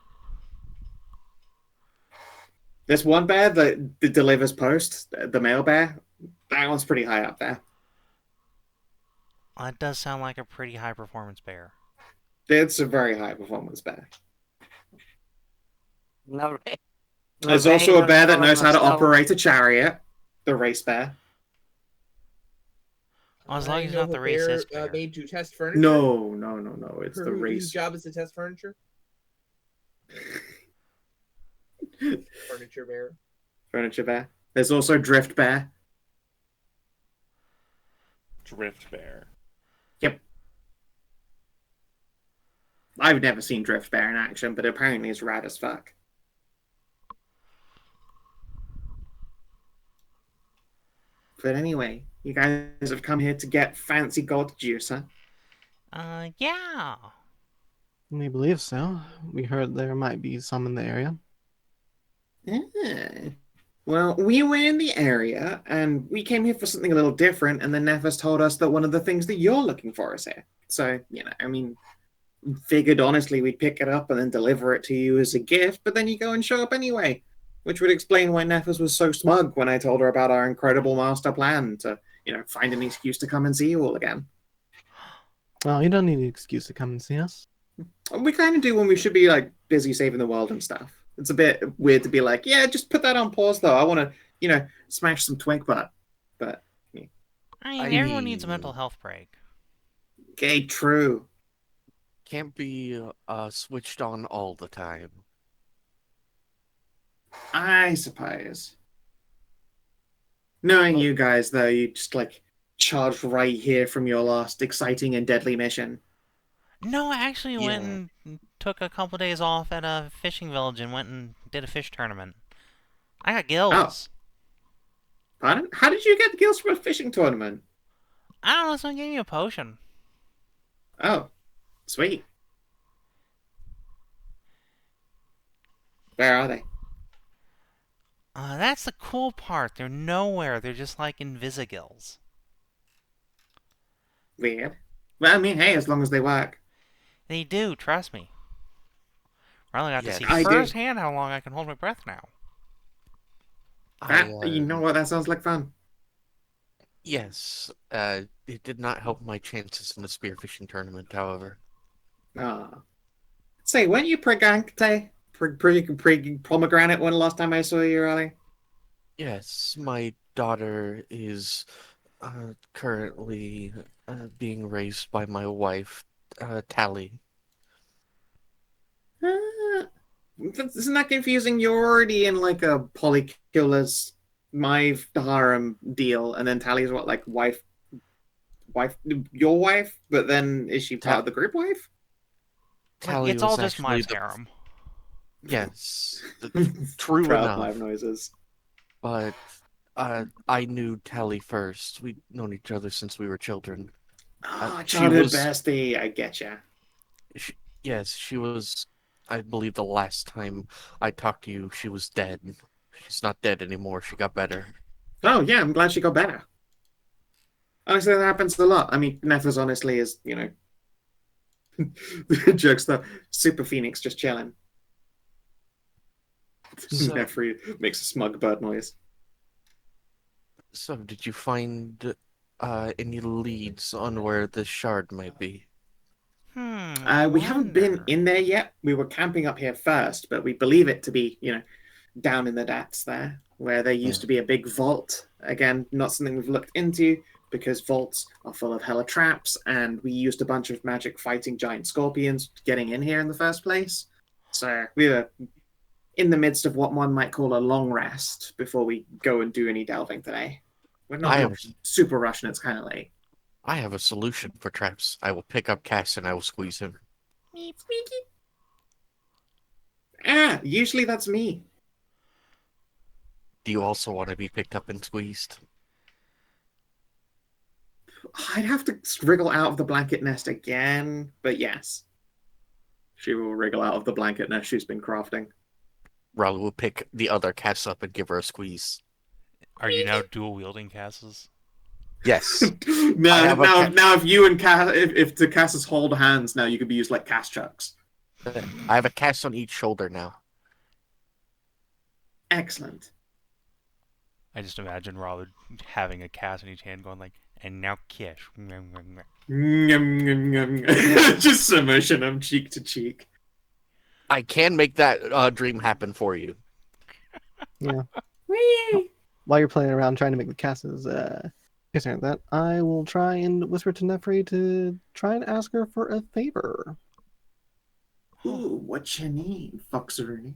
This one bear that delivers post, the male bear, that one's pretty high up there. That does sound like a pretty high performance bear. It's a very high performance bear. No rain. There's also a bear that knows how to operate a chariot, the race bear. Well, as long as it's know not the a bear, racist bear. made to test furniture. No. It's the Whose race. job is to test furniture. Furniture bear. Furniture bear. There's also drift bear. Drift bear. Yep. I've never seen drift bear in action, but apparently it's rad as fuck. But anyway, you guys have come here to get fancy gold juice, huh? Yeah. We believe so. We heard there might be some in the area. Yeah. Well, we were in the area, and we came here for something a little different, and then Nefas told us that one of the things that you're looking for is here. So, figured honestly we'd pick it up and then deliver it to you as a gift, but then you go and show up anyway. Which would explain why Nefas was so smug when I told her about our incredible master plan to, find an excuse to come and see you all again. Well, you don't need an excuse to come and see us. We kind of do when we should be, busy saving the world and stuff. It's a bit weird to be like, yeah, just put that on pause, though. I want to, smash some twig butt. But, Everyone needs a mental health break. okay, true. Can't be switched on all the time. I suppose. Knowing you guys, though, you just, charged right here from your last exciting and deadly mission. No, I actually went Yeah. and took a couple days off at a fishing village and went and did a fish tournament. I got gills. Pardon? How did you get the gills from a fishing tournament? I don't know, someone gave me a potion. Oh, sweet. Where are they? That's the cool part. They're nowhere. They're just like invisigills. Weird. Well, hey, as long as they work. They do, trust me. Really got to Yes. see I do. firsthand how long I can hold my breath now. You know what? That sounds like fun. Yes. It did not help my chances in the spearfishing tournament, however. Ah. Say, weren't you pregante? Pomegranate one last time I saw you, Raleigh? Yes, my daughter is currently being raised by my wife, Tally. Isn't that confusing? You're already in a polyculus my harem deal, and then Tally's what, wife, your wife? But then is she part of the group wife? Tally It's was all just my actually the- harem. Yes, true Proud enough. live noises. But I knew Tally first. We'd known each other since we were children. Oh, she childhood was- bestie. I getcha. Yes, she was. I believe the last time I talked to you, she was dead. She's not dead anymore. She got better. Oh, yeah, I'm glad she got better. Honestly, that happens a lot. Nefas honestly is, the joke stuff. Super Phoenix just chilling. So- Nefri makes a smug bird noise. So, did you find any leads on where the shard might be? We haven't been in there yet. We were camping up here first, but we believe it to be, down in the depths there, where there used to be a big vault. Again, not something we've looked into because vaults are full of hella traps, and we used a bunch of magic fighting giant scorpions getting in here in the first place. So we were in the midst of what one might call a long rest before we go and do any delving today. We're not super rushing, it's kind of late. I have a solution for traps. I will pick up Cass and I will squeeze him. Usually that's me. Do you also want to be picked up and squeezed? I'd have to wriggle out of the blanket nest again, but yes. She will wriggle out of the blanket nest she's been crafting. Ralu will pick the other Cass up and give her a squeeze. Are you now dual wielding Casses? Yes. now if you and Cass, if the Casses hold hands, now you could be used like Cass chucks. I have a Cass on each shoulder now. Excellent. I just imagine Ralu having a Cass in each hand going like, and now kiss. Just submersion them cheek to cheek. I can make that dream happen for you. Yeah. While you're playing around trying to make the Casses concerned that, I will try and whisper to Nefri to try and ask her for a favor. Ooh, what you need, Foxeroony?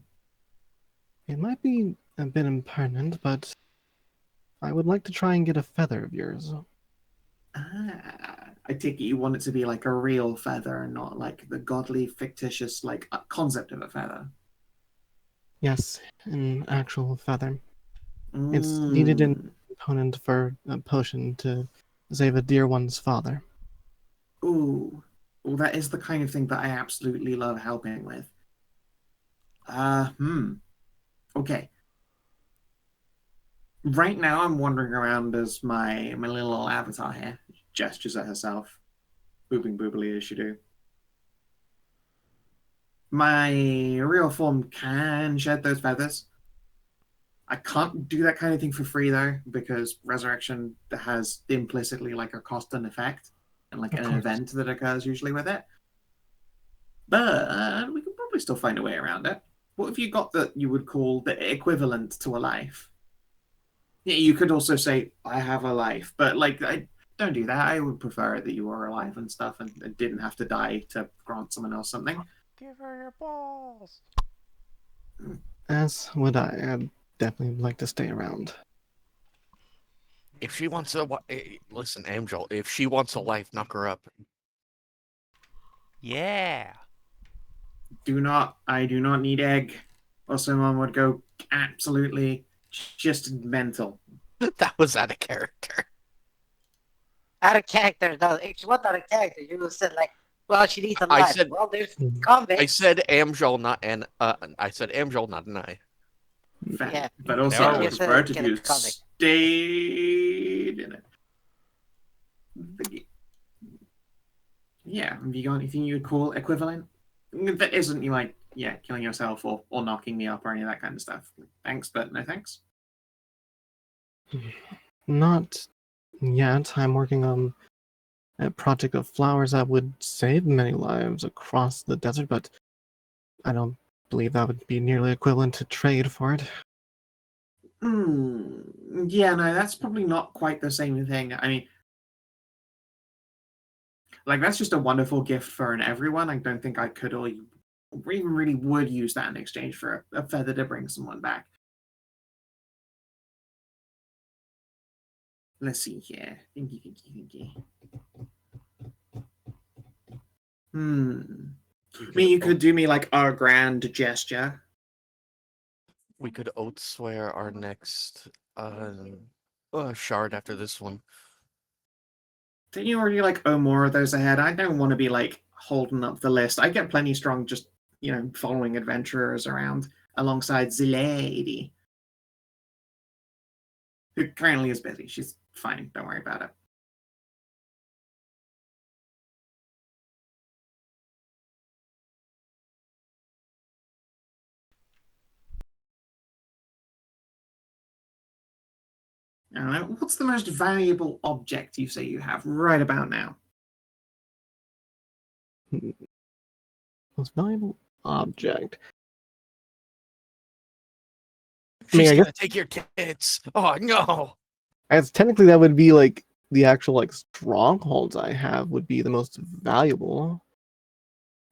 It might be a bit impertinent, but I would like to try and get a feather of yours. I take it you want it to be like a real feather and not like the godly, fictitious, like concept of a feather. Yes, an actual feather. It's needed in component for a potion to save a dear one's father. Ooh. Well, that is the kind of thing that I absolutely love helping with. Okay. Right now, I'm wandering around as my little avatar here. Gestures at herself. Boobing boobily as she do. My real form can shed those feathers. I can't do that kind of thing for free, though, because Resurrection has implicitly like a cost and effect, and like an event that occurs usually with it. But we could probably still find a way around it. What have you got that you would call the equivalent to a life? Yeah, you could also say, I have a life, but like, I don't do that. I would prefer that you were alive and stuff and didn't have to die to grant someone else something. Give her your balls. As would I. I'd definitely like to stay around. If she wants a listen, Amxal, if she wants a life, knock her up. Yeah. I do not need egg, or someone would go absolutely just mental. That was out of character. Out of character, no. If she wasn't out of character, you would have said like, well, she needs a life. said- Well, there's convict. I said Amxal, not an. I said Amxal, not Anai. Fair. Yeah. But also, No. I would prefer to Get you a comic. stayed in it. Yeah, have you got anything you would call equivalent? That isn't you like, yeah, killing yourself or knocking me up or any of that kind of stuff. Thanks, but no thanks. Not yet. I'm working on a project of flowers that would save many lives across the desert, but I don't believe that would be nearly equivalent to trade for it. Yeah, no, that's probably not quite the same thing. I mean, like, that's just a wonderful gift for everyone. I don't think I could or even really would use that in exchange for a feather to bring someone back. Let's see here. Thinky. I mean, you could do me like a grand gesture. We could oath swear our next shard after this one. Don't you already like owe more of those ahead? I don't want to be like holding up the list. I get plenty strong just, following adventurers around alongside the lady, who currently is busy. She's fine. Don't worry about it. What's the most valuable object you say you have right about now? Most valuable object. I mean, She's I gonna guess, take your tits. Oh no. as technically that would be like the actual like strongholds I have would be the most valuable.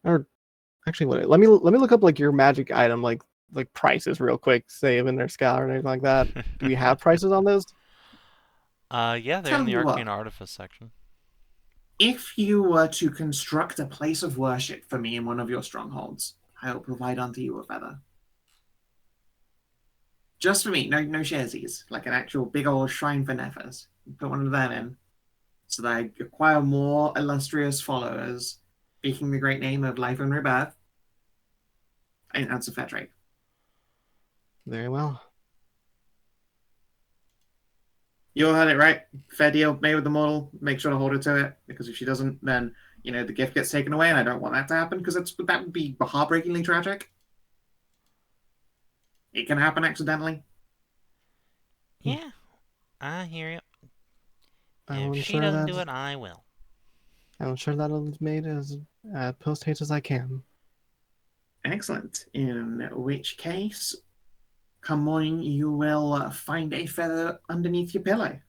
Or actually, what? Let me look up like your magic item like prices real quick, save in their Scout or anything like that. Do we have prices on those? Yeah, they're Tell in the you what. Arcane Artifice section. If you were to construct a place of worship for me in one of your strongholds, I will provide unto you a feather. Just for me, no sharesies, like an actual big old shrine for Nefers. Put one of them in, so that I acquire more illustrious followers, speaking the great name of Life and Rebirth. And that's a fair trade. Very well. You all heard it right. Fair deal made with the model. Make sure to hold her to it, because if she doesn't, then the gift gets taken away, and I don't want that to happen because that would be heartbreakingly tragic. It can happen accidentally. Yeah, I hear you. I will If she ensure doesn't do that it, I will. I will ensure that it's made as post haste as I can. Excellent. In which case, come morning, you will find a feather underneath your pillow.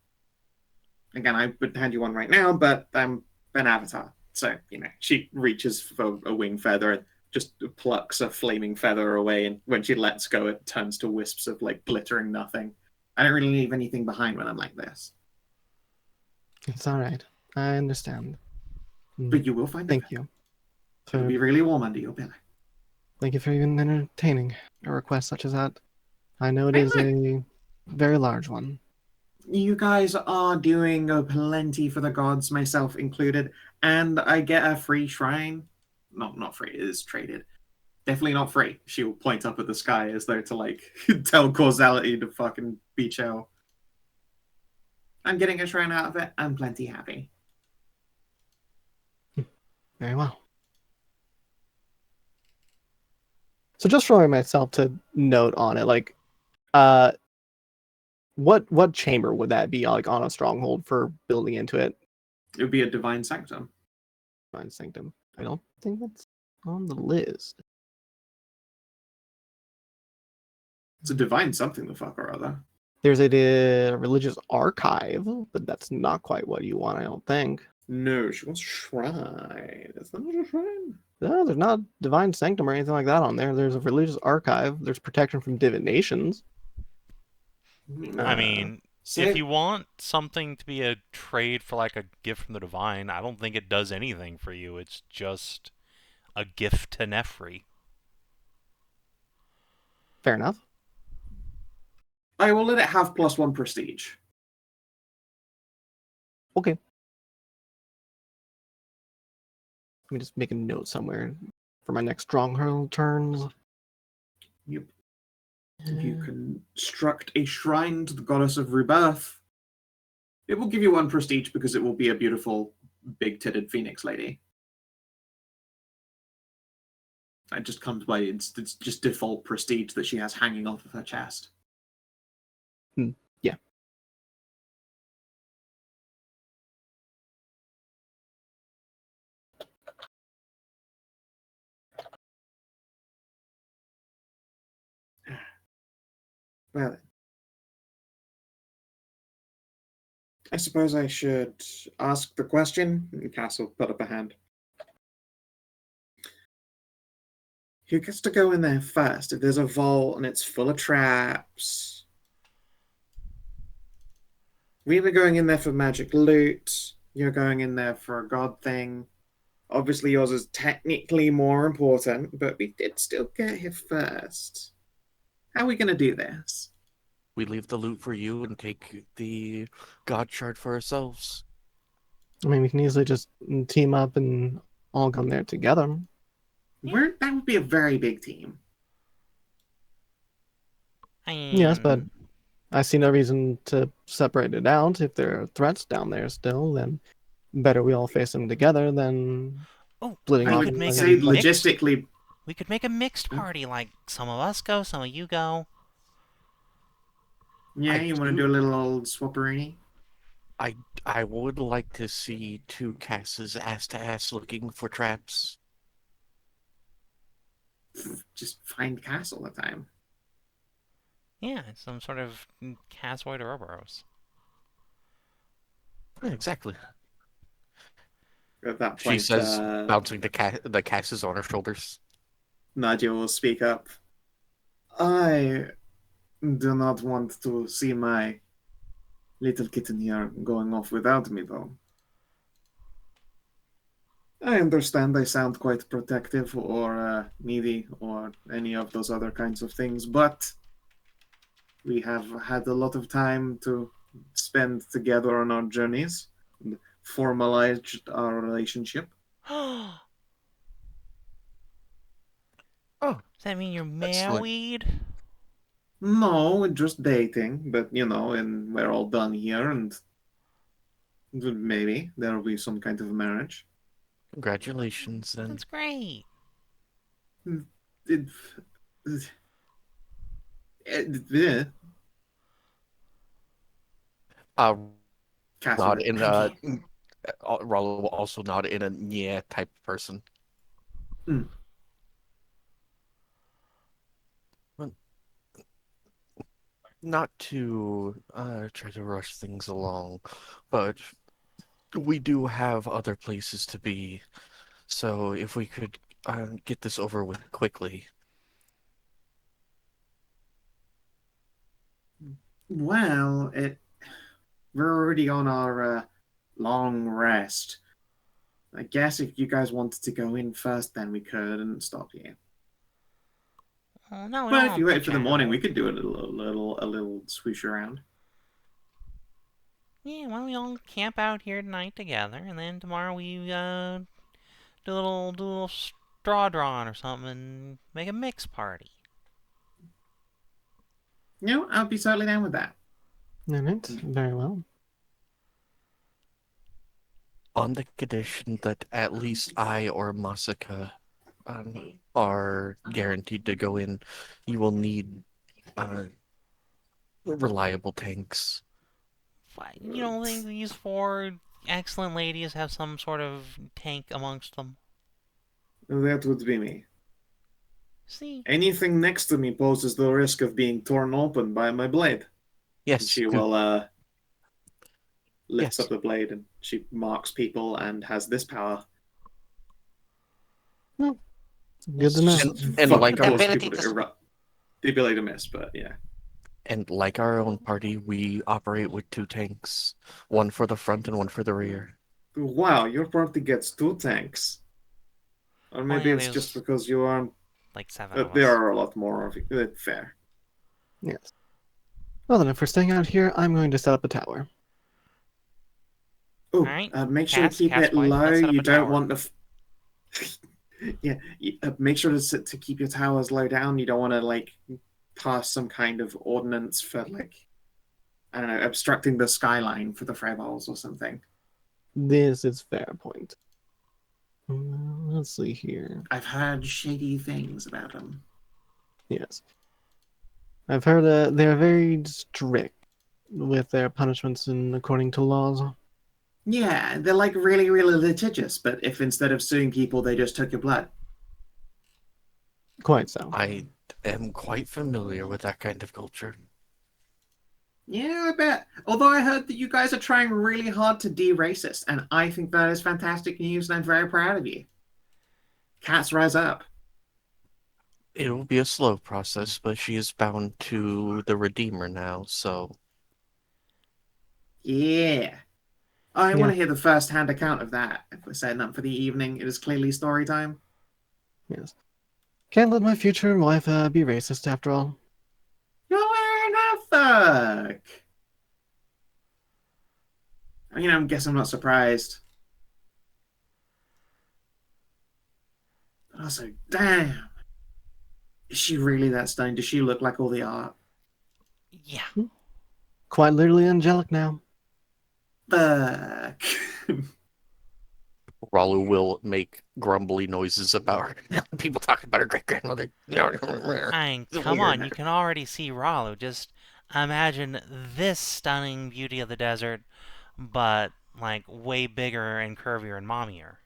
Again, I would hand you one right now, but I'm an avatar. So, she reaches for a wing feather and just plucks a flaming feather away, and when she lets go, it turns to wisps of, glittering nothing. I don't really leave anything behind when I'm like this. It's all right. I understand. But you will find Thank you. It'll be really warm under your pillow. Thank you for even entertaining a request such as that. I know it is a very large one. You guys are doing plenty for the gods, myself included, and I get a free shrine. Not free, it is traded. Definitely not free. She will point up at the sky as though to tell causality to fucking be chill. I'm getting a shrine out of it. I'm plenty happy. Very well. So just for myself to note on it, what chamber would that be on a stronghold for building into it? It would be a divine sanctum. Divine Sanctum. I don't think that's on the list. It's a divine something the fuck or other. There's a religious archive, but that's not quite what you want, I don't think. No, she wants a shrine. It's not a shrine. No, there's not Divine Sanctum or anything like that on there. There's a religious archive. There's protection from divinations. I mean, if you want something to be a trade for a gift from the divine, I don't think it does anything for you. It's just a gift to Nefri. Fair enough. I will let it have +1 prestige. Okay. Let me just make a note somewhere for my next stronghold turns. Yep. If you construct a shrine to the goddess of rebirth, it will give you 1 prestige because it will be a beautiful, big-titted phoenix lady. It just comes by, it's just default prestige that she has hanging off of her chest. Yeah. Well, I suppose I should ask the question. Castle put up a hand. Who gets to go in there first? If there's a vault and it's full of traps, we were going in there for magic loot. You're going in there for a god thing. Obviously, yours is technically more important, but we did still get here first. How are we going to do this? We leave the loot for you and take the god shard for ourselves. I mean, we can easily just team up and all come there together. That would be a very big team. Yes, but I see no reason to separate it out. If there are threats down there still, then better we all face them together than splitting I off. would say logistically, we could make a mixed party, like some of us go, some of you go. Yeah, you want to do a little old swapperini? I would like to see 2 Casses ass to ass looking for traps. Just find Cass all the time. Yeah, it's some sort of Cassoid Ouroboros. Yeah, exactly. At that She point, says, bouncing the casses on her shoulders. Nadia will speak up. I do not want to see my little kitten here going off without me, though. I understand I sound quite protective or needy or any of those other kinds of things, but we have had a lot of time to spend together on our journeys and formalized our relationship. Oh, Oh, does that mean you're excellent. married? No, just dating, but and we're all done here, and maybe there will be some kind of marriage. Congratulations, then. That's great. It, yeah. Cass Not will- in Ralu also not in a yeah type of person. Hmm. Not to try to rush things along, but we do have other places to be. So if we could get this over with quickly. Well, we're already on our long rest. I guess if you guys wanted to go in first, then we could and stop you. Oh, no, we But don't if want you to wait push for the morning, out. we could do a little swoosh around. Yeah, why don't we all camp out here tonight together, and then tomorrow we do a little straw drawing or something, and make a mix party. I'll be totally down with that. Alright, very well. On the condition that at least I or Masika are guaranteed to go in, you will need reliable tanks. You don't think these four excellent ladies have some sort of tank amongst them? That would be me. See? Anything next to me poses the risk of being torn open by my blade. Yes, She good. will lifts Yes. up the blade and she marks people and has this power. Good to know. And Fucking like The cause ability people to to erupt. The ability to miss, but yeah. And like our own party, we operate with 2 tanks, one for the front and one for the rear. Wow, your party gets 2 tanks. Or maybe yeah, it's just there's because you aren't. like 7 of us. There are a lot more of you. Fair. Yes. Well then, if we're staying out here, I'm going to set up a tower. Oh, Alright, make sure to Cass, keep Cass it wife, low. let's set up You a don't tower. want the. Yeah, make sure to keep your towers low down. You don't want to pass some kind of ordinance for I don't know, obstructing the skyline for the Freyballs or something. This is fair point. Let's see here. I've heard shady things about them. Yes. I've heard they're very strict with their punishments and according to laws. Yeah, they're really, really litigious, but if instead of suing people, they just took your blood. Quite so. I am quite familiar with that kind of culture. Yeah, I bet. Although I heard that you guys are trying really hard to de-racist, and I think that is fantastic news, and I'm very proud of you. Cats rise up. It will be a slow process, but she is bound to the Redeemer now, so... Yeah. I Yeah. want to hear the first-hand account of that. If we're setting up for the evening, it is clearly story time. Yes. Can't let my future wife be racist after all. You're wearing a fuck. I guess I'm not surprised. But also, damn. Is she really that stunning? Does she look like all the art? Yeah. Quite literally angelic now. Fuck. Ralu will make grumbly noises about her. People talking about her great-grandmother. Come on, you can already see Ralu. Just imagine this stunning beauty of the desert, but way bigger and curvier and mommier.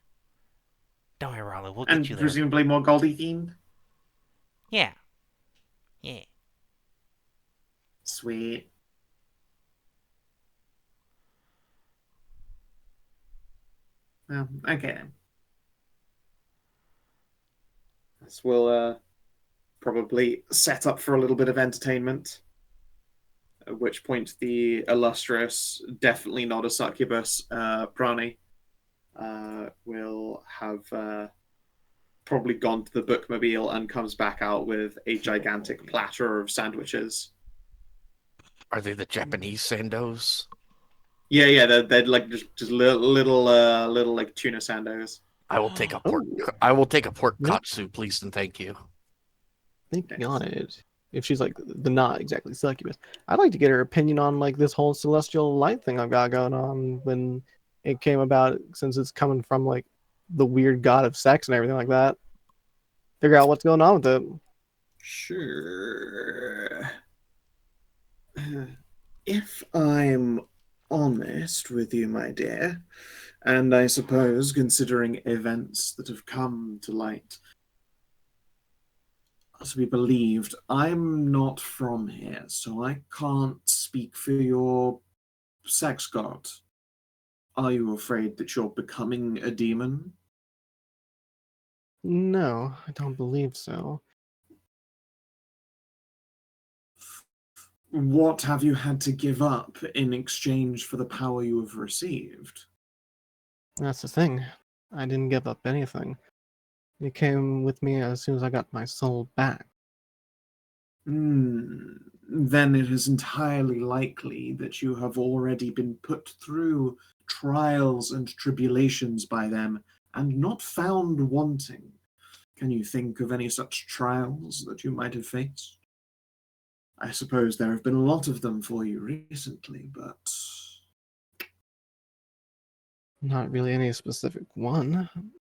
Don't worry, Ralu, we'll get And you there. presumably more Goldie themed. Yeah. Yeah. Sweet. Well, okay then. This will probably set up for a little bit of entertainment. At which point the illustrious, definitely not a succubus, Prani, will have probably gone to the bookmobile and comes back out with a gigantic platter of sandwiches. Are they the Japanese sandos? Yeah, they're like just little like tuna sandos. I will take a pork. Oh. I will take a pork Yeah. katsu, please and thank you. Thinking Yes. on it, if she's like the not exactly succubus, I'd like to get her opinion on like this whole celestial light thing I've got going on when it came about, since it's coming from like the weird god of sex and everything like that. Figure out what's going on with it. Sure. If I'm honest with you, my dear, and I suppose considering events that have come to light, to be believed, I'm not from here, so I can't speak for your sex god. Are you afraid that you're becoming a demon? No, I don't believe so. What have you had to give up in exchange for the power you have received? That's the thing. I didn't give up anything. It came with me as soon as I got my soul back. Then it is entirely likely that you have already been put through trials and tribulations by them and not found wanting. Can you think of any such trials that you might have faced? I suppose there have been a lot of them for you recently, but Not really any specific one.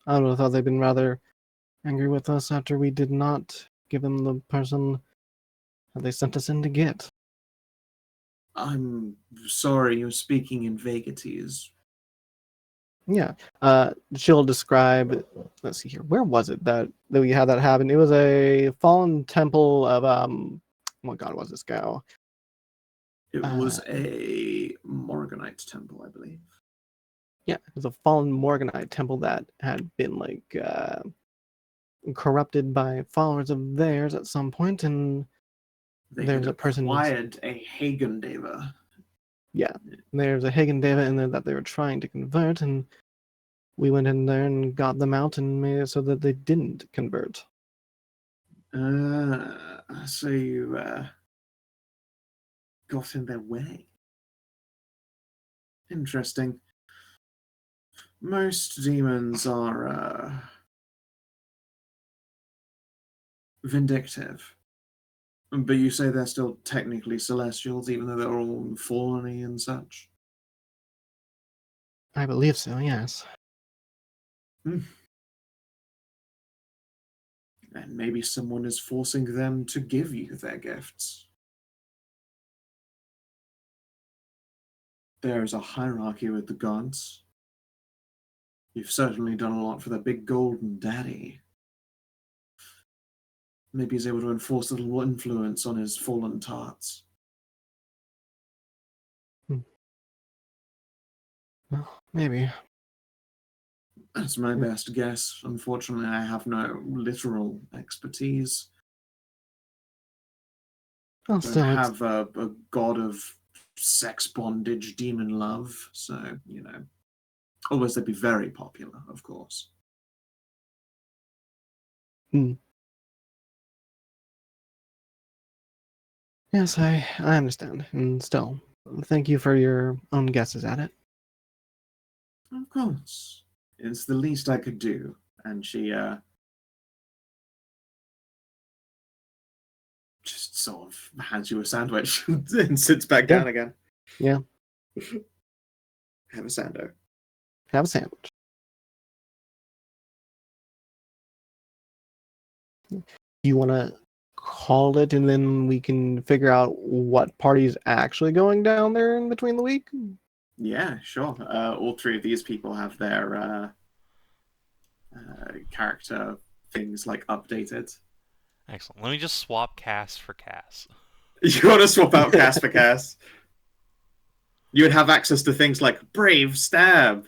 I would have thought they'd been rather angry with us after we did not give them the person that they sent us in to get. I'm sorry you're speaking in vagaries. Yeah. She'll describe, let's see here, where was it that we had that happen? It was a fallen temple of what god was this guy? It was a Morganite temple, I believe. Yeah, it was a fallen Morganite temple that had been like corrupted by followers of theirs at some point, and They there's had a person. acquired a Hagen Deva. Yeah, there's a Hagen Deva in there that they were trying to convert, and we went in there and got them out and made it so that they didn't convert. So you got in their way. Interesting. Most demons are vindictive. But you say they're still technically celestials, even though they're all fallen-y and such? I believe so, yes. And maybe someone is forcing them to give you their gifts. There is a hierarchy with the gods. You've certainly done a lot for the big golden daddy. Maybe he's able to enforce a little influence on his fallen tarts. Well, maybe. That's my best guess. Unfortunately, I have no literal expertise. Well, I still, don't it's, have a god of sex bondage, demon love, so, Otherwise, they'd be very popular, of course. Yes, I understand. And still, thank you for your own guesses at it. Of course. It's the least I could do. And she just sort of hands you a sandwich and sits back Yeah. down again. Yeah. Have a sando. Have a sandwich. You want to call it, and then we can figure out what party's actually going down there in between the week? Yeah, sure. All three of these people have their character things like updated. Excellent. Let me just swap Cass for Cass. You want to swap out Cass for Cass. You would have access to things like Brave Stab.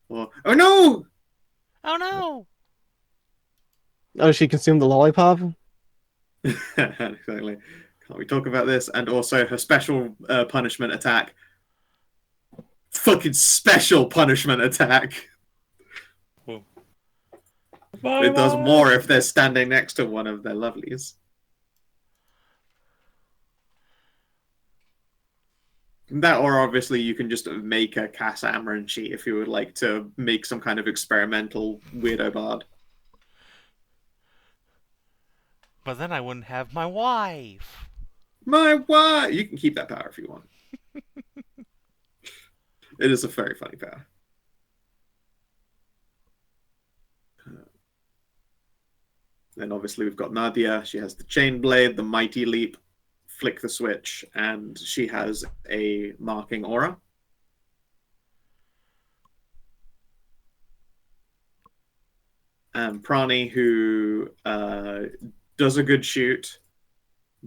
Or, oh no! Oh no! Oh, she consumed the lollipop? Exactly. Can't we talk about this? And also her special punishment attack. Fucking special punishment attack. It does more if they're standing next to one of their lovelies. That, or obviously you can just make a Cass Amaran sheet if you would like to make some kind of experimental weirdo bard. But then I wouldn't have my wife. My what? You can keep that power if you want. It is a very funny power. Then obviously we've got Nadia. She has the Chain Blade, the Mighty Leap, Flick the Switch, and she has a Marking Aura. Prani, who does a good shoot,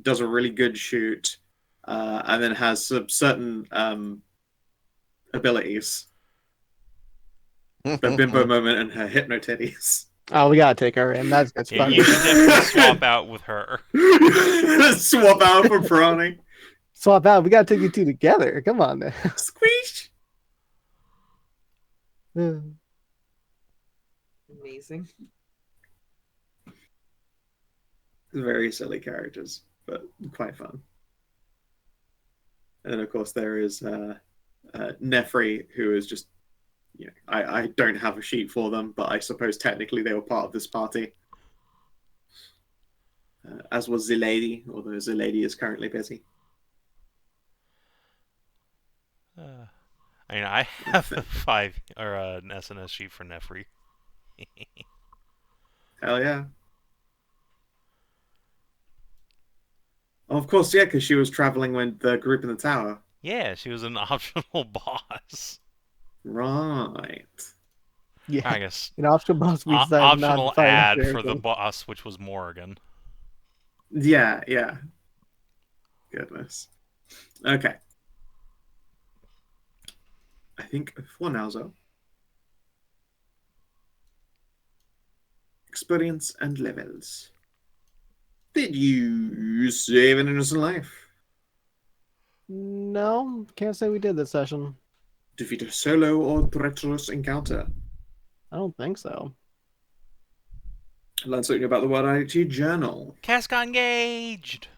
does a really good shoot, and then has some certain abilities. The bimbo moment and her hypno titties. Oh, we gotta take her in. That's Yeah, fun. you should definitely swap out with her. Swap out for Prani. Swap out. We gotta take you two together. Come on now. Squeeze. Amazing. Very silly characters, but quite fun. And of course there is Nefri, who is just, you know, I don't have a sheet for them, but I suppose technically they were part of this party. As was Zilady, although Zilady is currently busy. I mean, I have a 5 or an SNS sheet for Nefri. Hell yeah. Oh, of course, yeah, because she was traveling with the group in the tower. Yeah, she was an optional boss. Right. Yeah. I guess An optional boss we decided not to optional fight ad after for the everything. boss, which was Morrigan. Yeah, yeah. Goodness. Okay. I think for now, though. Experience and levels. Did you save an innocent life? No, can't say we did this session. Defeat a solo or treacherous encounter? I don't think so. Learn something about the World IT Journal. Cass got engaged!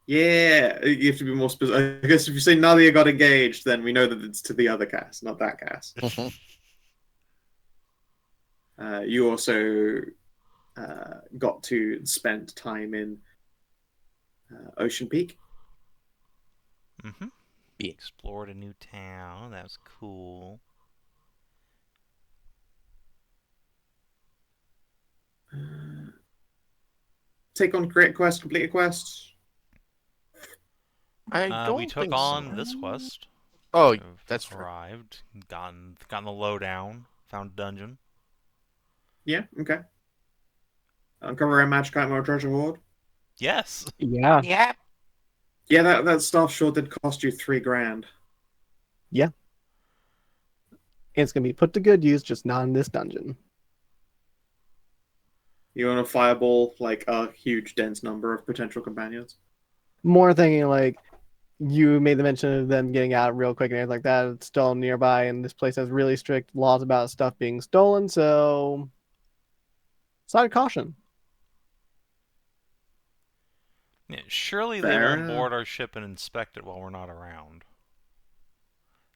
Yeah, you have to be more specific. I guess if you say Nadia got engaged, then we know that it's to the other Cass, not that Cass. You also got to spend time in Ocean Peak. Mm-hmm. Yeah. Explored a new town. That was cool. Take on create quest, complete a quest. I don't We took think on so. this quest. Oh, We've that's right. arrived, gotten the lowdown, found a dungeon. Yeah, okay. Uncover a magic item or treasure hoard. Yes. Yeah. Yeah. Yeah, that staff sure did cost you $3,000. It's gonna be put to good use, just not in this dungeon. You want to fireball like a huge dense number of potential companions? More thinking like you made the mention of them getting out real quick and everything like that. It's still nearby, and this place has really strict laws about stuff being stolen, so side of caution. Yeah, surely Fair they won't enough. board our ship and inspect it while we're not around.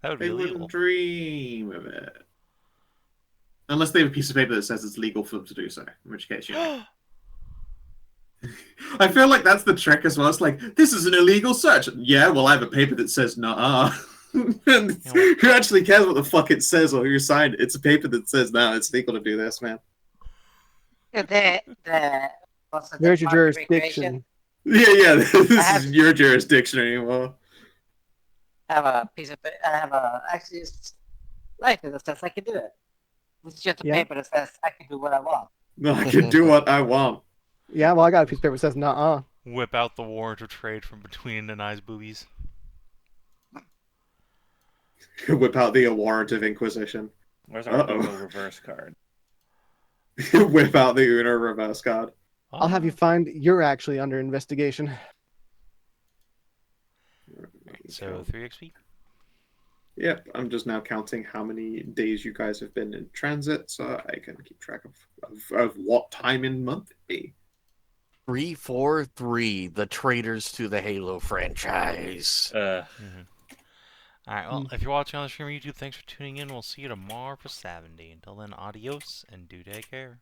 That would be They illegal. wouldn't dream of it. Unless they have a piece of paper that says it's legal for them to do so, in which case, you know. I feel like that's the trick as well. It's like, this is an illegal search. Yeah, well, I have a paper that says nah. And who actually cares what the fuck it says or who signed it? It's a paper that says, no, it's legal to do this, man. What's the There's your Department of Recreation? jurisdiction. Yeah, this have- is your jurisdiction anymore. I have a piece of I have a actually it's license that says I can do it. It's just a Yeah. paper that says I can do what I want. No, I can do what I want. Yeah, well, I got a piece of paper that says, "Nuh-uh." whip out the warrant of trade from between Anai's boobies. Whip out the warrant of inquisition. Where's our Uh-oh. Uno reverse card? Whip out the Uno reverse card. I'll have you find you're actually under investigation. So 3 XP. Yep, I'm just now counting how many days you guys have been in transit, so I can keep track of what time in month it be. 343, the traitors to the Halo franchise. Alright, well, if you're watching on the stream or YouTube, thanks for tuning in. We'll see you tomorrow for Savin Day. Until then, adios, and do take care.